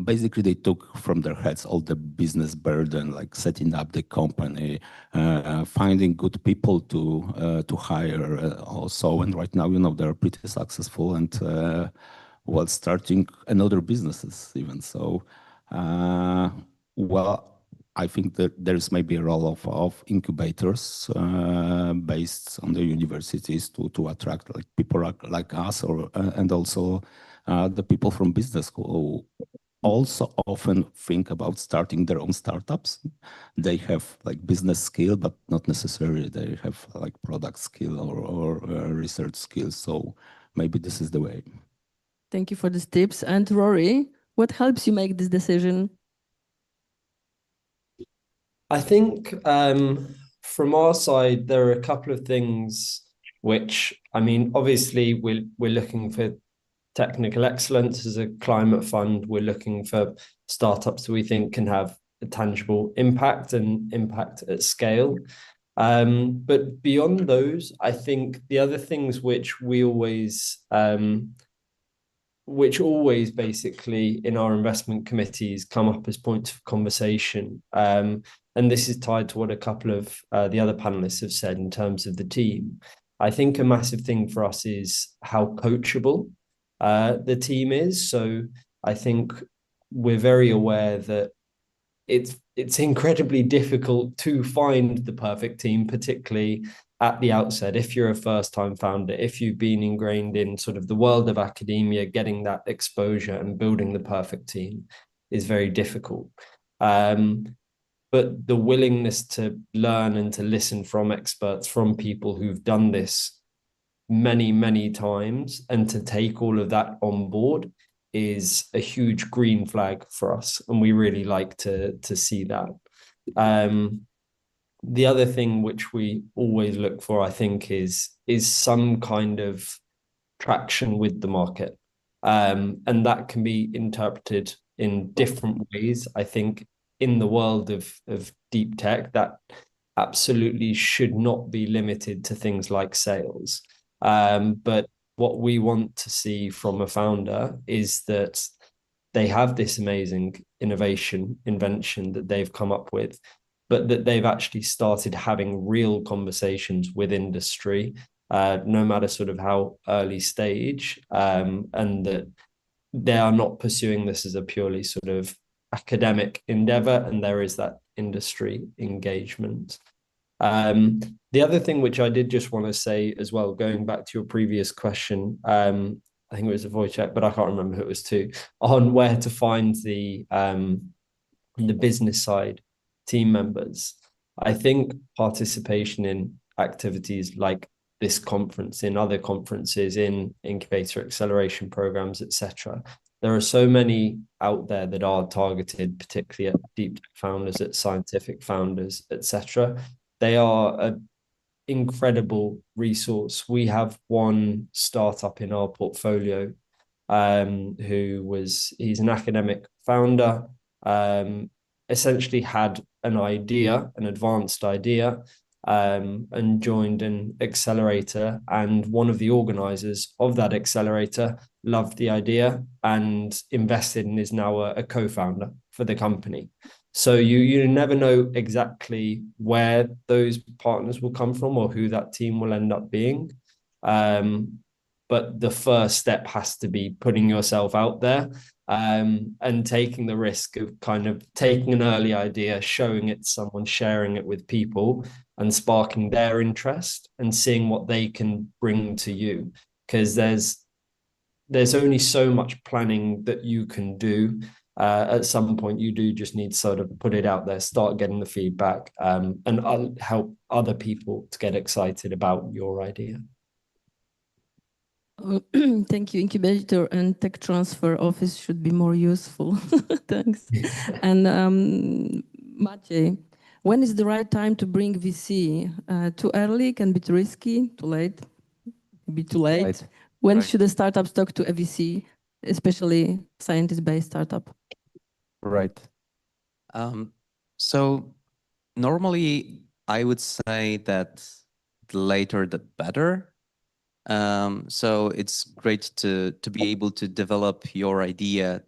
basically they took from their heads all the business burden, like setting up the company, finding good people to hire also. And right now, they're pretty successful and while starting another businesses even. So, well, I think that there's maybe a role of incubators based on the universities to attract like people like us, or and also the people from business who also often think about starting their own startups. They have like business skill, but not necessarily they have like product skill or research skills. So maybe this is the way. Thank you for these tips. And Rory, what helps you make this decision? I think from our side, there are a couple of things which, I mean, obviously we're looking for technical excellence as a climate fund. We're looking for startups that we think can have a tangible impact and impact at scale. But beyond those, I think the other things which we always basically in our investment committees come up as points of conversation. And this is tied to what a couple of the other panelists have said in terms of the team. I think a massive thing for us is how coachable the team is. So I think we're very aware that it's incredibly difficult to find the perfect team, particularly at the outset. If you're a first-time founder, if you've been ingrained in sort of the world of academia, getting that exposure and building the perfect team is very difficult. But the willingness to learn and to listen from experts, from people who've done this many, many times, and to take all of that on board is a huge green flag for us. And we really like to see that. The other thing which we always look for, I think, is some kind of traction with the market. And that can be interpreted in different ways. I think in the world of deep tech, that absolutely should not be limited to things like sales. But what we want to see from a founder is that they have this amazing invention that they've come up with, but that they've actually started having real conversations with industry, no matter sort of how early stage, and that they are not pursuing this as a purely sort of academic endeavor, and there is that industry engagement. The other thing which I did just want to say as well, going back to your previous question, I think it was a Wojciech, but I can't remember who it was to, on where to find the business side team members. I think participation in activities like this conference, in other conferences, in incubator acceleration programs, etc. There are so many out there that are targeted, particularly at deep tech founders, at scientific founders, etc. They are an incredible resource. We have one startup in our portfolio he's an academic founder, essentially had an advanced idea, and joined an accelerator. And one of the organizers of that accelerator loved the idea and invested and is now a co-founder for the company. So you never know exactly where those partners will come from or who that team will end up being. But the first step has to be putting yourself out there, and taking the risk of kind of taking an early idea, showing it to someone, sharing it with people, and sparking their interest and seeing what they can bring to you. Because there's only so much planning that you can do. At some point, you do just need to sort of put it out there, start getting the feedback, and help other people to get excited about your idea. Thank you. Incubator and tech transfer office should be more useful. Thanks. And Maciej, when is the right time to bring VC? Too early can be too risky, too late, be too late. Right. When Right. should a startup talk to a VC, especially scientist-based startup? Right. So normally I would say that the later the better. So it's great to be able to develop your idea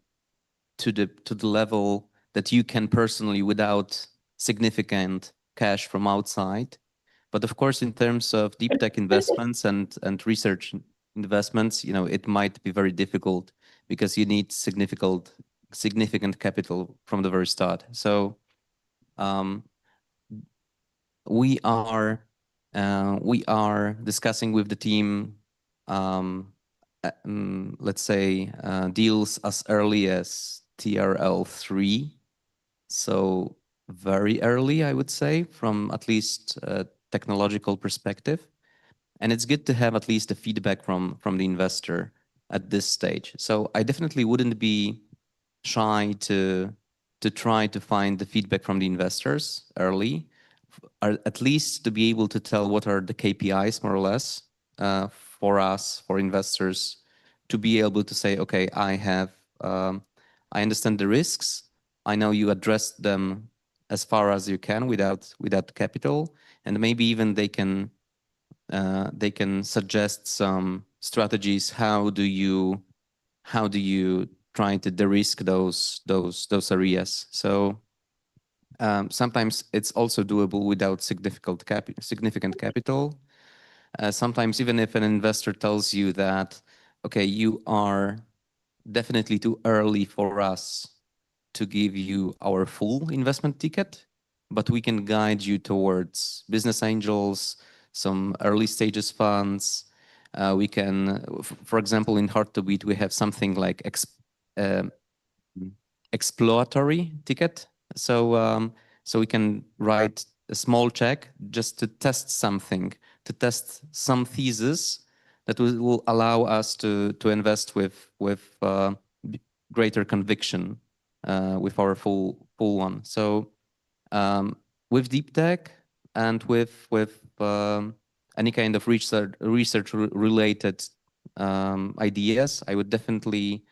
to the level that you can personally without significant cash from outside. But of course, in terms of deep tech investments and research investments, it might be very difficult because you need significant capital from the very start. So we are discussing with the team, let's say, deals as early as TRL3, so very early, I would say, from at least a technological perspective. And it's good to have at least the feedback from the investor at this stage. So I definitely wouldn't be shy to try to find the feedback from the investors early, or at least to be able to tell what are the KPIs more or less for us, for investors, to be able to say, okay, I understand the risks. I know you addressed them as far as you can without capital, and maybe even they can suggest some strategies. How do you try to de-risk those areas? So sometimes it's also doable without significant capital. Sometimes even if an investor tells you that, okay, you are definitely too early for us to give you our full investment ticket, but we can guide you towards business angels, some early stages funds. We can, for example, in Hard to Beat, we have something like exploratory ticket. So we can write a small check just to test something, to test some thesis that will allow us to invest with greater conviction with our full one. So with deep tech and with any kind of research related ideas, I would definitely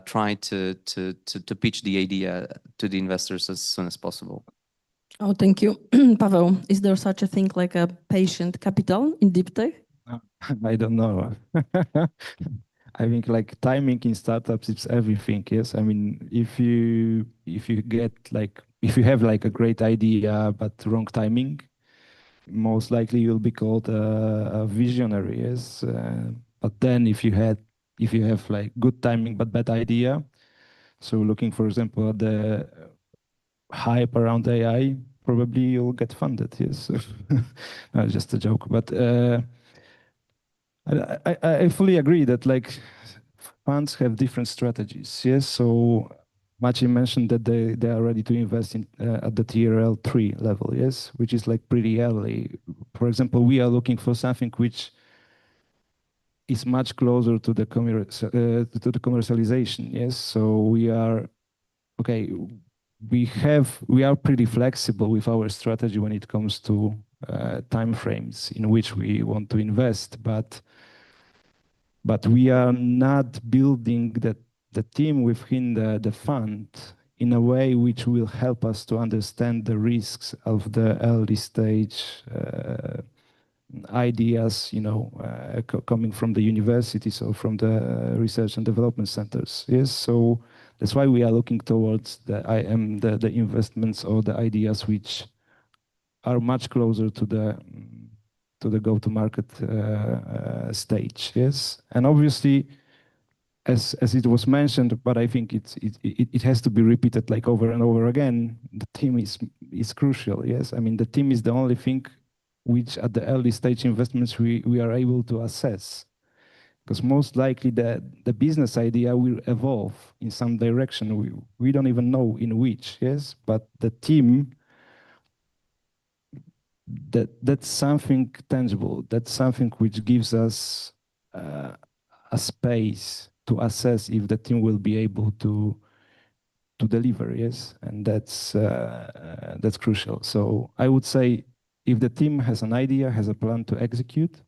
try to pitch the idea to the investors as soon as possible. Oh, thank you. Pavel, is there such a thing like a patient capital in deep tech? I don't know. I think like timing in startups is everything. Yes, I mean if you have like a great idea but wrong timing, most likely you'll be called a visionary. Yes, but then if you have like good timing but bad idea, so looking for example at the hype around AI, probably you'll get funded. Yes, just a joke, but. I fully agree that like funds have different strategies. Yes, so Maciej mentioned that they are ready to invest in at the TRL3 level. Yes, which is like pretty early. For example, we are looking for something which is much closer to the commercialization. Yes, so we are okay. We are pretty flexible with our strategy when it comes to time frames in which we want to invest, but we are not building the team within the fund in a way which will help us to understand the risks of the early stage ideas, coming from the universities or from the research and development centers. Yes, so that's why we are looking towards the investments or the ideas which are much closer to the go-to-market stage. Yes, and obviously, as it was mentioned, but I think it has to be repeated like over and over again. The team is crucial. Yes, I mean the team is the only thing which at the early stage investments we are able to assess, because most likely the business idea will evolve in some direction. We don't even know in which. Yes, but the team. That's something tangible. That's something which gives us a space to assess if the team will be able to deliver. Yes, and that's crucial. So I would say if the team has an idea, has a plan to execute,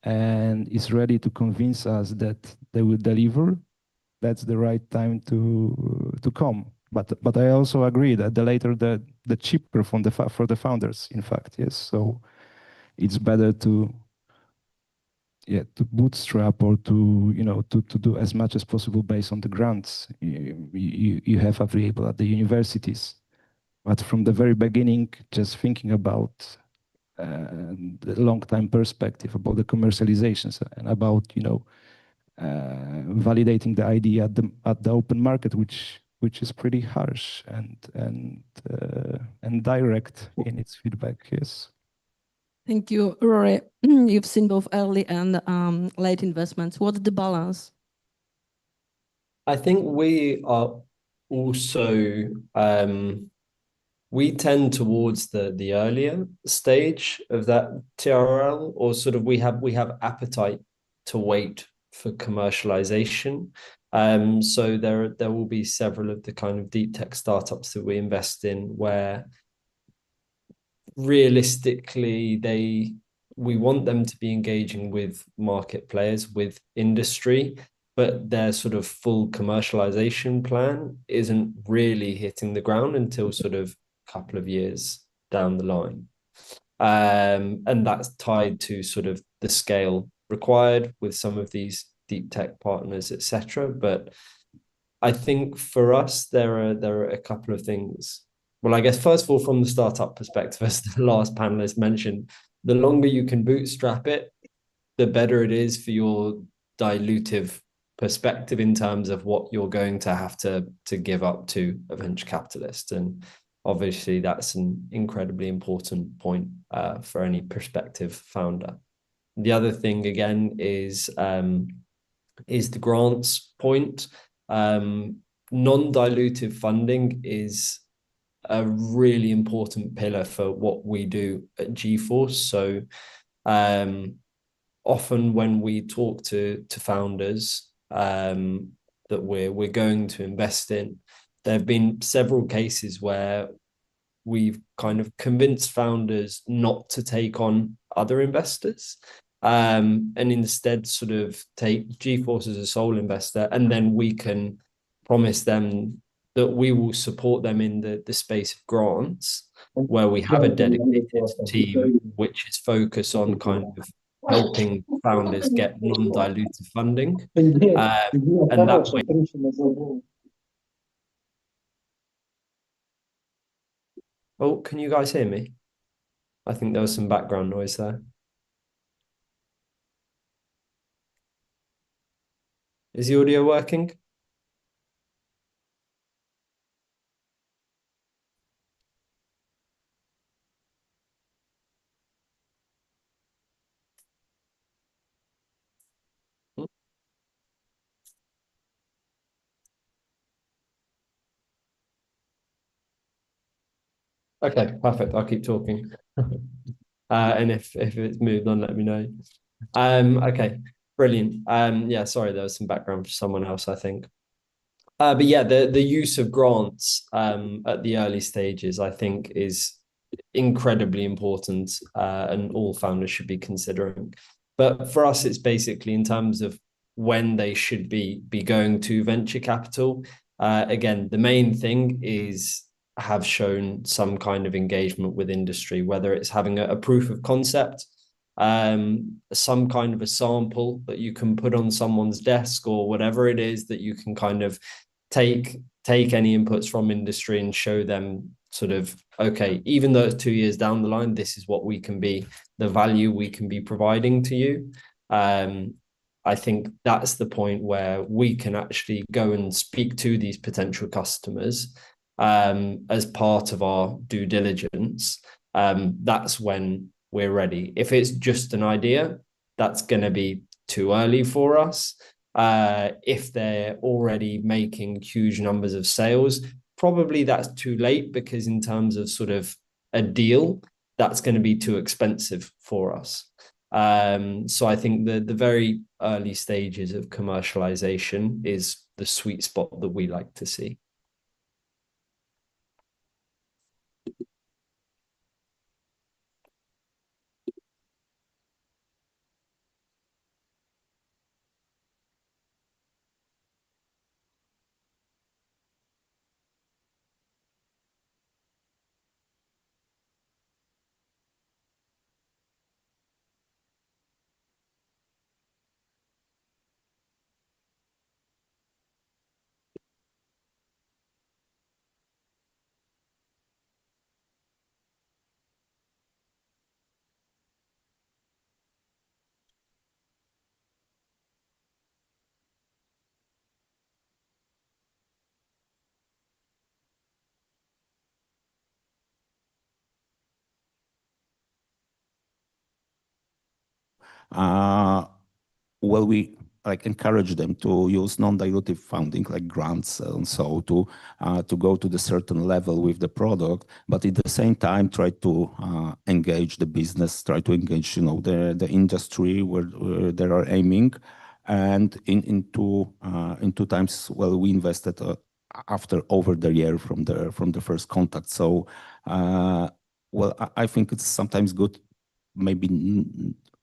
and is ready to convince us that they will deliver, that's the right time to come. But I also agree that the later the cheaper for the founders, in fact. Yes, so it's better to bootstrap or to do as much as possible based on the grants you have available at the universities. But from the very beginning, just thinking about the long-term perspective, about the commercializations, and about validating the idea at the open market, which is pretty harsh and direct in its feedback. Yes. Thank you, Rory. You've seen both early and late investments. What's the balance? I think we are also we tend towards the earlier stage of that TRL, or sort of we have appetite to wait for commercialization. So there will be several of the kind of deep tech startups that we invest in where realistically we want them to be engaging with market players, with industry, but their sort of full commercialization plan isn't really hitting the ground until sort of a couple of years down the line. And that's tied to sort of the scale required with some of these deep tech partners, etc. But I think for us, there are a couple of things. Well, I guess first of all, from the startup perspective, as the last panelist mentioned, the longer you can bootstrap it, the better it is for your dilutive perspective in terms of what you're going to have to give up to a venture capitalist. And obviously, that's an incredibly important point for any prospective founder. The other thing, again, is the grants point. Non-dilutive funding is a really important pillar for what we do at GeForce. So often when we talk to founders that we're going to invest in, there have been several cases where we've kind of convinced founders not to take on other investors, and instead sort of take GeForce as a sole investor, and then we can promise them that we will support them in the space of grants, where we have a dedicated team which is focused on kind of helping founders get non-dilutive funding. And that way. Oh, can you guys hear me? I think there was some background noise there. Is the audio working? Okay, perfect. I'll keep talking. And if it's moved on, let me know. Okay, brilliant. Yeah, sorry, there was some background for someone else, I think. But yeah, the use of grants at the early stages, I think, is incredibly important, and all founders should be considering. But for us, it's basically in terms of when they should be going to venture capital. Again, the main thing is have shown some kind of engagement with industry, whether it's having a proof of concept, some kind of a sample that you can put on someone's desk, or whatever it is that you can kind of take any inputs from industry and show them sort of, okay, even though it's 2 years down the line, this is what we can be, the value we can be providing to you. I think that's the point where we can actually go and speak to these potential customers as part of our due diligence. That's when we're ready. If it's just an idea, that's going to be too early for us. If they're already making huge numbers of sales, probably that's too late, because in terms of sort of a deal, that's going to be too expensive for us. So I think the very early stages of commercialization is the sweet spot that we like to see. Well, we like encourage them to use non-dilutive funding like grants and so to go to the certain level with the product, but at the same time try to engage the business, try to engage the industry where they are aiming. And in two times, well, we invested after over the year from the first contact. So well, I think it's sometimes good maybe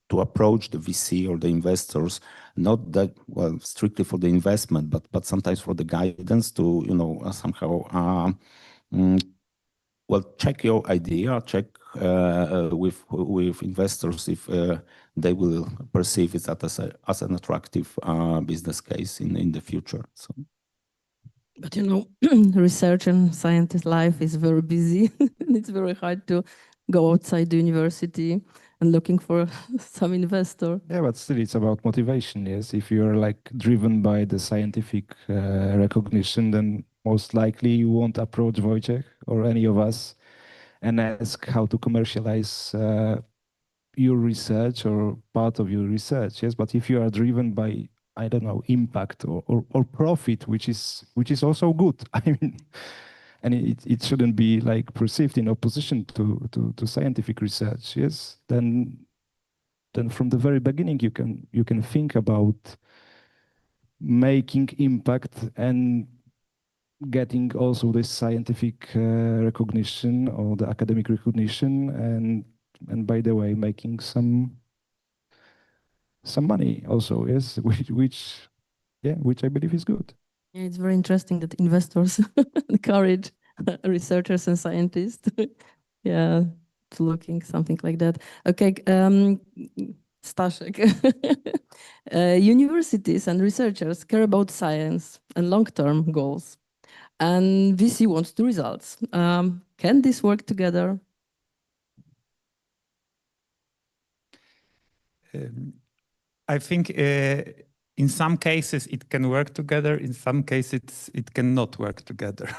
to approach the VC or the investors, not that, well, strictly for the investment, but sometimes for the guidance to, somehow, well, check your idea, check with investors if they will perceive it as an attractive business case in the future. So. But research and scientist life is very busy. It's very hard to go outside the university and looking for some investor. Yeah, but still it's about motivation, yes. If you're like driven by the scientific recognition, then most likely you won't approach Wojciech or any of us and ask how to commercialize your research or part of your research, yes. But if you are driven by, I don't know, impact or profit, which is also good. I mean, and it shouldn't be like perceived in opposition to scientific research, yes. Then from the very beginning you can think about making impact and getting also this scientific recognition or the academic recognition, and by the way making some money also, yes, which I believe is good. Yeah, it's very interesting that investors encourage researchers and scientists. Yeah, to looking something like that. Okay, Staszek. Universities and researchers care about science and long-term goals, and VC wants the results. Can this work together? I think in some cases it can work together. In some cases it cannot work together.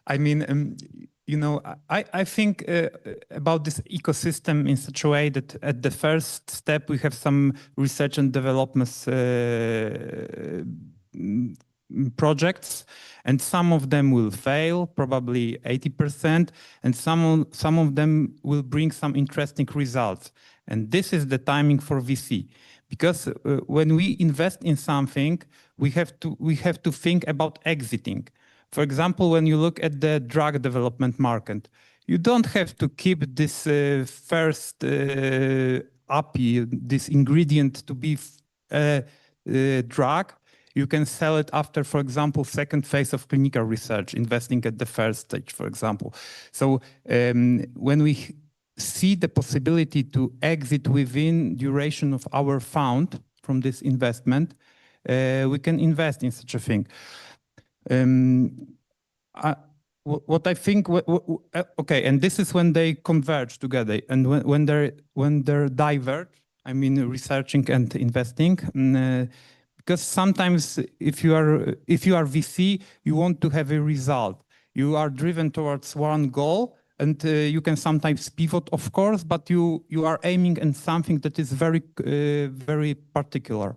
I mean, I think about this ecosystem in such a way that at the first step we have some research and development projects, and some of them will fail, probably 80%, and some of them will bring some interesting results. And this is the timing for VC, because when we invest in something, we have to think about exiting. For example, when you look at the drug development market, you don't have to keep this first API, this ingredient to be drug. You can sell it after, for example, second phase of clinical research, investing at the first stage, for example. So when we see the possibility to exit within duration of our fund from this investment, we can invest in such a thing. What I think, okay, and this is when they converge together, and when they're diverge, I mean researching and investing, because sometimes if you are VC, you want to have a result. You are driven towards one goal, and you can sometimes pivot, of course, but you are aiming at something that is very very particular.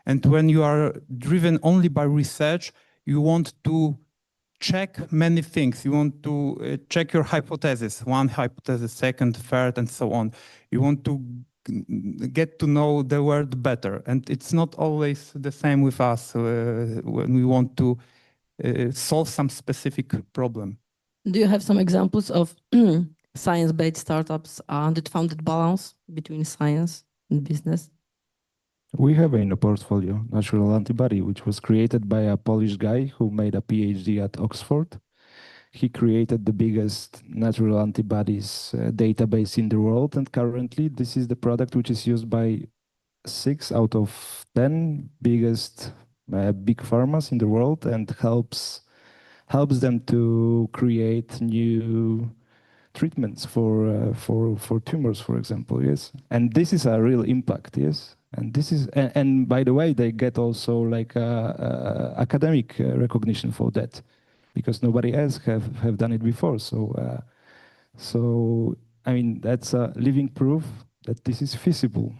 And when you are driven only by research, you want to check many things. You want to check your hypothesis, one hypothesis, second, third, and so on. You want to get to know the world better. And it's not always the same with us when we want to solve some specific problem. Do you have some examples of science-based startups that found that balance between science and business? We have in a portfolio natural antibody, which was created by a Polish guy who made a PhD at Oxford. He created the biggest natural antibodies database in the world, and currently this is the product which is used by 6 out of 10 biggest big pharmas in the world, and helps them to create new treatments for tumors, for example. Yes, and this is a real impact. Yes. And this is, and by the way, they get also like academic recognition for that, because nobody else have done it before. So, so I mean, that's a living proof that this is feasible.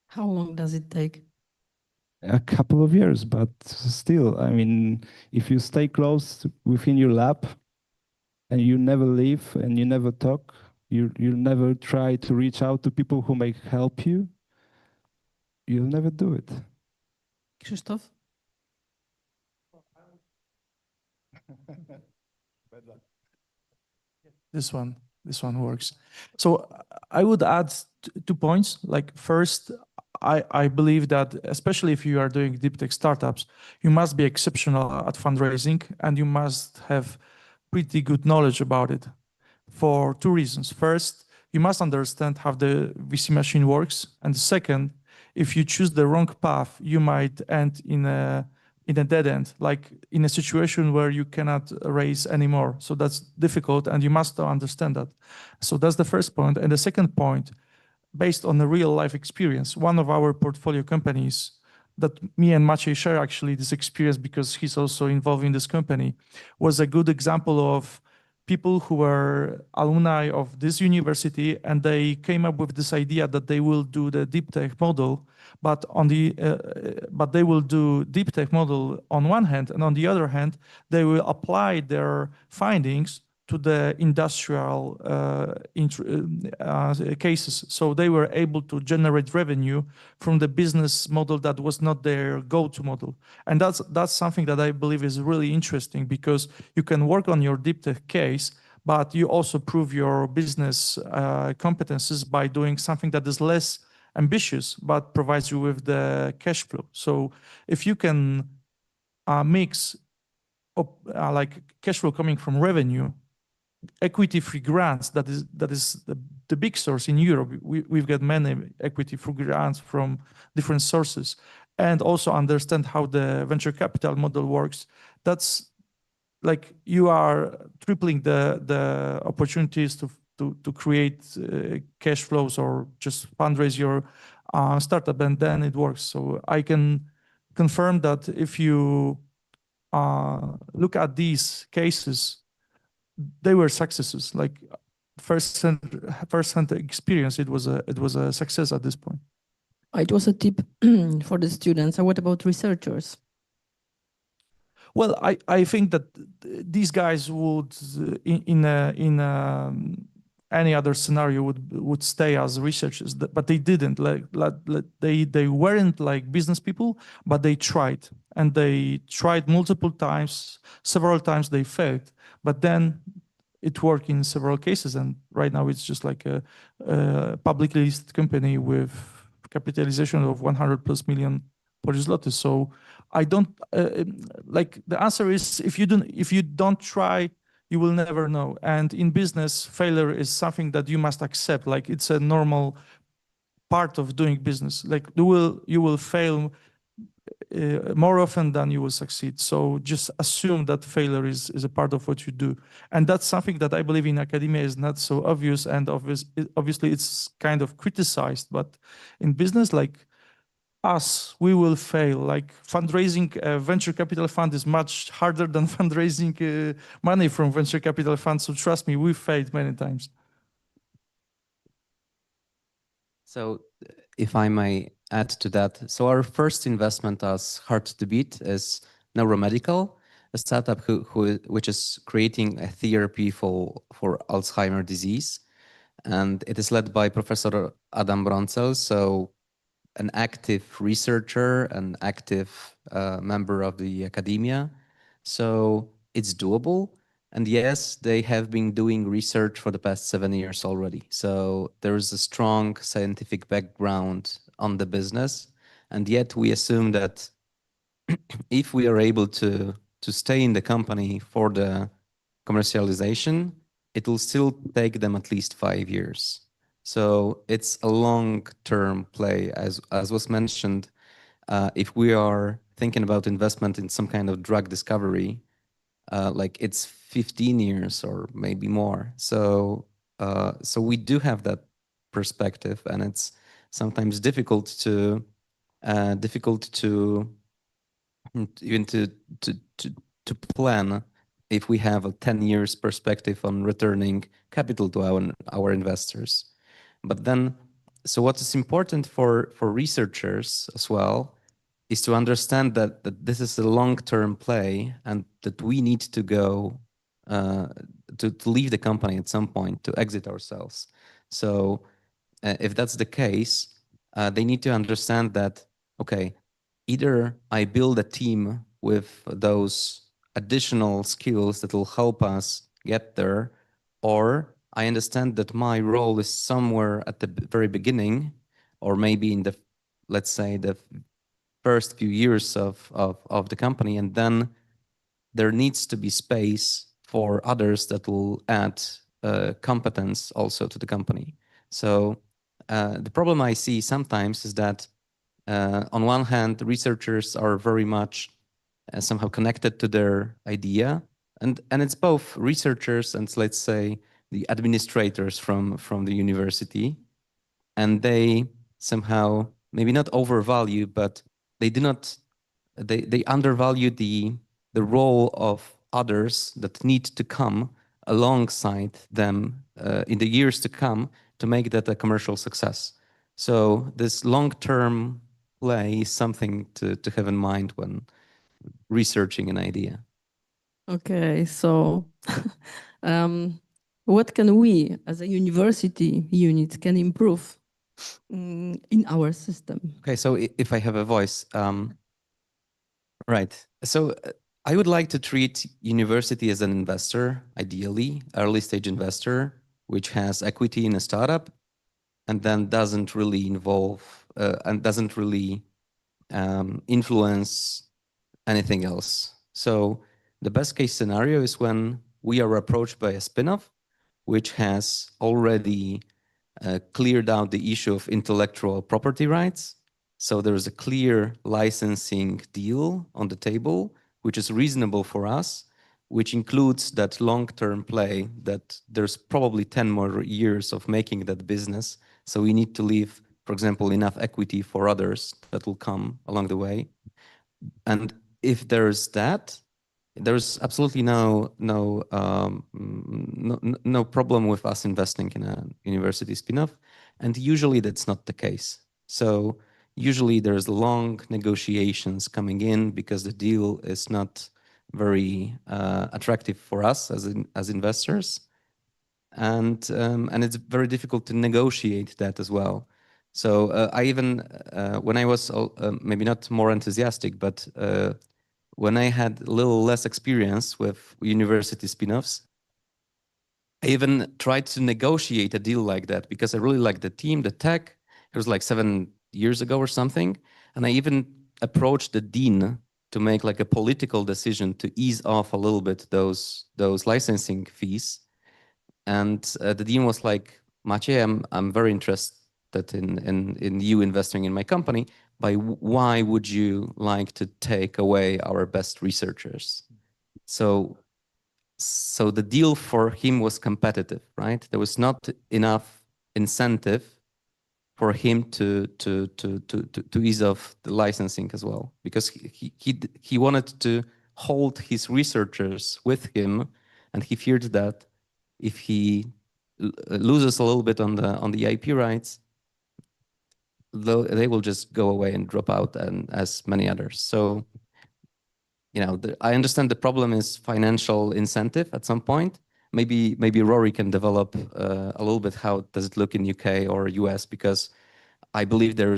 How long does it take? a couple of years, but still, I mean, if you stay close within your lab and you never leave and you never talk, you never try to reach out to people who may help you, you'll never do it. Krzysztof? This one works. So I would add 2 points. Like first, I believe that especially if you are doing deep tech startups, you must be exceptional at fundraising and you must have pretty good knowledge about it for 2 reasons. First, you must understand how the VC machine works. And second, if you choose the wrong path, you might end in a dead end, like in a situation where you cannot raise anymore. So that's difficult and you must understand that. So that's the first point. And the second point, based on a real life experience, one of our portfolio companies that me and Maciej share actually this experience because he's also involved in this company, was a good example of people who were alumni of this university, and they came up with this idea that they will do the deep tech model, but they will do deep tech model on one hand, and on the other hand, they will apply their findings to the industrial cases. So they were able to generate revenue from the business model that was not their go-to model. And that's something that I believe is really interesting because you can work on your deep tech case, but you also prove your business competences by doing something that is less ambitious, but provides you with the cash flow. So if you can mix like cash flow coming from revenue, equity-free grants, that is the big source in Europe. We've got many equity-free grants from different sources, and also understand how the venture capital model works. That's like you are tripling the opportunities to create cash flows or just fundraise your startup, and then it works. So I can confirm that if you look at these cases, they were successes. Like first-hand experience, it was a success at this point. It was a tip for the students. And what about researchers? Well, I think that these guys would, in any other scenario, would stay as researchers, but they didn't. They weren't like business people, but they tried, and they tried multiple times. Several times they failed, but then it worked in several cases, and right now it's just like a publicly listed company with capitalization of 100+ million Polish zloty. So I don't like the answer is if you don't try, you will never know. And in business, failure is something that you must accept. Like it's a normal part of doing business. Like you will fail more often than you will succeed. So just assume that failure is a part of what you do. And that's something that I believe in academia is not so obvious, and obviously it's kind of criticized, but in business, like we will fail. Like fundraising a venture capital fund is much harder than fundraising money from venture capital funds. So trust me, we've failed many times. So if I may add to that, so our first investment as Hard to Beat is Neuromedical, a startup which is creating a therapy for Alzheimer's disease. And it is led by Professor Adam Broncel, so an active researcher, an active member of the academia. So it's doable. And yes, they have been doing research for the past 7 years already. So there is a strong scientific background on the business. And yet we assume that if we are able to stay in the company for the commercialization, it will still take them at least 5 years. So it's a long-term play, as was mentioned. If we are thinking about investment in some kind of drug discovery, like it's 15 years or maybe more. So we do have that perspective, and it's sometimes difficult to even to plan if we have a 10 years perspective on returning capital to our investors. But then, so what is important for researchers as well is to understand that this is a long-term play and that we need to go to leave the company at some point, to exit ourselves. So if that's the case, they need to understand that, okay, either I build a team with those additional skills that will help us get there, or I understand that my role is somewhere at the very beginning, or maybe in the, let's say, the first few years of the company, and then there needs to be space for others that will add competence also to the company. So the problem I see sometimes is that on one hand, researchers are very much somehow connected to their idea, and it's both researchers and, let's say, the administrators from the university, and they somehow maybe not overvalue, but they do not, they undervalue the role of others that need to come alongside them in the years to come to make that a commercial success. So this long-term play is something to have in mind when researching an idea. Okay, so what can we as a university unit can improve in our system? Okay, so if I have a voice, right. So I would like to treat university as an investor, ideally, early stage investor, which has equity in a startup and then doesn't really involve and doesn't really influence anything else. So the best case scenario is when we are approached by a spin-off, which has already cleared out the issue of intellectual property rights. So there is a clear licensing deal on the table, which is reasonable for us, which includes that long-term play that there's probably 10 more years of making that business. So we need to leave, for example, enough equity for others that will come along the way. And if there's that, there's absolutely no problem with us investing in a university spin-off, and usually that's not the case. So usually there's long negotiations coming in because the deal is not very attractive for us as investors, and it's very difficult to negotiate that as well. So I even when I was maybe not more enthusiastic, but when I had a little less experience with university spin-offs, I even tried to negotiate a deal like that because I really liked the team, the tech. It was like 7 years ago or something. And I even approached the dean to make like a political decision to ease off a little bit those licensing fees. And the dean was like, Maciej, I'm very interested in you investing in my company. Why would you like to take away our best researchers? So the deal for him was competitive, right? There was not enough incentive for him to ease off the licensing as well, because he wanted to hold his researchers with him, and he feared that if he loses a little bit on the IP rights, they will just go away and drop out, and as many others. So, you know, I understand the problem is financial incentive at some point. Maybe Rory can develop a little bit how does it look in UK or US, because I believe there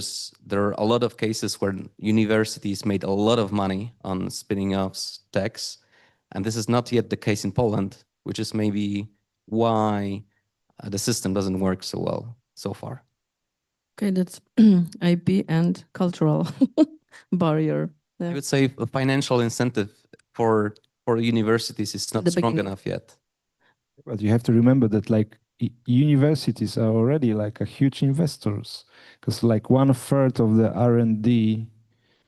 are a lot of cases where universities made a lot of money on spinning off techs, and this is not yet the case in Poland, which is maybe why the system doesn't work so well so far. Okay, that's IP and cultural barrier. Yeah. I would say the financial incentive for universities is not strong enough yet. But you have to remember that like universities are already like a huge investors, because like 1/3 of the R&D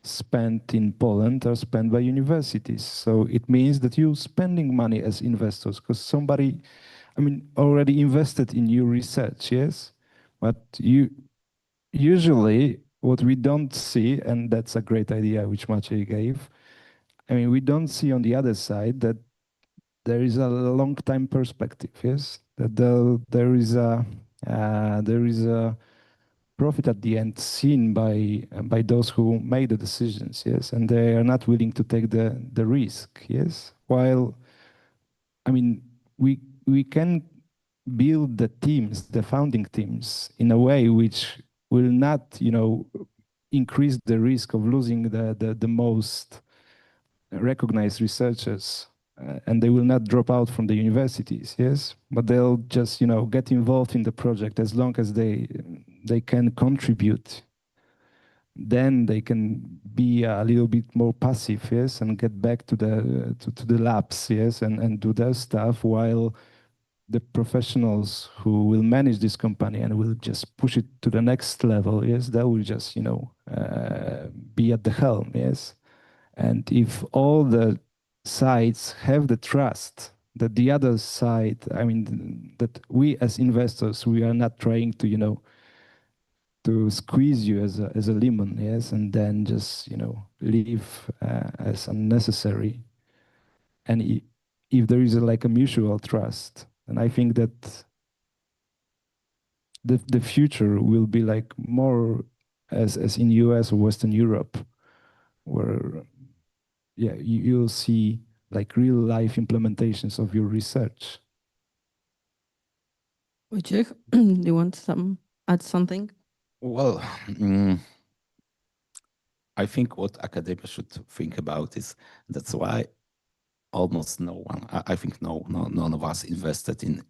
spent in Poland are spent by universities. So it means that you're spending money as investors because somebody, I mean, already invested in your research, yes? But you usually what we don't see, and that's a great idea which Maciej gave, I mean, we don't see on the other side that there is a long time perspective, yes? That there is a profit at the end seen by those who made the decisions, yes, and they are not willing to take the risk, yes. While, I mean, we can build the teams, the founding teams, in a way which will not, you know, increase the risk of losing the most recognized researchers, and they will not drop out from the universities, yes, but they'll just, you know, get involved in the project as long as they can contribute. Then they can be a little bit more passive, yes, and get back to the labs, yes, and do their stuff, while the professionals who will manage this company and will just push it to the next level, yes, they will just, you know, be at the helm, yes. And if all the sides have the trust that the other side, I mean, that we as investors, we are not trying to, you know, to squeeze you as a lemon, yes, and then just, you know, leave as unnecessary. And if there is like a mutual trust, and I think that the future will be like more as in US or Western Europe, where yeah, you'll see like real life implementations of your research. Wojciech, do you want add something? Well, I think what academia should think about is that's why almost no one, I think none of us invested in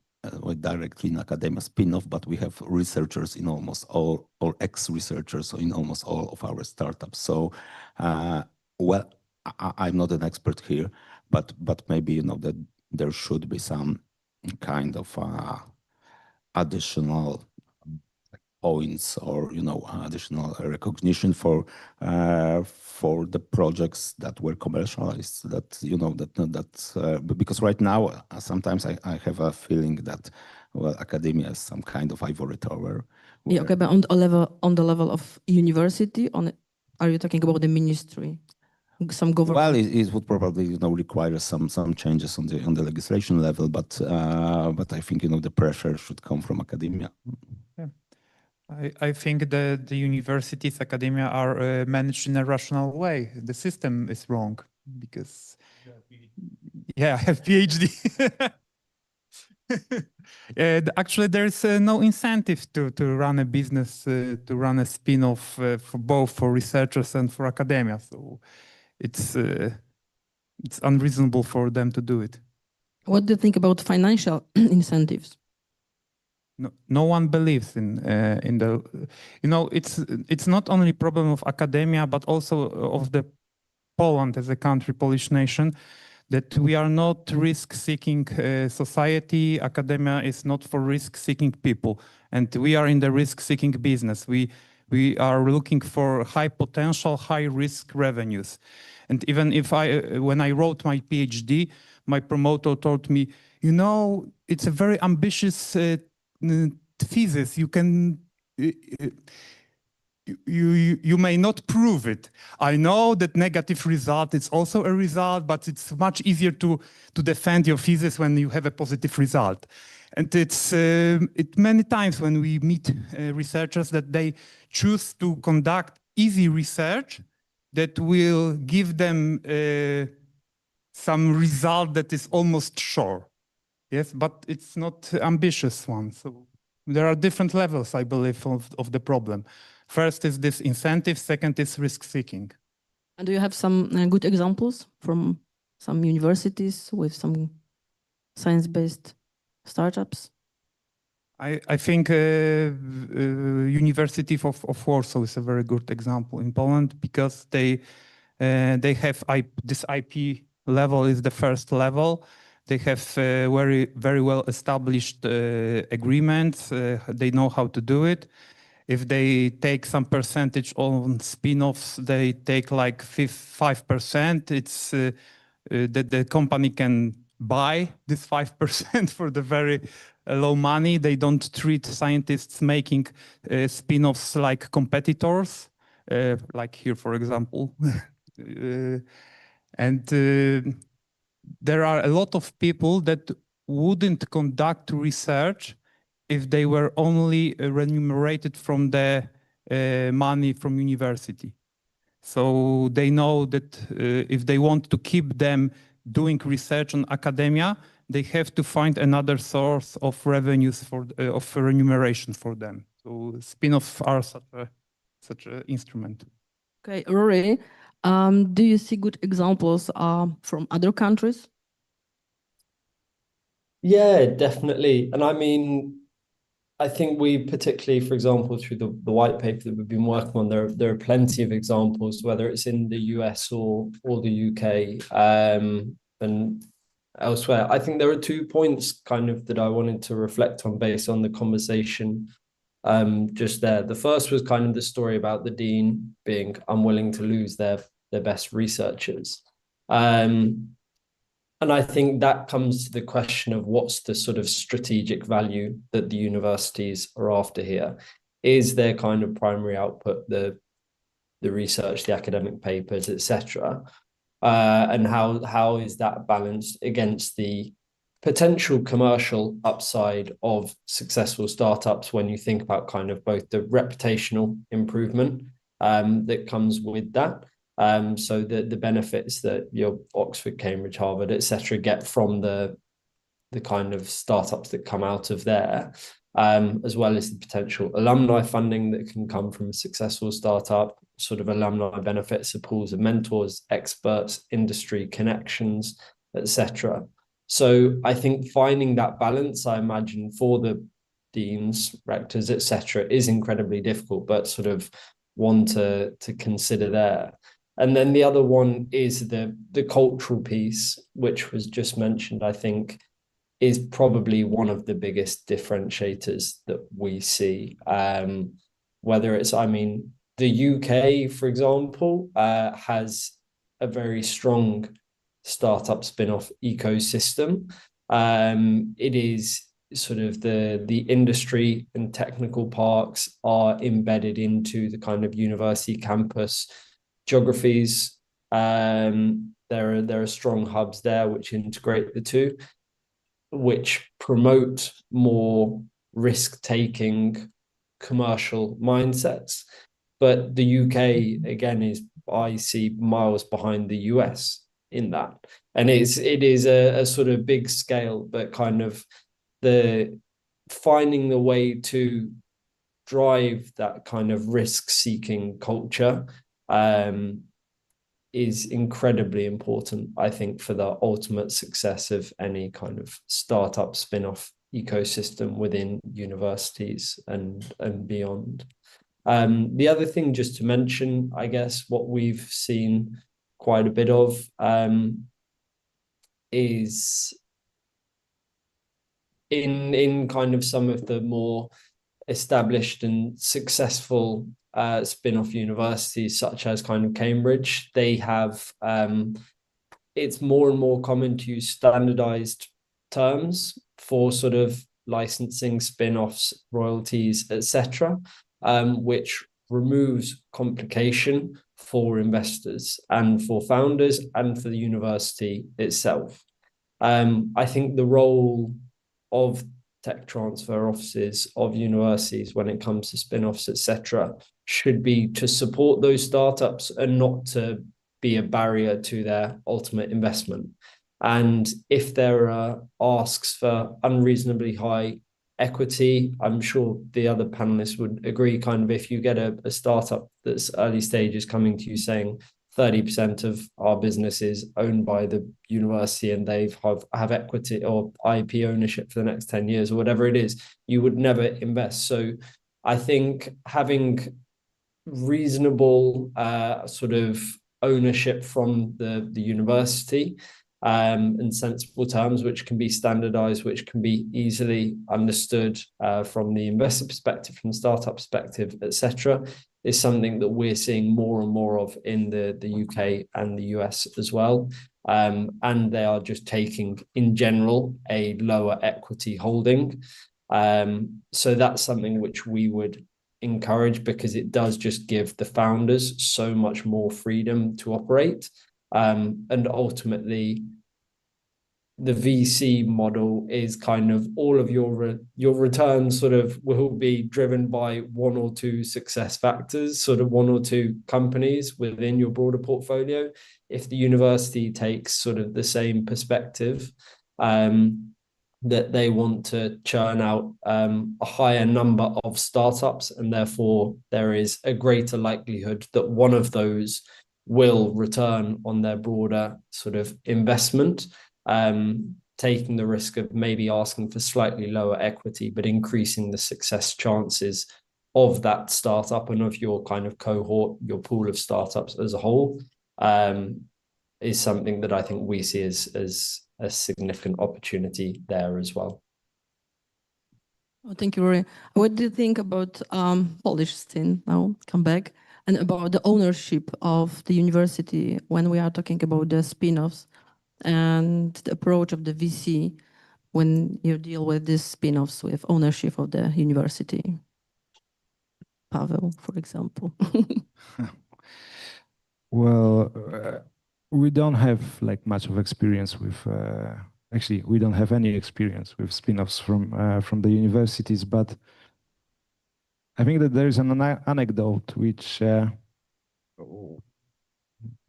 directly in academia spin-off, but we have researchers in almost all, or ex-researchers in almost all of our startups. So, well, I'm not an expert here, but maybe, you know, that there should be some kind of additional points, or, you know, additional recognition for the projects that were commercialized, that, you know, because right now sometimes I have a feeling that, well, academia is some kind of ivory tower. Yeah, okay, but on the level of university, are you talking about the ministry? Some government? Well, it would probably, you know, require some changes on the legislation level, but I think, you know, the pressure should come from academia. Yeah. I think the universities, academia are managed in a rational way. The system is wrong because, yeah, I have PhD. Actually, there's no incentive to run a business, to run a spin-off for both for researchers and for academia. So it's unreasonable for them to do it. What do you think about financial incentives? No one believes in the, you know, it's not only a problem of academia, but also of the Poland as a country, Polish nation, that we are not risk-seeking society. Academia is not for risk-seeking people, and we are in the risk-seeking business. We are looking for high potential, high risk revenues. And even if when I wrote my PhD, my promoter told me, you know, it's a very ambitious thesis. You can, you may not prove it. I know that negative result is also a result, but it's much easier to defend your thesis when you have a positive result. And it's many times when we meet researchers that they choose to conduct easy research that will give them some result that is almost sure. Yes, but it's not ambitious one. So there are different levels, I believe, of the problem. First is this incentive, second is risk-seeking. And do you have some good examples from some universities with some science-based startups? I think University of Warsaw is a very good example in Poland because they have this IP level is the first level. They have very well established agreements. They know how to do it. If they take some percentage on spin-offs, they take like 5%. It's that the company can buy this 5% for the very low money. They don't treat scientists making spin-offs like competitors, like here, for example. And there are a lot of people that wouldn't conduct research if they were only remunerated from the money from university. So they know that if they want to keep them doing research on academia, they have to find another source of revenues of remuneration for them. So spin-offs are such an instrument. Okay, Rory, do you see good examples from other countries? Yeah, definitely. And I mean, I think we particularly, for example, through the white paper that we've been working on, there are plenty of examples, whether it's in the US or the UK and elsewhere. I think there are 2 points kind of that I wanted to reflect on based on the conversation just there. The first was kind of the story about the dean being unwilling to lose their best researchers. And I think that comes to the question of what's the sort of strategic value that the universities are after here. Is their kind of primary output the research, the academic papers, etc., and how is that balanced against the potential commercial upside of successful startups when you think about kind of both the reputational improvement that comes with that. So the benefits that your Oxford, Cambridge, Harvard, etc., get from the kind of startups that come out of there, as well as the potential alumni funding that can come from a successful startup, sort of alumni benefits of pools of mentors, experts, industry connections, etc. So I think finding that balance, I imagine, for the deans, rectors, etc., is incredibly difficult, but sort of one to consider there. And then the other one is the cultural piece, which was just mentioned, I think, is probably one of the biggest differentiators that we see. Whether it's, I mean, the UK, for example, has a very strong startup spin-off ecosystem. It is sort of the industry and technical parks are embedded into the kind of university campus geographies. There are strong hubs there which integrate the two, which promote more risk-taking commercial mindsets. But the UK, again, is, I see, miles behind the US in that. And it is a sort of big scale, but kind of the finding the way to drive that kind of risk-seeking culture is incredibly important, I think, for the ultimate success of any kind of startup spin-off ecosystem within universities and beyond. The other thing just to mention, I guess, what we've seen quite a bit of is in kind of some of the more established and successful spin-off universities, such as kind of Cambridge, they have it's more and more common to use standardized terms for sort of licensing, spin-offs, royalties, etc., which removes complication for investors and for founders and for the university itself. I think the role of tech transfer offices of universities when it comes to spin-offs, etc., should be to support those startups and not to be a barrier to their ultimate investment. And if there are asks for unreasonably high equity, I'm sure the other panelists would agree, kind of if you get a startup that's early stages coming to you saying 30% of our business is owned by the university and they have equity or IP ownership for the next 10 years or whatever it is, you would never invest. So I think having reasonable sort of ownership from the university in sensible terms, which can be standardized, which can be easily understood from the investor perspective, from the startup perspective, etc., is something that we're seeing more and more of in the UK and the US as well. And they are just taking, in general, a lower equity holding. So that's something which we would encourage, because it does just give the founders so much more freedom to operate. And ultimately, the VC model is kind of all of your returns sort of will be driven by one or two success factors, sort of one or two companies within your broader portfolio. If the university takes sort of the same perspective, that they want to churn out a higher number of startups, and therefore there is a greater likelihood that one of those will return on their broader sort of investment, taking the risk of maybe asking for slightly lower equity, but increasing the success chances of that startup and of your kind of cohort, your pool of startups as a whole, is something that I think we see as a significant opportunity there as well. Oh, thank you, Rory. What do you think about Polish scene now? Come back, and about the ownership of the university when we are talking about the spin-offs and the approach of the VC when you deal with these spin-offs with ownership of the university? Pavel, for example. Well, we don't have like much of experience with. Actually, we don't have any experience with spin-offs from the universities, but I think that there is an anecdote which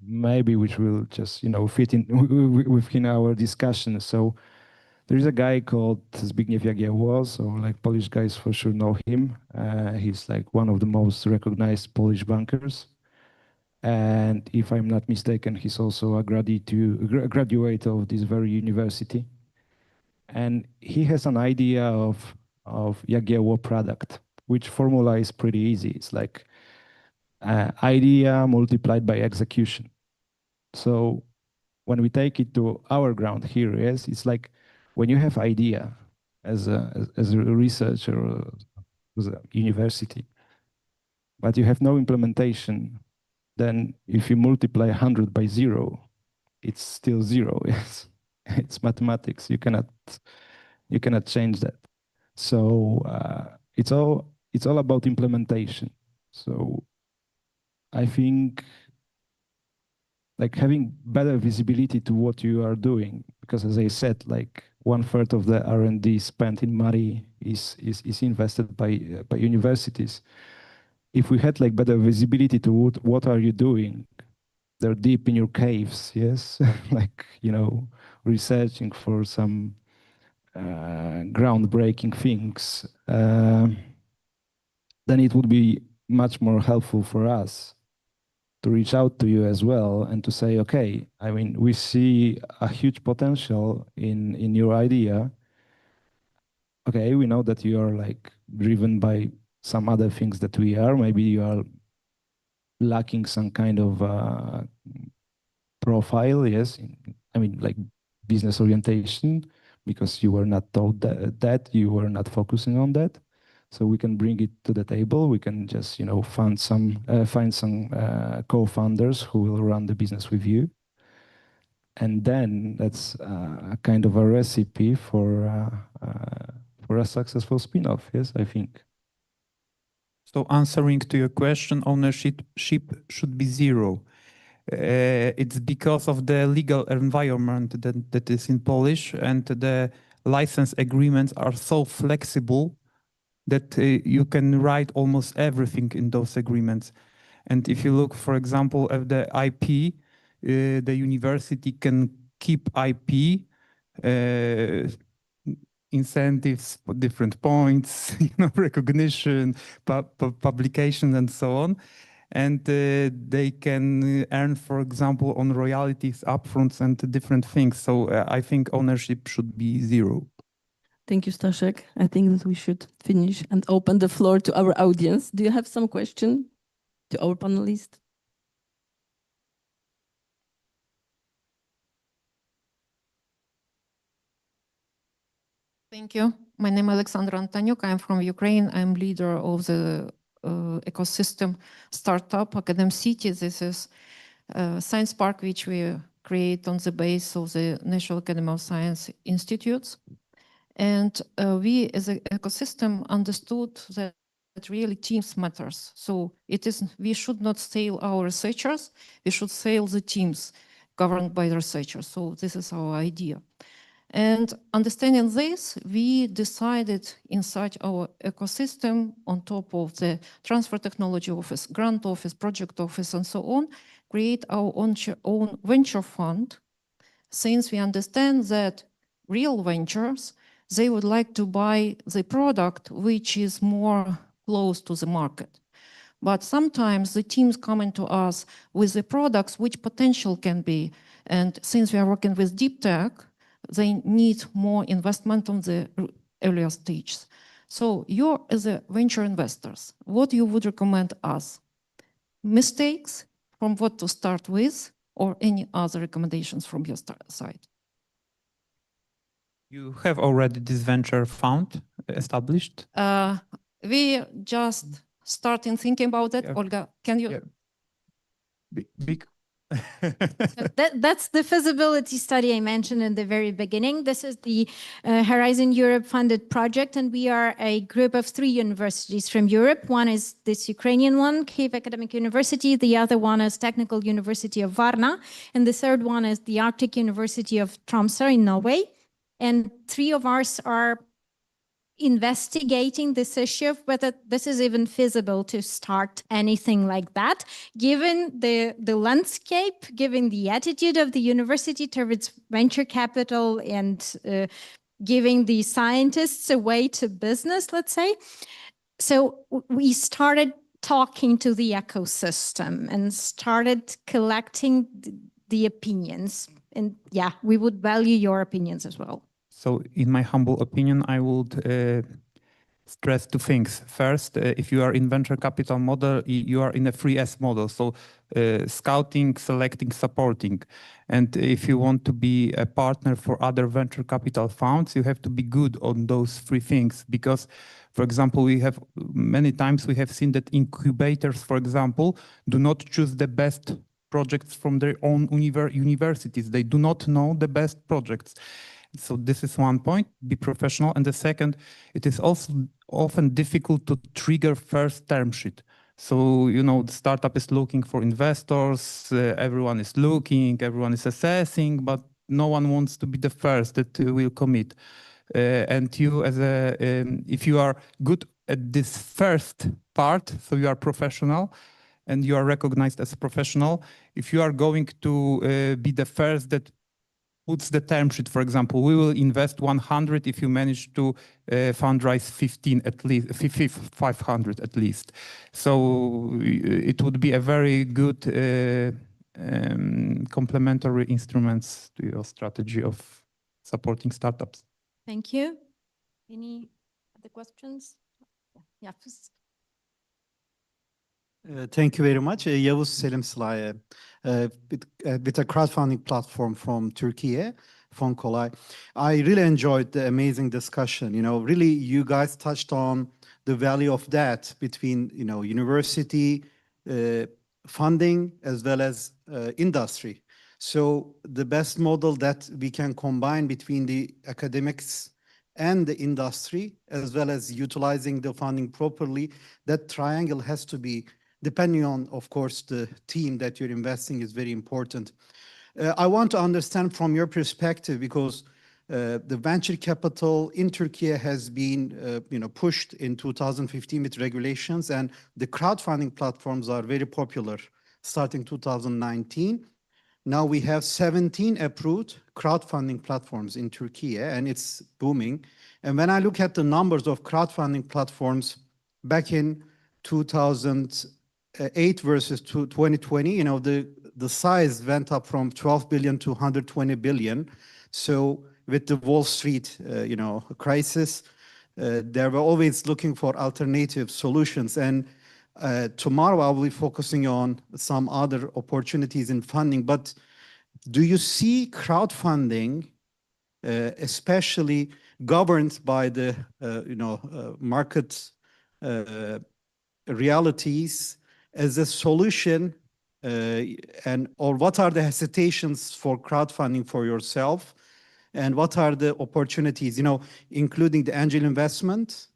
which will just fit in within our discussion. So there is a guy called Zbigniew Jagiełło, so like Polish guys for sure know him. He's like one of the most recognized Polish bankers. And if I'm not mistaken, he's also a graduate of this very university. And he has an idea of Jagiełło product, which formula is pretty easy. It's like idea multiplied by execution. So when we take it to our ground here, yes, it's like when you have idea as a researcher or as a university, but you have no implementation, then if you multiply 100 by 0, it's still 0. Yes, it's mathematics. You cannot change that. So it's all about implementation. So I think like having better visibility to what you are doing, because as I said, like 1/3 of the R&D spent in money is invested by universities. If we had like better visibility to what are you doing, they're deep in your caves, yes, like researching for some groundbreaking things, then it would be much more helpful for us to reach out to you as well and to say, okay, I mean, we see a huge potential in your idea. Okay, we know that you are like driven by some other things that we are. Maybe you are lacking some kind of profile, yes. I mean, like business orientation, because you were not told that you were not focusing on that. So we can bring it to the table. We can just, find some co-founders who will run the business with you. And then that's a kind of a recipe for a successful spin-off, yes, I think. So answering to your question, ownership should be 0. It's because of the legal environment that is in Polish, and the license agreements are so flexible that you can write almost everything in those agreements. And if you look, for example, at the IP, the university can keep IP, incentives for different points, recognition, publication, and so on. And they can earn, for example, on royalties, upfronts, and different things. So I think ownership should be 0. Thank you, Staszek. I think that we should finish and open the floor to our audience. Do you have some question to our panelists? Thank you. My name is Alexandra Antoniuk. I'm from Ukraine. I'm leader of the ecosystem startup Academ City. This is a science park which we create on the base of the National Academy of Science Institutes. And we as an ecosystem understood that really teams matters. So we should not sell our researchers, we should sell the teams governed by the researchers. So this is our idea. And understanding this, we decided inside our ecosystem, on top of the transfer technology office, grant office, project office, and so on, create our own venture fund, since we understand that real ventures, they would like to buy the product which is more close to the market. But sometimes the teams come into us with the products which potential can be. And since we are working with deep tech, they need more investment on the earlier stages. So you as a venture investors, what you would recommend us? Mistakes from what to start with, or any other recommendations from your side? You have already this venture fund established? We just starting thinking about that. Yeah. Olga, can you? Yeah. That's the feasibility study I mentioned in the very beginning. This is the Horizon Europe funded project, and we are a group of 3 universities from Europe. One is this Ukrainian one, Kyiv Academic University. The other one is Technical University of Varna. And the third one is the Arctic University of Tromsø in Norway. And 3 of us are investigating this issue of whether this is even feasible to start anything like that, given the landscape, given the attitude of the university towards venture capital, and giving the scientists a way to business, let's say. So we started talking to the ecosystem and started collecting the opinions. And yeah, we would value your opinions as well. So in my humble opinion, I would stress 2 things. First, if you are in venture capital model, you are in a 3S model. So scouting, selecting, supporting. And if you want to be a partner for other venture capital funds, you have to be good on those 3 things. Because, for example, many times we have seen that incubators, for example, do not choose the best projects from their own universities. They do not know the best projects. So this is one point, be professional. And the second, it is also often difficult to trigger first term sheet. So, the startup is looking for investors, everyone is looking, everyone is assessing, but no one wants to be the first that will commit. And you if you are good at this first part, so you are professional and you are recognized as a professional, if you are going to be the first that puts the term sheet, for example, we will invest 100 if you manage to fundraise 15 at least, 500 at least. So it would be a very good complementary instruments to your strategy of supporting startups. Thank you. Any other questions? Yeah, please. Thank you very much. Yavuz Selim Sılaye, with a crowdfunding platform from Turkey, Fonkolay. I really enjoyed the amazing discussion. Really, you guys touched on the value of that between, university funding as well as industry. So the best model that we can combine between the academics and the industry, as well as utilizing the funding properly, that triangle has to be, depending on, of course, the team that you're investing, is very important. I want to understand from your perspective, because the venture capital in Turkey has been pushed in 2015 with regulations, and the crowdfunding platforms are very popular starting 2019. Now we have 17 approved crowdfunding platforms in Turkey, and it's booming. And when I look at the numbers of crowdfunding platforms back in 2008 versus 2020, the size went up from 12 billion to 120 billion. So with the Wall Street, crisis, they were always looking for alternative solutions. And tomorrow I will be focusing on some other opportunities in funding. But do you see crowdfunding, especially governed by the market realities, as a solution, or what are the hesitations for crowdfunding for yourself, and what are the opportunities, including the angel investment?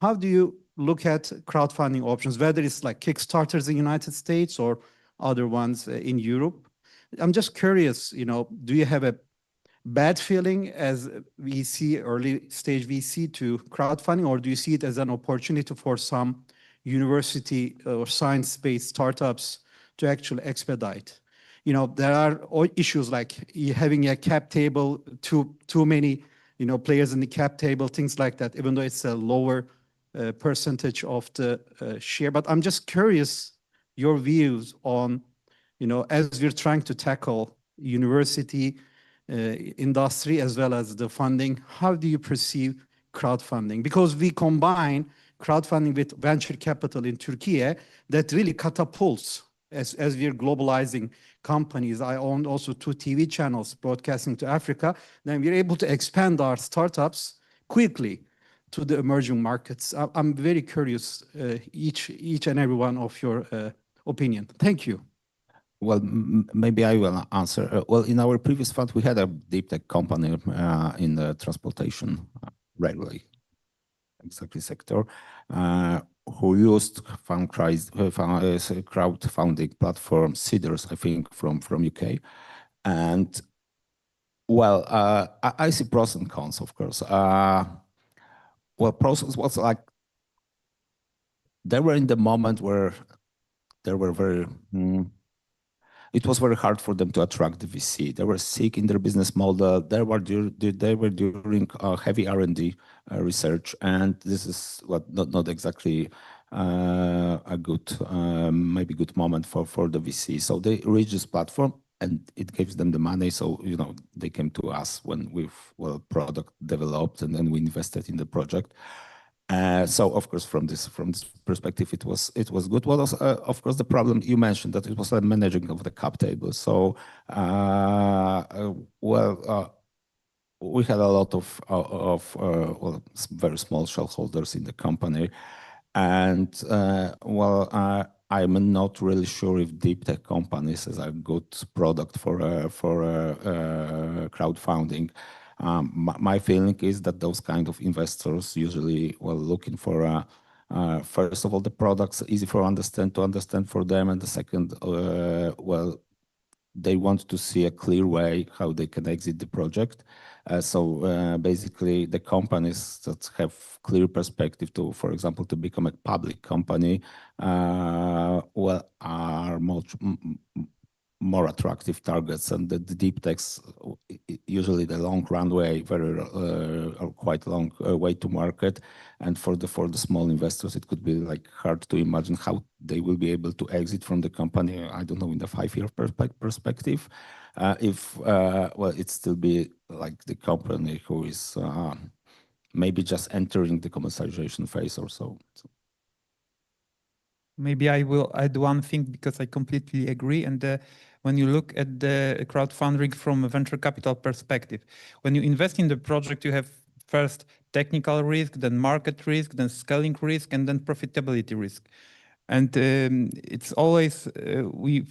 How do you look at crowdfunding options, whether it's like Kickstarters in the United States or other ones in Europe? I'm just curious, do you have bad feeling as VC, early stage VC to crowdfunding, or do you see it as an opportunity for some university or science-based startups to actually expedite? You know, there are issues like having a cap table, too many, you know, players in the cap table, things like that, even though it's a lower percentage of the share. But I'm just curious your views on, you know, as we're trying to tackle university industry as well as the funding, how do you perceive crowdfunding? Because we combine crowdfunding with venture capital in Turkey that really catapults as we're globalizing companies. I own also 2 TV channels broadcasting to Africa. Then we're able to expand our startups quickly to the emerging markets. I'm very curious, each and every one of your opinion. Thank you. Well, maybe I will answer. Well, in our previous fund, we had a deep tech company in the transportation railway exactly sector who used crowdfunding platform Seeders, I think, from UK. And well, I see pros and cons, of course. Well, pros was like they were in the moment where they were very. It was very hard for them to attract the VC. They were sick in their business model. They were doing heavy R&D research, and this is not exactly a good, maybe good moment for the VC. So they reached this platform, and it gives them the money. So you know they came to us when we've product developed, and then we invested in the project. So of course, from this perspective, it was good. Well, also, of course, the problem you mentioned that it was a managing of the cap table. So we had a lot of very small shareholders in the company, and I'm not really sure if deep tech companies is a good product for crowdfunding. My feeling is that those kind of investors usually looking for first of all the products easy to understand for them, and the second they want to see a clear way how they can exit the project. So basically the companies that have clear perspective to, for example, to become a public company, are more attractive targets, and the deep techs usually the long runway, or quite long way to market, and for the small investors it could be like hard to imagine how they will be able to exit from the company. I don't know, in the 5-year perspective, if it still be like the company who is maybe just entering the commercialization phase or so. Maybe I will add one thing, because I completely agree. And when you look at the crowdfunding from a venture capital perspective, when you invest in the project, you have first technical risk, then market risk, then scaling risk, and then profitability risk. And it's always,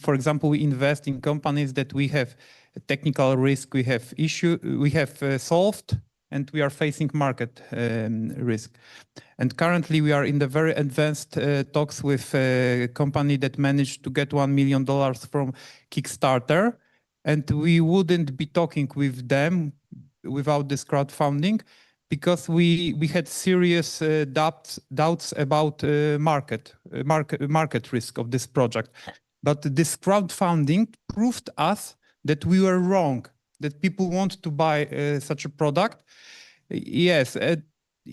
for example, we invest in companies that we have technical risk, we have solved, and we are facing market risk. And currently we are in the very advanced talks with a company that managed to get $1 million from Kickstarter. And we wouldn't be talking with them without this crowdfunding, because we had serious doubts about market risk of this project. But this crowdfunding proved us that we were wrong, that people want to buy such a product. Yes,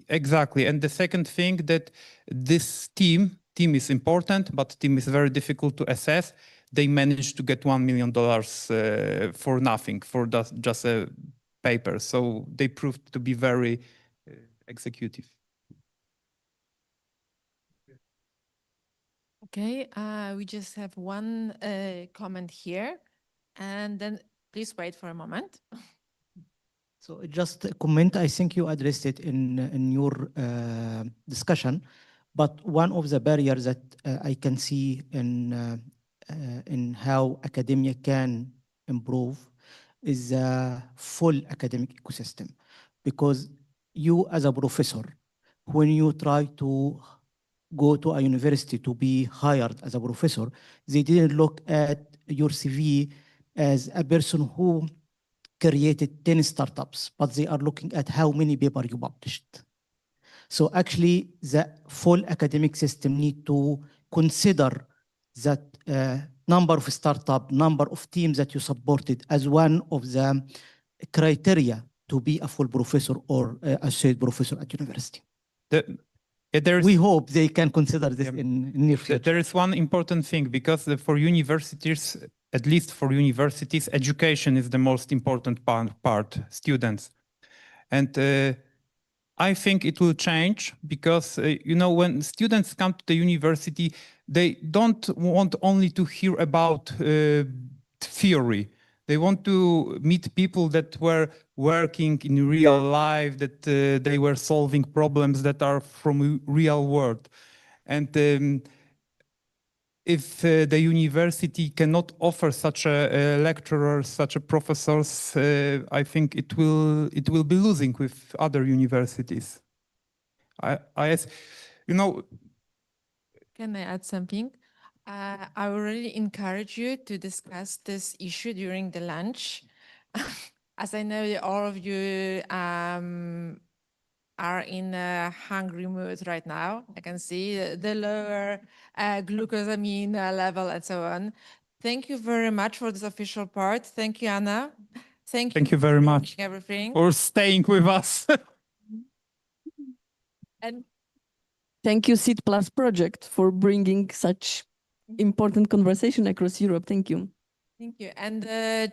exactly. And the second thing, that this team is important, but team is very difficult to assess. They managed to get $1 million for nothing, for just a paper. So they proved to be very executive. Okay, we just have one comment here, and then please wait for a moment. So just a comment, I think you addressed it in your discussion, but one of the barriers that I can see in how academia can improve is a full academic ecosystem. Because you as a professor, when you try to go to a university to be hired as a professor, they didn't look at your CV as a person who created 10 startups, but they are looking at how many papers you published. So actually, the full academic system need to consider that number of startup, number of teams that you supported as one of the criteria to be a full professor or associate professor at university. We hope they can consider this in near future. There is one important thing, because for universities, at least for universities, education is the most important part, students. And I think it will change because, you know, when students come to the university, they don't want only to hear about theory. They want to meet people that were working in real life, that they were solving problems that are from real world. And if the university cannot offer such a lecturers, such a professors, I think it will be losing with other universities. You know. Can I add something? I would really encourage you to discuss this issue during the lunch. As I know that all of you are in a hungry mood right now. I can see the lower glucosamine level and so on. Thank you very much for this official part. Thank you, Anna. Thank you very much everything. for staying with us. And thank you, Seed Plus Project, for bringing such important conversation across Europe. Thank you. Thank you. And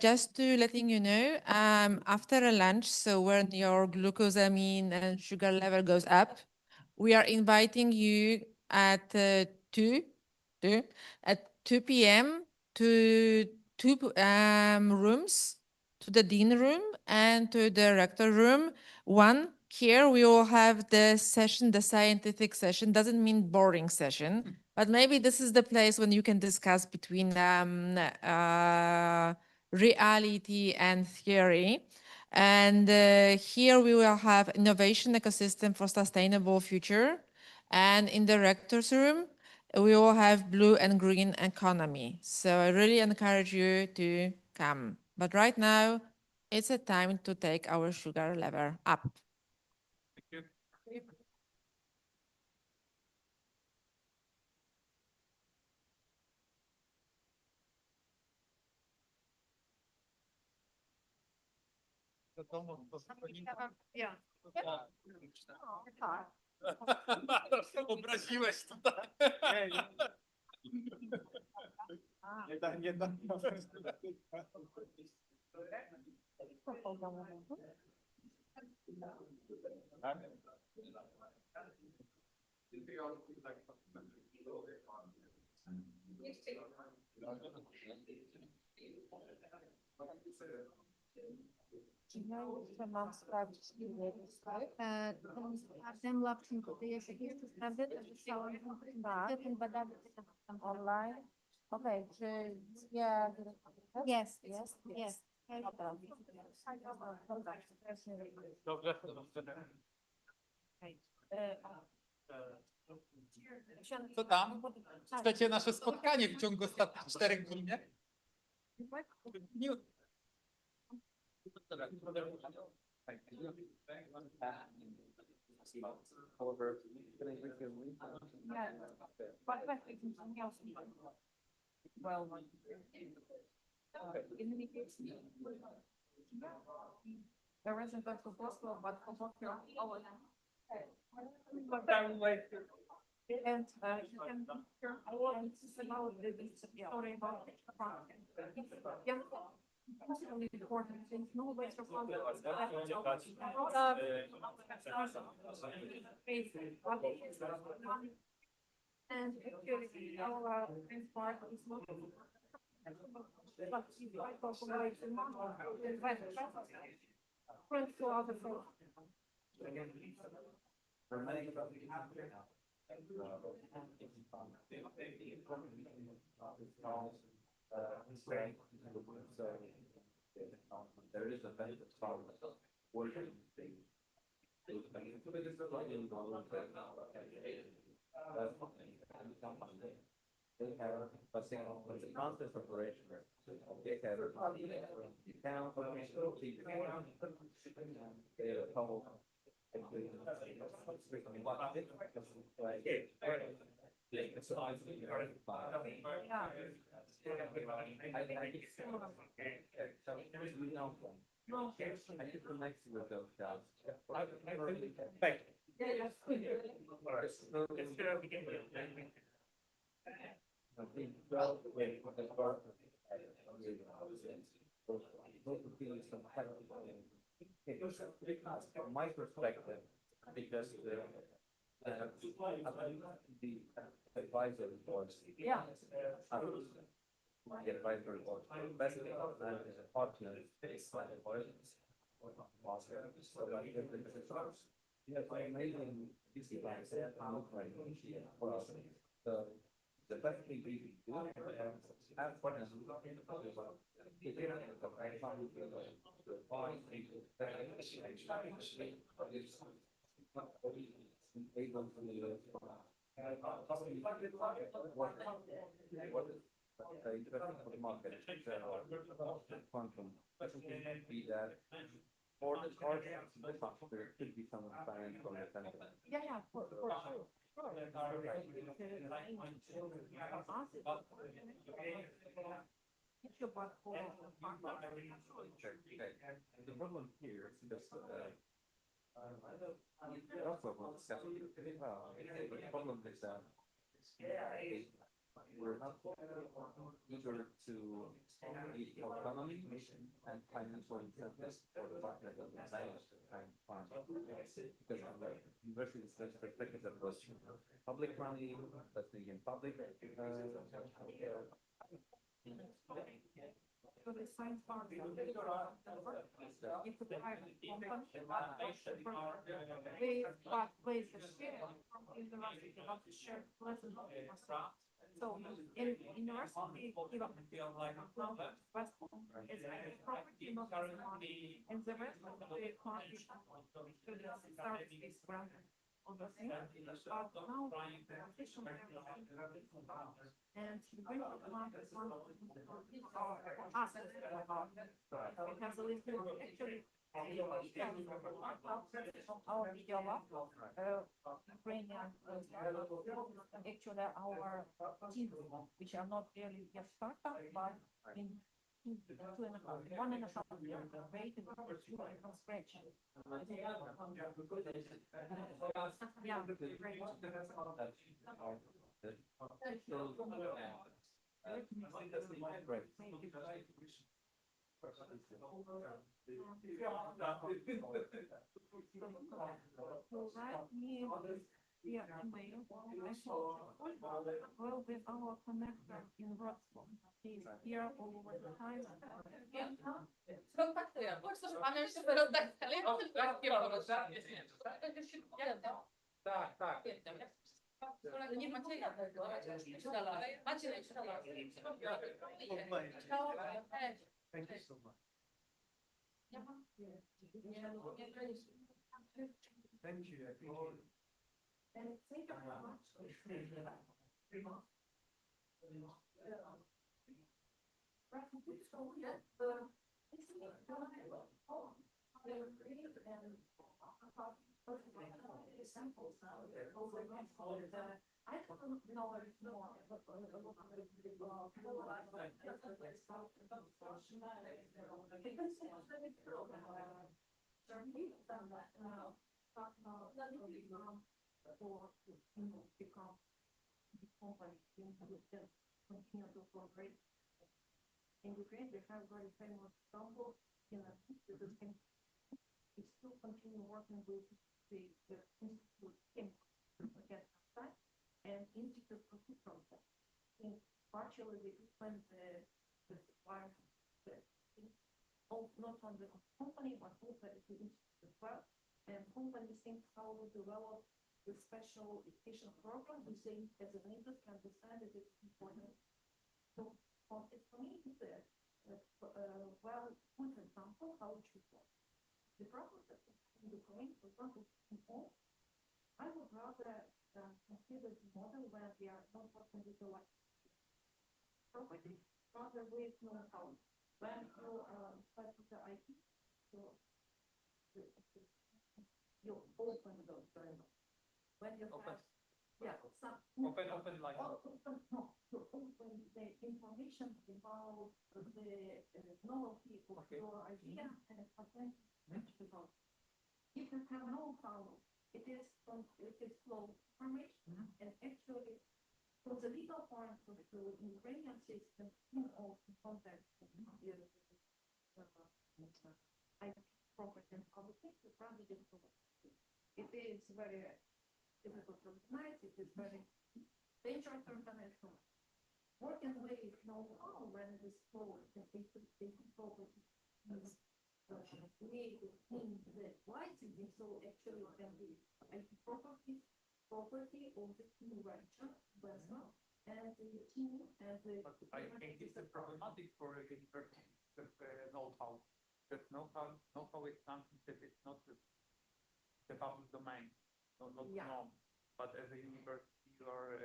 just to letting you know, after a lunch, so when your glucosamine and sugar level goes up, we are inviting you at 2 p.m. to two rooms, to the dean room and to the rector room. One, here we will have the session, the scientific session. Doesn't mean boring session, but maybe this is the place when you can discuss between reality and theory. And here we will have innovation ecosystem for sustainable future. And in the rector's room, we will have blue and green economy. So I really encourage you to come. But right now, it's a time to take our sugar level up. Thank you. Obraziłeś tutaj. Nie da. Ja jeszcze mam sprawdzić inne listy. Ten laptop, to jest jeszcze sprawdzę, to zostało ten badany online. Okay, czy ja... Yes. Dobrze. Co tam? Chcecie nasze spotkanie w ciągu ostatnich 4 godzin? There isn't a proposal, but proposal. And you can I want to say about the story about really important things. No way to and actually our part is not friends to other folks. There is a benefit from working. They have a single content operation. They have a account, they have a whole. I can connect with those guys. From my perspective, because the advisory boards, the advisory boards, best thing is a partner, yes, I made this device for us. The best thing we can do is have partners. Able to what interesting for the market quantum be that for the card there could be some financial incentive. Yeah, for sure. The problem here is just also the problem is that we're not eager to lead autonomy and financial incentives for the partners that we manage to find because of the university perspective that was public money, that's in public. So the science part, it's a private company, they place the share from university, not the share less than 50%. So in university, give up West is property, not money, and the rest of the market starts this grant on the thing. But now competition and the grant market is one of assets it has a little actually our video lab, Ukrainian, actually our team, which are not really yet startup, but in 1.5 years, waiting from scratch. Yeah, great. So write me via email. Will be our connector in Wrocław. He's here all over the time. Nie Macieja, Maciej, Thank you so much. Thank you. I don't know more. Become the company continue to cooperate. In Ukraine, they have very famous example in a we still continue working with the Institute and Institute for Food Process. Partially, they expand the supply, not on the company, but also at the institute as well. And company thinks how to develop the special education program. We say as an industry understand that it's important. So it's for me, it's well, good example how it should work. The problem that in Ukraine, for example, I would rather consider the model where we are not working with the light. property rather with know-how. When you start with the IT, you open those very much. When you have, yeah, some open like open, no, to open the information about the novelty of your idea and potential. If you have know-how, it is flow information and actually from the legal point of the Ukrainian system in all context of IP property and publication, probably difficult. It is very difficult to organize, it is very dangerous to organize. Working with know-how when this flow and property is created in the licensing, so actually it can be IP property of the invention as well, and the team and the. I think it's a problematic for a university with know-how. Because know-how is something that is not the public domain, not known. But as a university, you are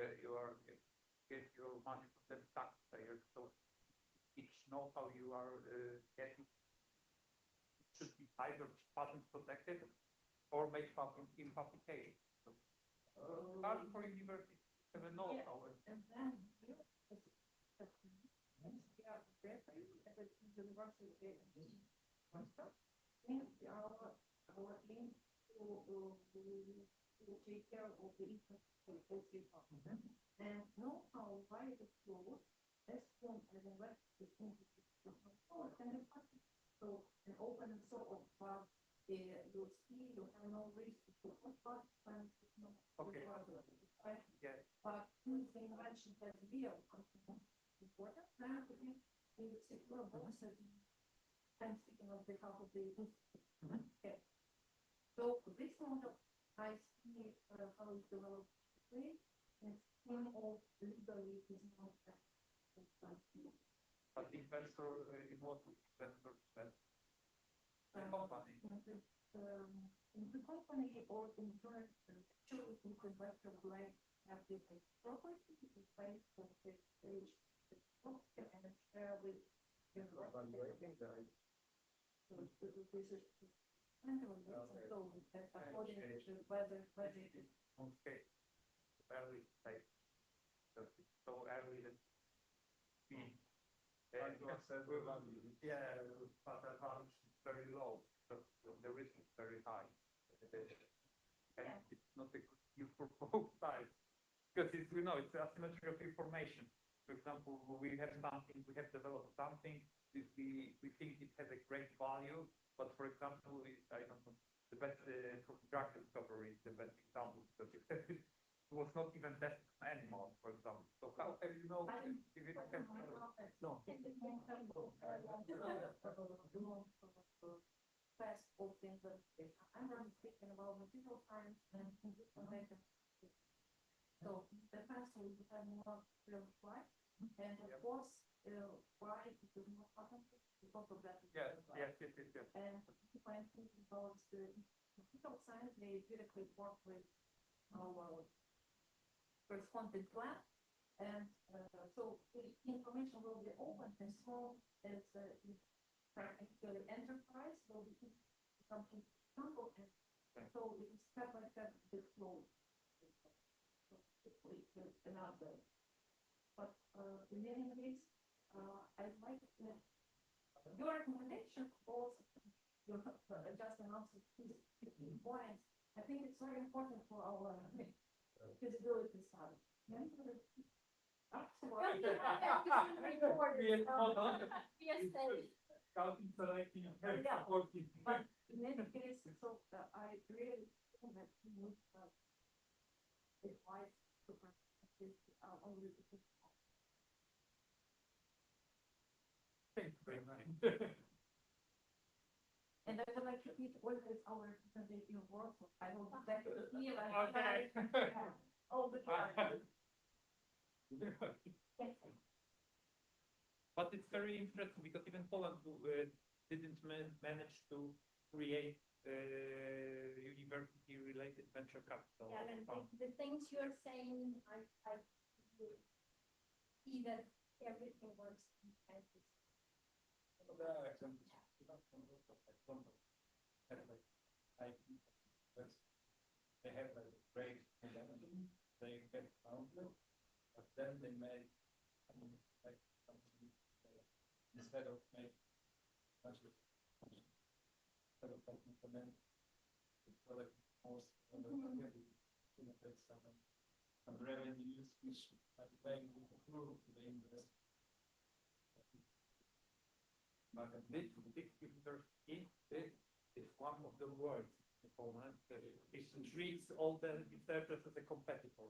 get your money from the taxpayers. So each know-how you are getting should be either patent protected or made in publication. So, hard for university to have a know-how. And then we are preparing at the university and our aim to take care of the infrastructure and know-how why the flow as from an investor can be so an open and so on, but you see you have no risk to but okay. Yes. But since the invention has real important, then we secure both. I'm speaking on behalf of the institute. Okay. So this model, I see how it's developed today, and scheme of legally is not that. But the investor, in what investor spend? The company. In the company or in first, actually, the investor would like to have this property, which is based on the stage and share with the so this is so that's according to whether it is okay. Early stage. So it's so early that we yeah, but the value is very low. The risk is very high. And it's not a good deal for both sides. Because it's, it's asymmetry of information. For example, we have developed something, we think it has a great value, but for example, I don't know, the best drug discovery is the best example, because it was not even tested on animals, for example. So how can you know if it can no. Fast open I'm not speaking about material science and computer. So the past will have more real life, and of course, why it is more important because of that. Yes. And if I'm thinking about the computer science, they directly work with our corresponding plan, and so the information will be open as small as practically enterprise will be something simple, and so it is step by step the flow. Another, but in any case, I'd like your recommendation also you just announced 15 points. I think it's very important for our feasibility study. But in any case, so I really think that we would advise to practice only the and I would like to repeat what is our representative work. I will back to feel all the time. But it's very interesting because even Poland didn't manage to create university-related venture capital. Yeah, and the things you're saying, I see that everything works in practice. They have a great identity, they get founded, but then they make, I mean, like something, instead of make bunch of instead of like implement the product most innovate some revenues which are paying through the invest. But a big picture is one of the words in Poland. It treats all the researchers as a competitor.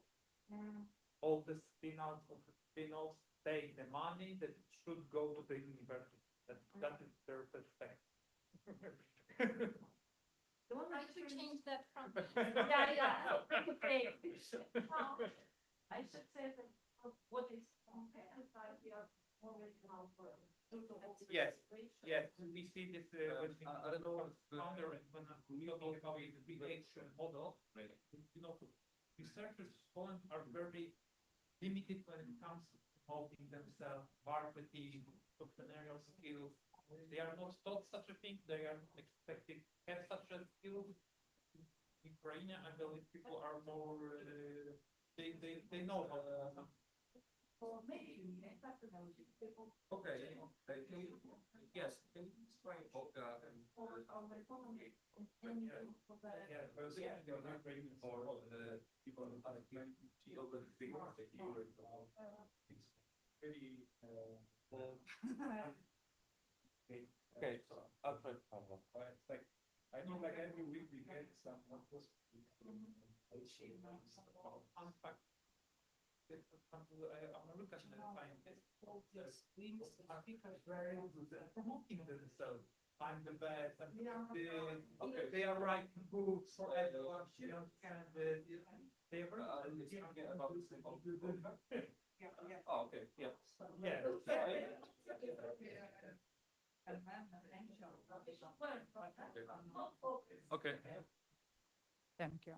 All the spin-outs of the spin-offs take the money that should go to the university. That is their perspective. Don't like to change that from. Yeah. Okay. I should say that what is we are always now for. Yes, we see this when I don't know founder and when we talking about the big action model, right? You know, researchers in Poland are very limited when it comes to promoting themselves, marketing, entrepreneurial skills. They are not taught such a thing. They are expected to have such a skill. In Ukraine, I believe people are more. They know how to. Or maybe Okay. Yes. Can you explain Volga and or my phone yeah, or the people are going to over the things that you were it's very okay, so I'll try to follow. It's like I know like every week we get some fun fact. American scientists, I think are very good at promoting themselves. I'm the best. Okay, they are writing books for everyone. They are they are about oh, okay, yeah. Okay. Thank you.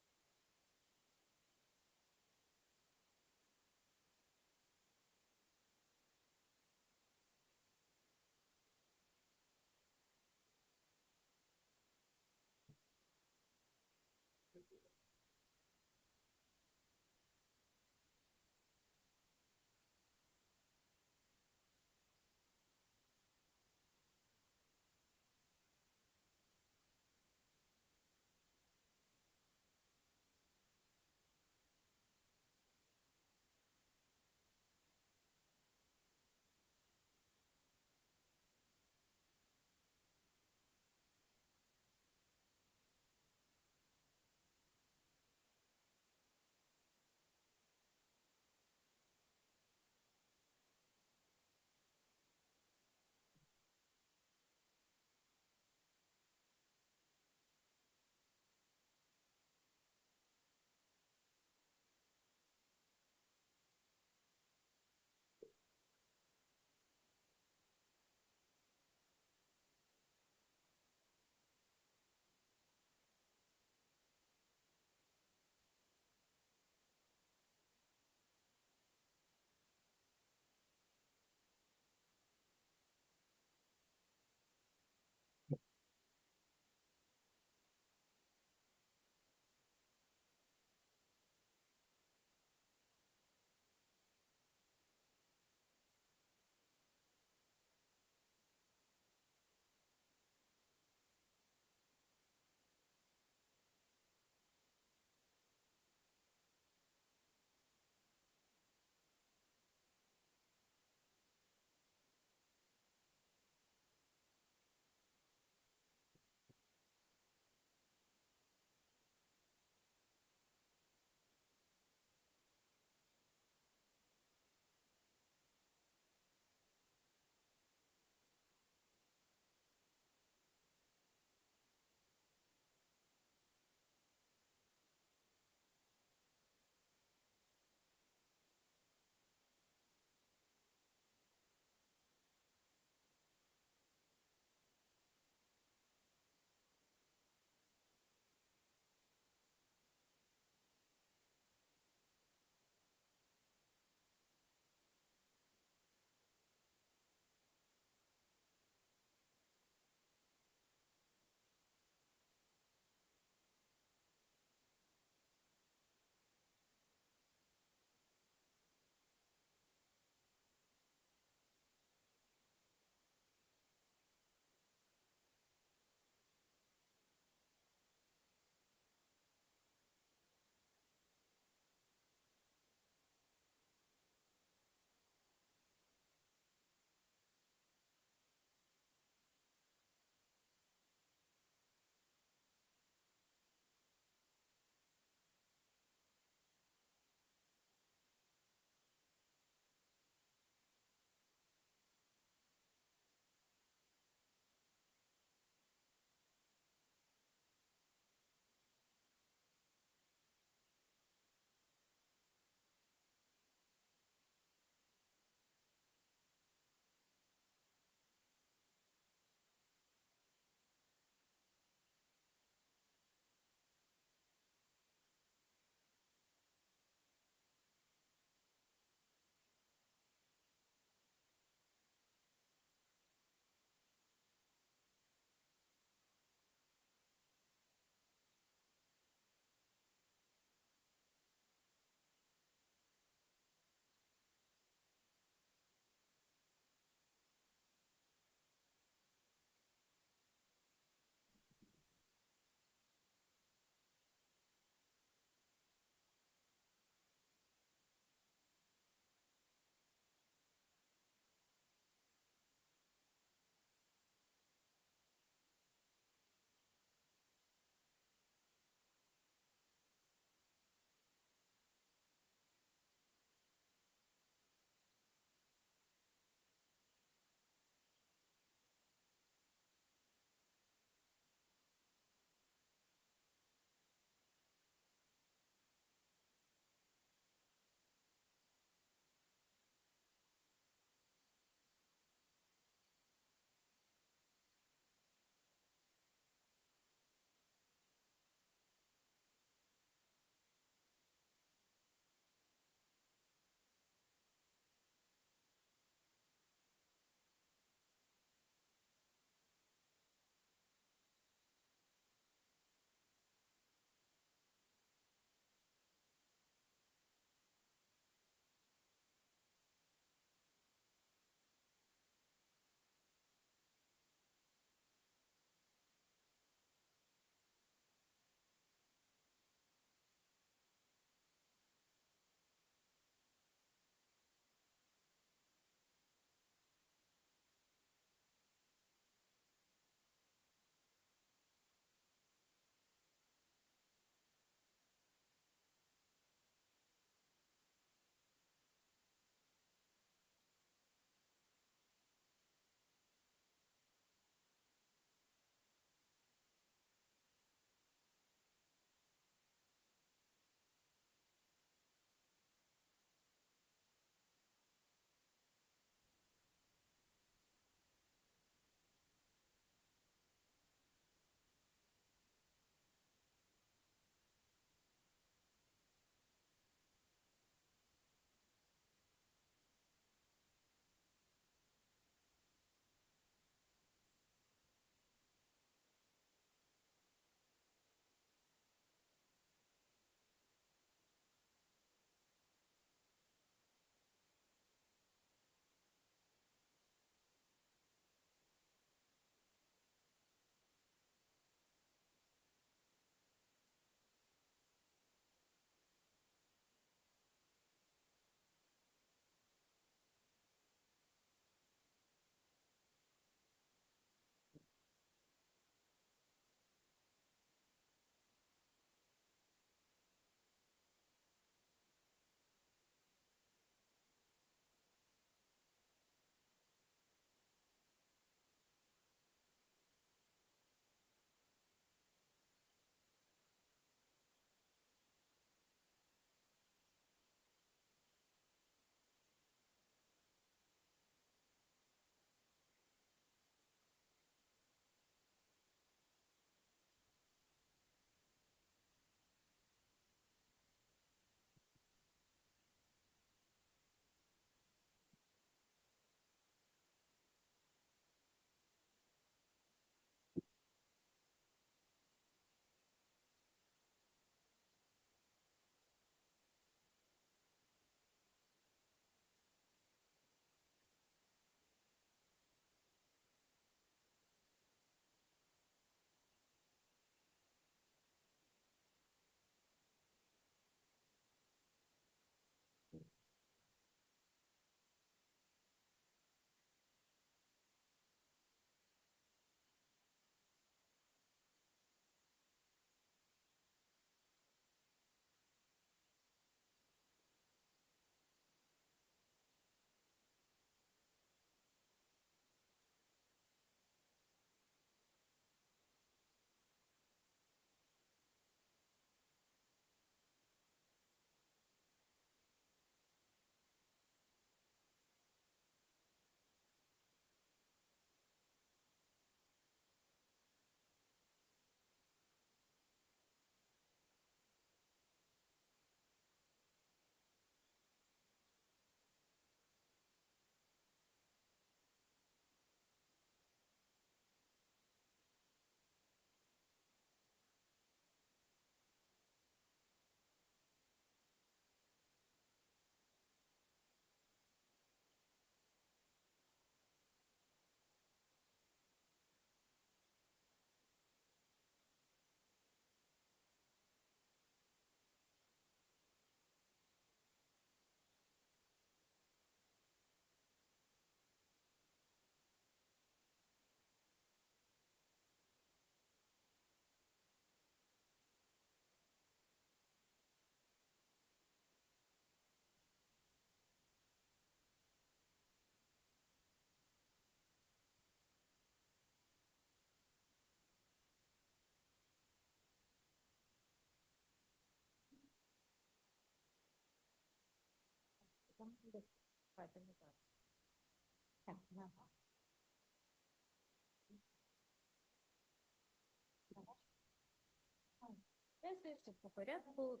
Все по порядку.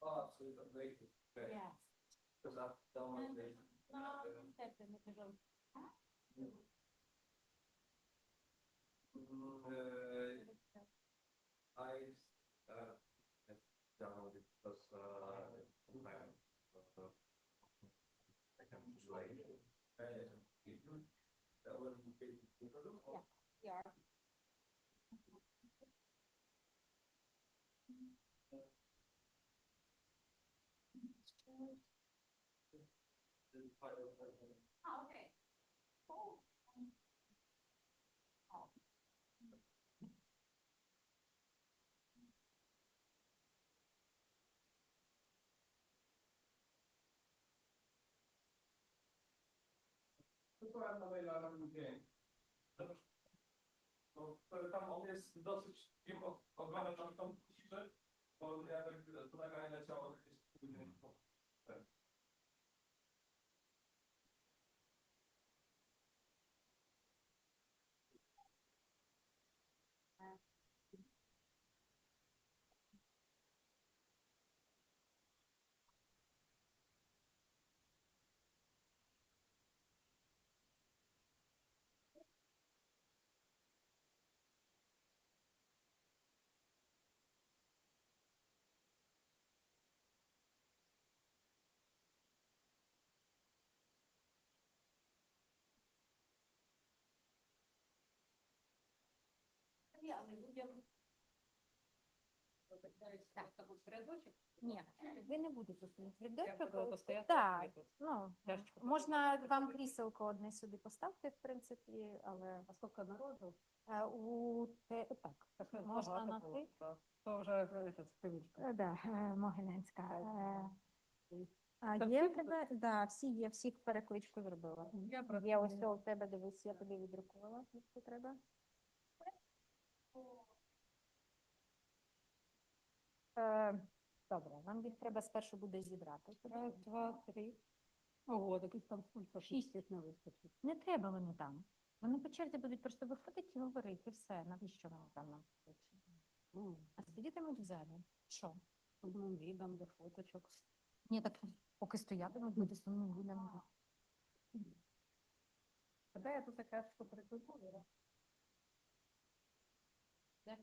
Oh, so it's amazing. Yes. Because I've done my day. I downloaded because I can just like that was Yeah. Oh, okay. Cool. Tam on jest dosyć, wiem, oglądam tam tą ciszę, bo ja tak to nagranie leciało jakieś później. Ні, ви не будете стояти в рядочок. Так, ну, можна вам кріселко одне сюди поставити, в принципі, але... А скільки народу? Так, можна на ти. То вже привичка. Да, Могилянська. А є в тебе? Да, всі є, всіх перекличку зробила. Є ось у тебе, дивись, я тобі віддрукувала, якщо треба. Добре, вам їх треба спершу буде зібрати. Раз, два, три. Ого, таких там скільки? 6 не вистачить. Не треба вони там. Вони по черзі будуть просто виходити і говорити. Все, навіщо вони там нам? А сидітимуть в залі. Що? Одним відом, до фоточок. Ні, так поки стоятимуть, буде сумним видом. Де я тут така, що прикольно? Де?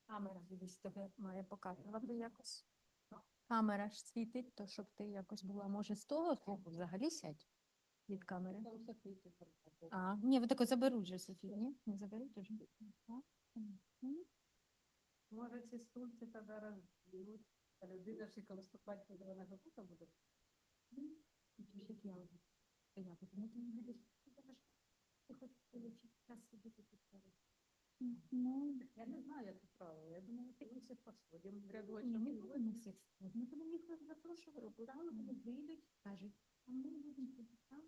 Камера, дивись, тебе має показувати якось. Камера ж світить, то щоб ти якось була, може, з того боку взагалі сядь від камери. А, ні, ви тако заберуть же, Софія, ні? Не заберуть вже? Може, ці стульці тоді розб'ють, а людина ж коли виступати, коли вона готова буде. Я не знаю, як це правило. Я думала, ти всіх посходимо в рядочок. Ні, не будемо всіх сходити. Ми будемо їх запрошувати, вони вийдуть, кажуть, а ми будемо там,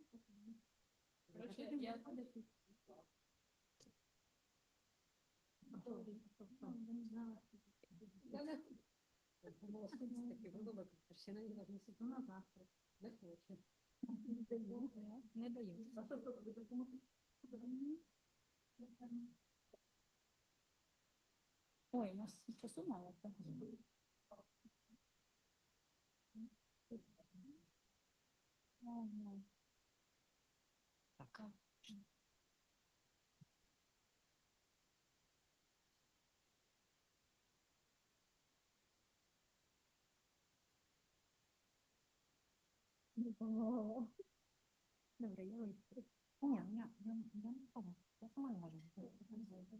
Короче, я думала, що це таке виборок, ще на нього не сидимо на завтра. Не хочу. Не даю. Ой, у нас часу мало. Добре, я вийду. Ні, я не знаю. Я сама не можу.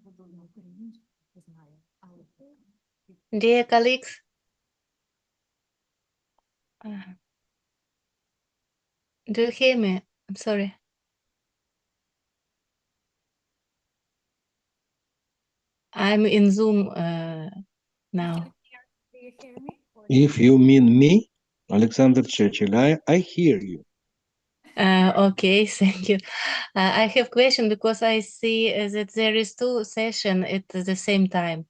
Буду на українську, не знаю. Але Dear colleagues, do you hear me? I'm sorry. I'm in Zoom now. do you hear me? If you mean me, Alexander Churchill, I hear you. Okay, thank you. I have question because I see that there is two session at the same time,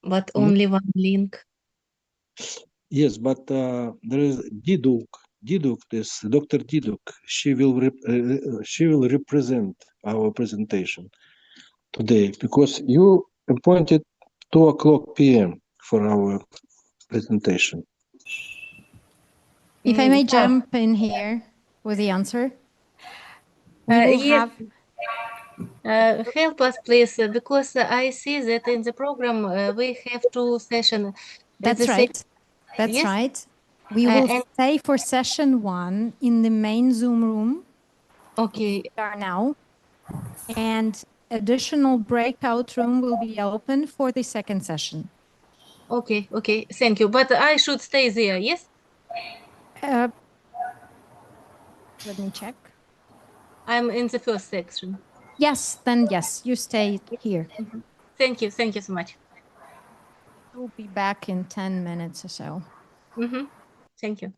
but only one link. Yes, but there is Diduk. Diduk, this Dr. Diduk. She will represent our presentation today because you appointed 2 o'clock p.m. for our presentation. If I may jump in here with the answer, we will Yes. have Help us, please, because I see that in the program we have two sessions. That's right. That's Yes? right. We will And stay for session 1 in the main Zoom room. Okay. We are now. And additional breakout room will be open for the second session. Okay, okay, thank you. But I should stay there, yes? Let me check. I'm in the first section. Yes, then yes, you stay here. Thank you so much. We'll be back in 10 minutes or so. Thank you.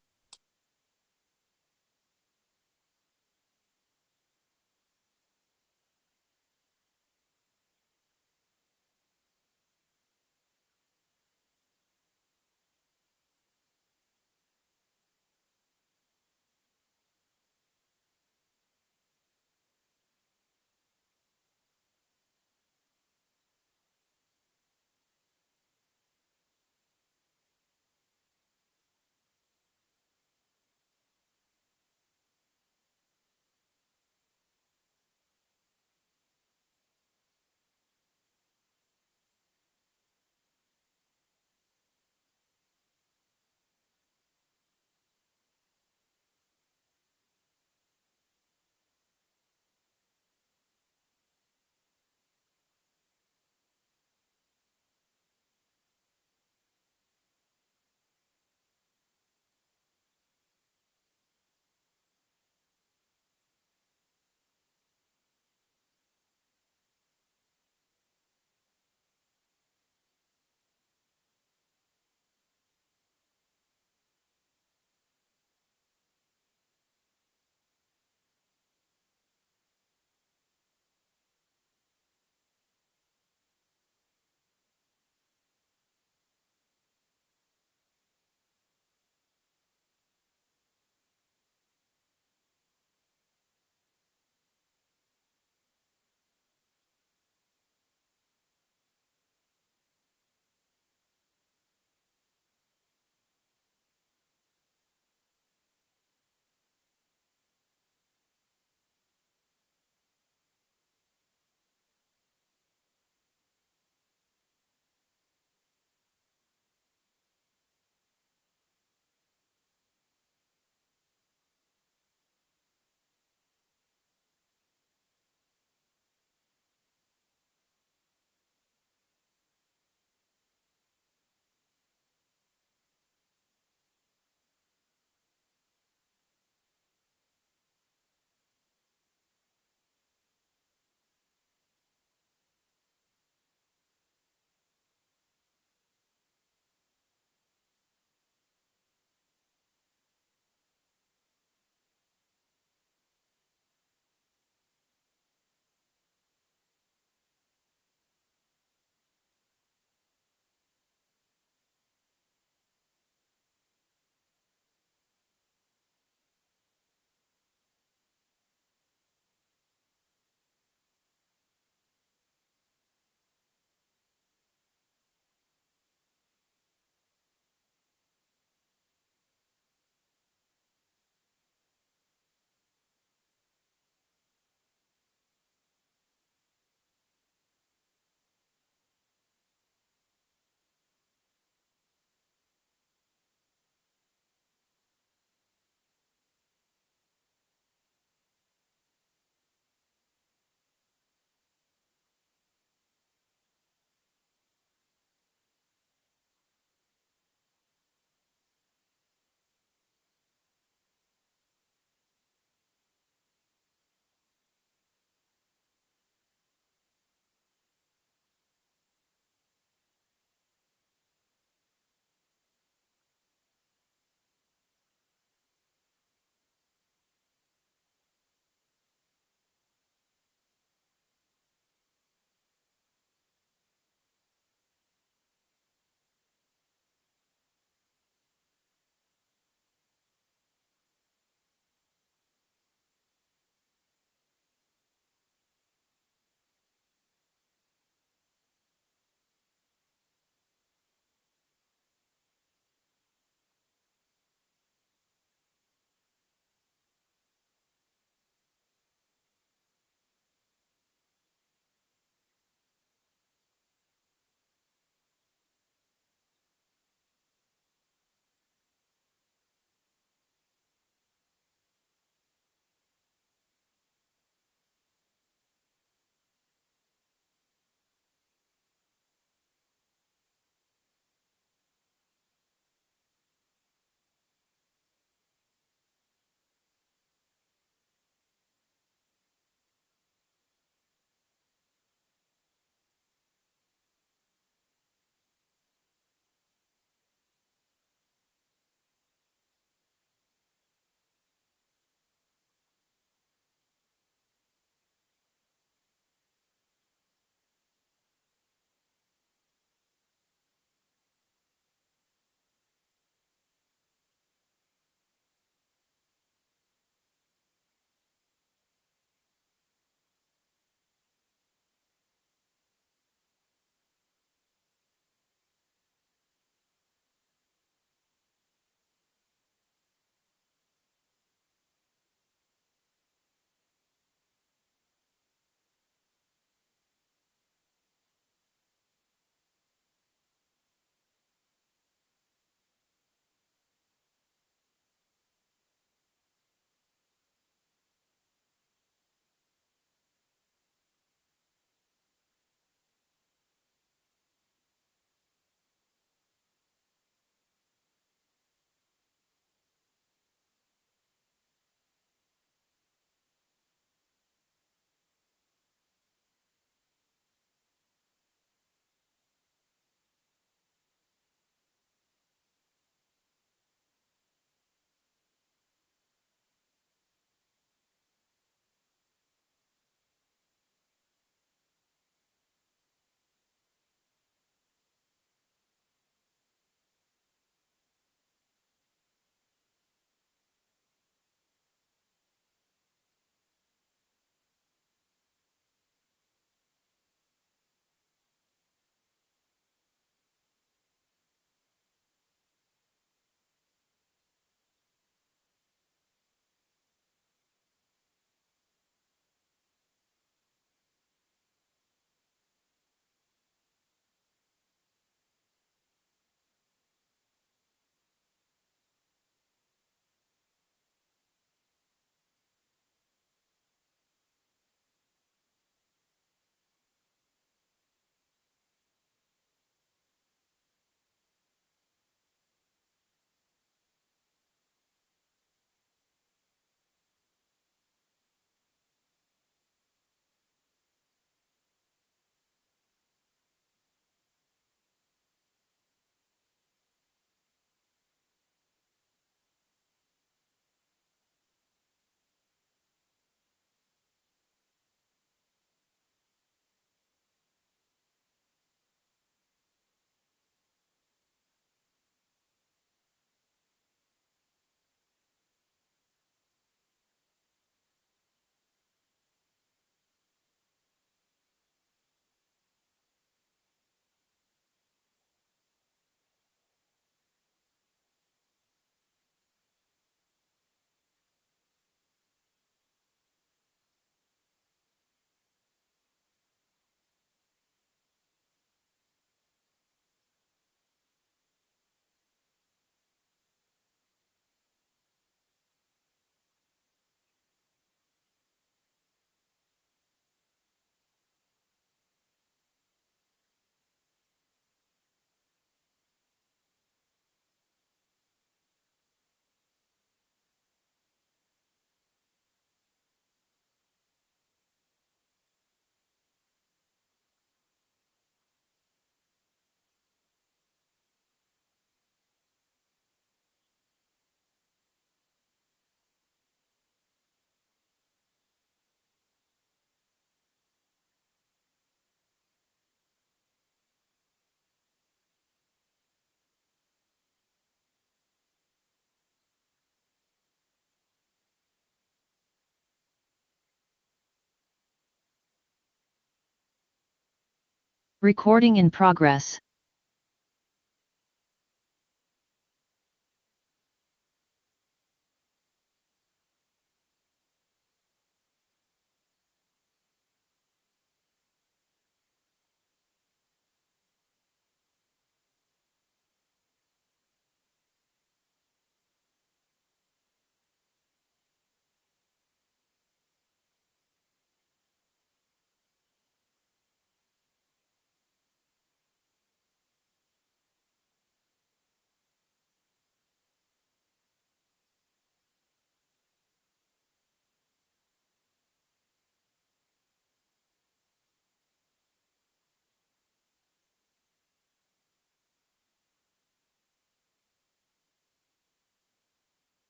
Recording in progress.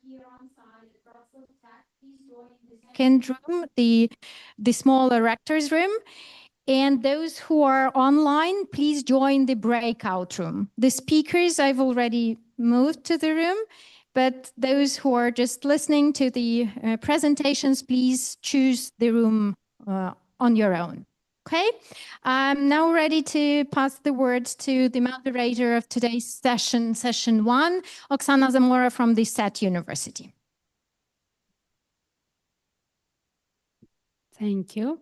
Here on site at Brussels Tech, please join the second room, the smaller rector's room. And those who are online, please join the breakout room. The speakers, I've already moved to the room, but those who are just listening to the presentations, please choose the room on your own. Okay, I'm now ready to pass the word to the moderator of today's session, session 1, Oksana Zamora from the SET University. Thank you.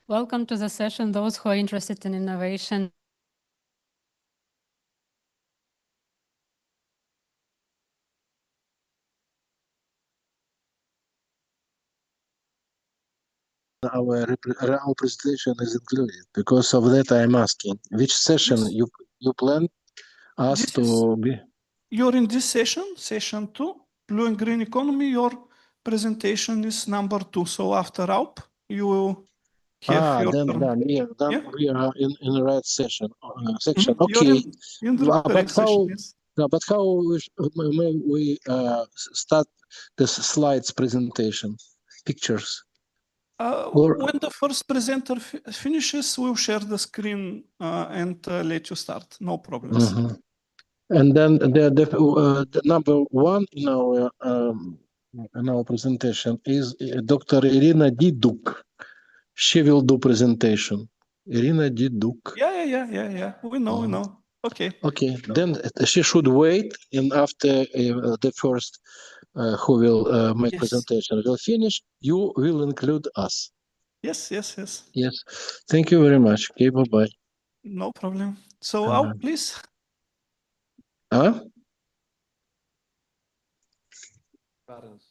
Welcome to the session, those who are interested in innovation. Our presentation is included. Because of that, I am asking which session you plan us to be. You're in this session, session 2, Blue and Green Economy. Your presentation is number 2. So after AUP, you will have your Then turn. we are in the right session. Section. You're Okay. in the correct session, yes. But how may we start this slides presentation, pictures? When the first presenter finishes, we'll share the screen and let you start. No problems. And then the number 1 in our presentation is Dr. Irina Diduk. She will do presentation. Irina Diduk. Yeah. We know. Okay. Okay. Then she should wait, and after the first who will make presentation will finish, you will include us. Yes. Yes. Thank you very much. Okay. Bye-bye. No problem. So, AUP, please. Parents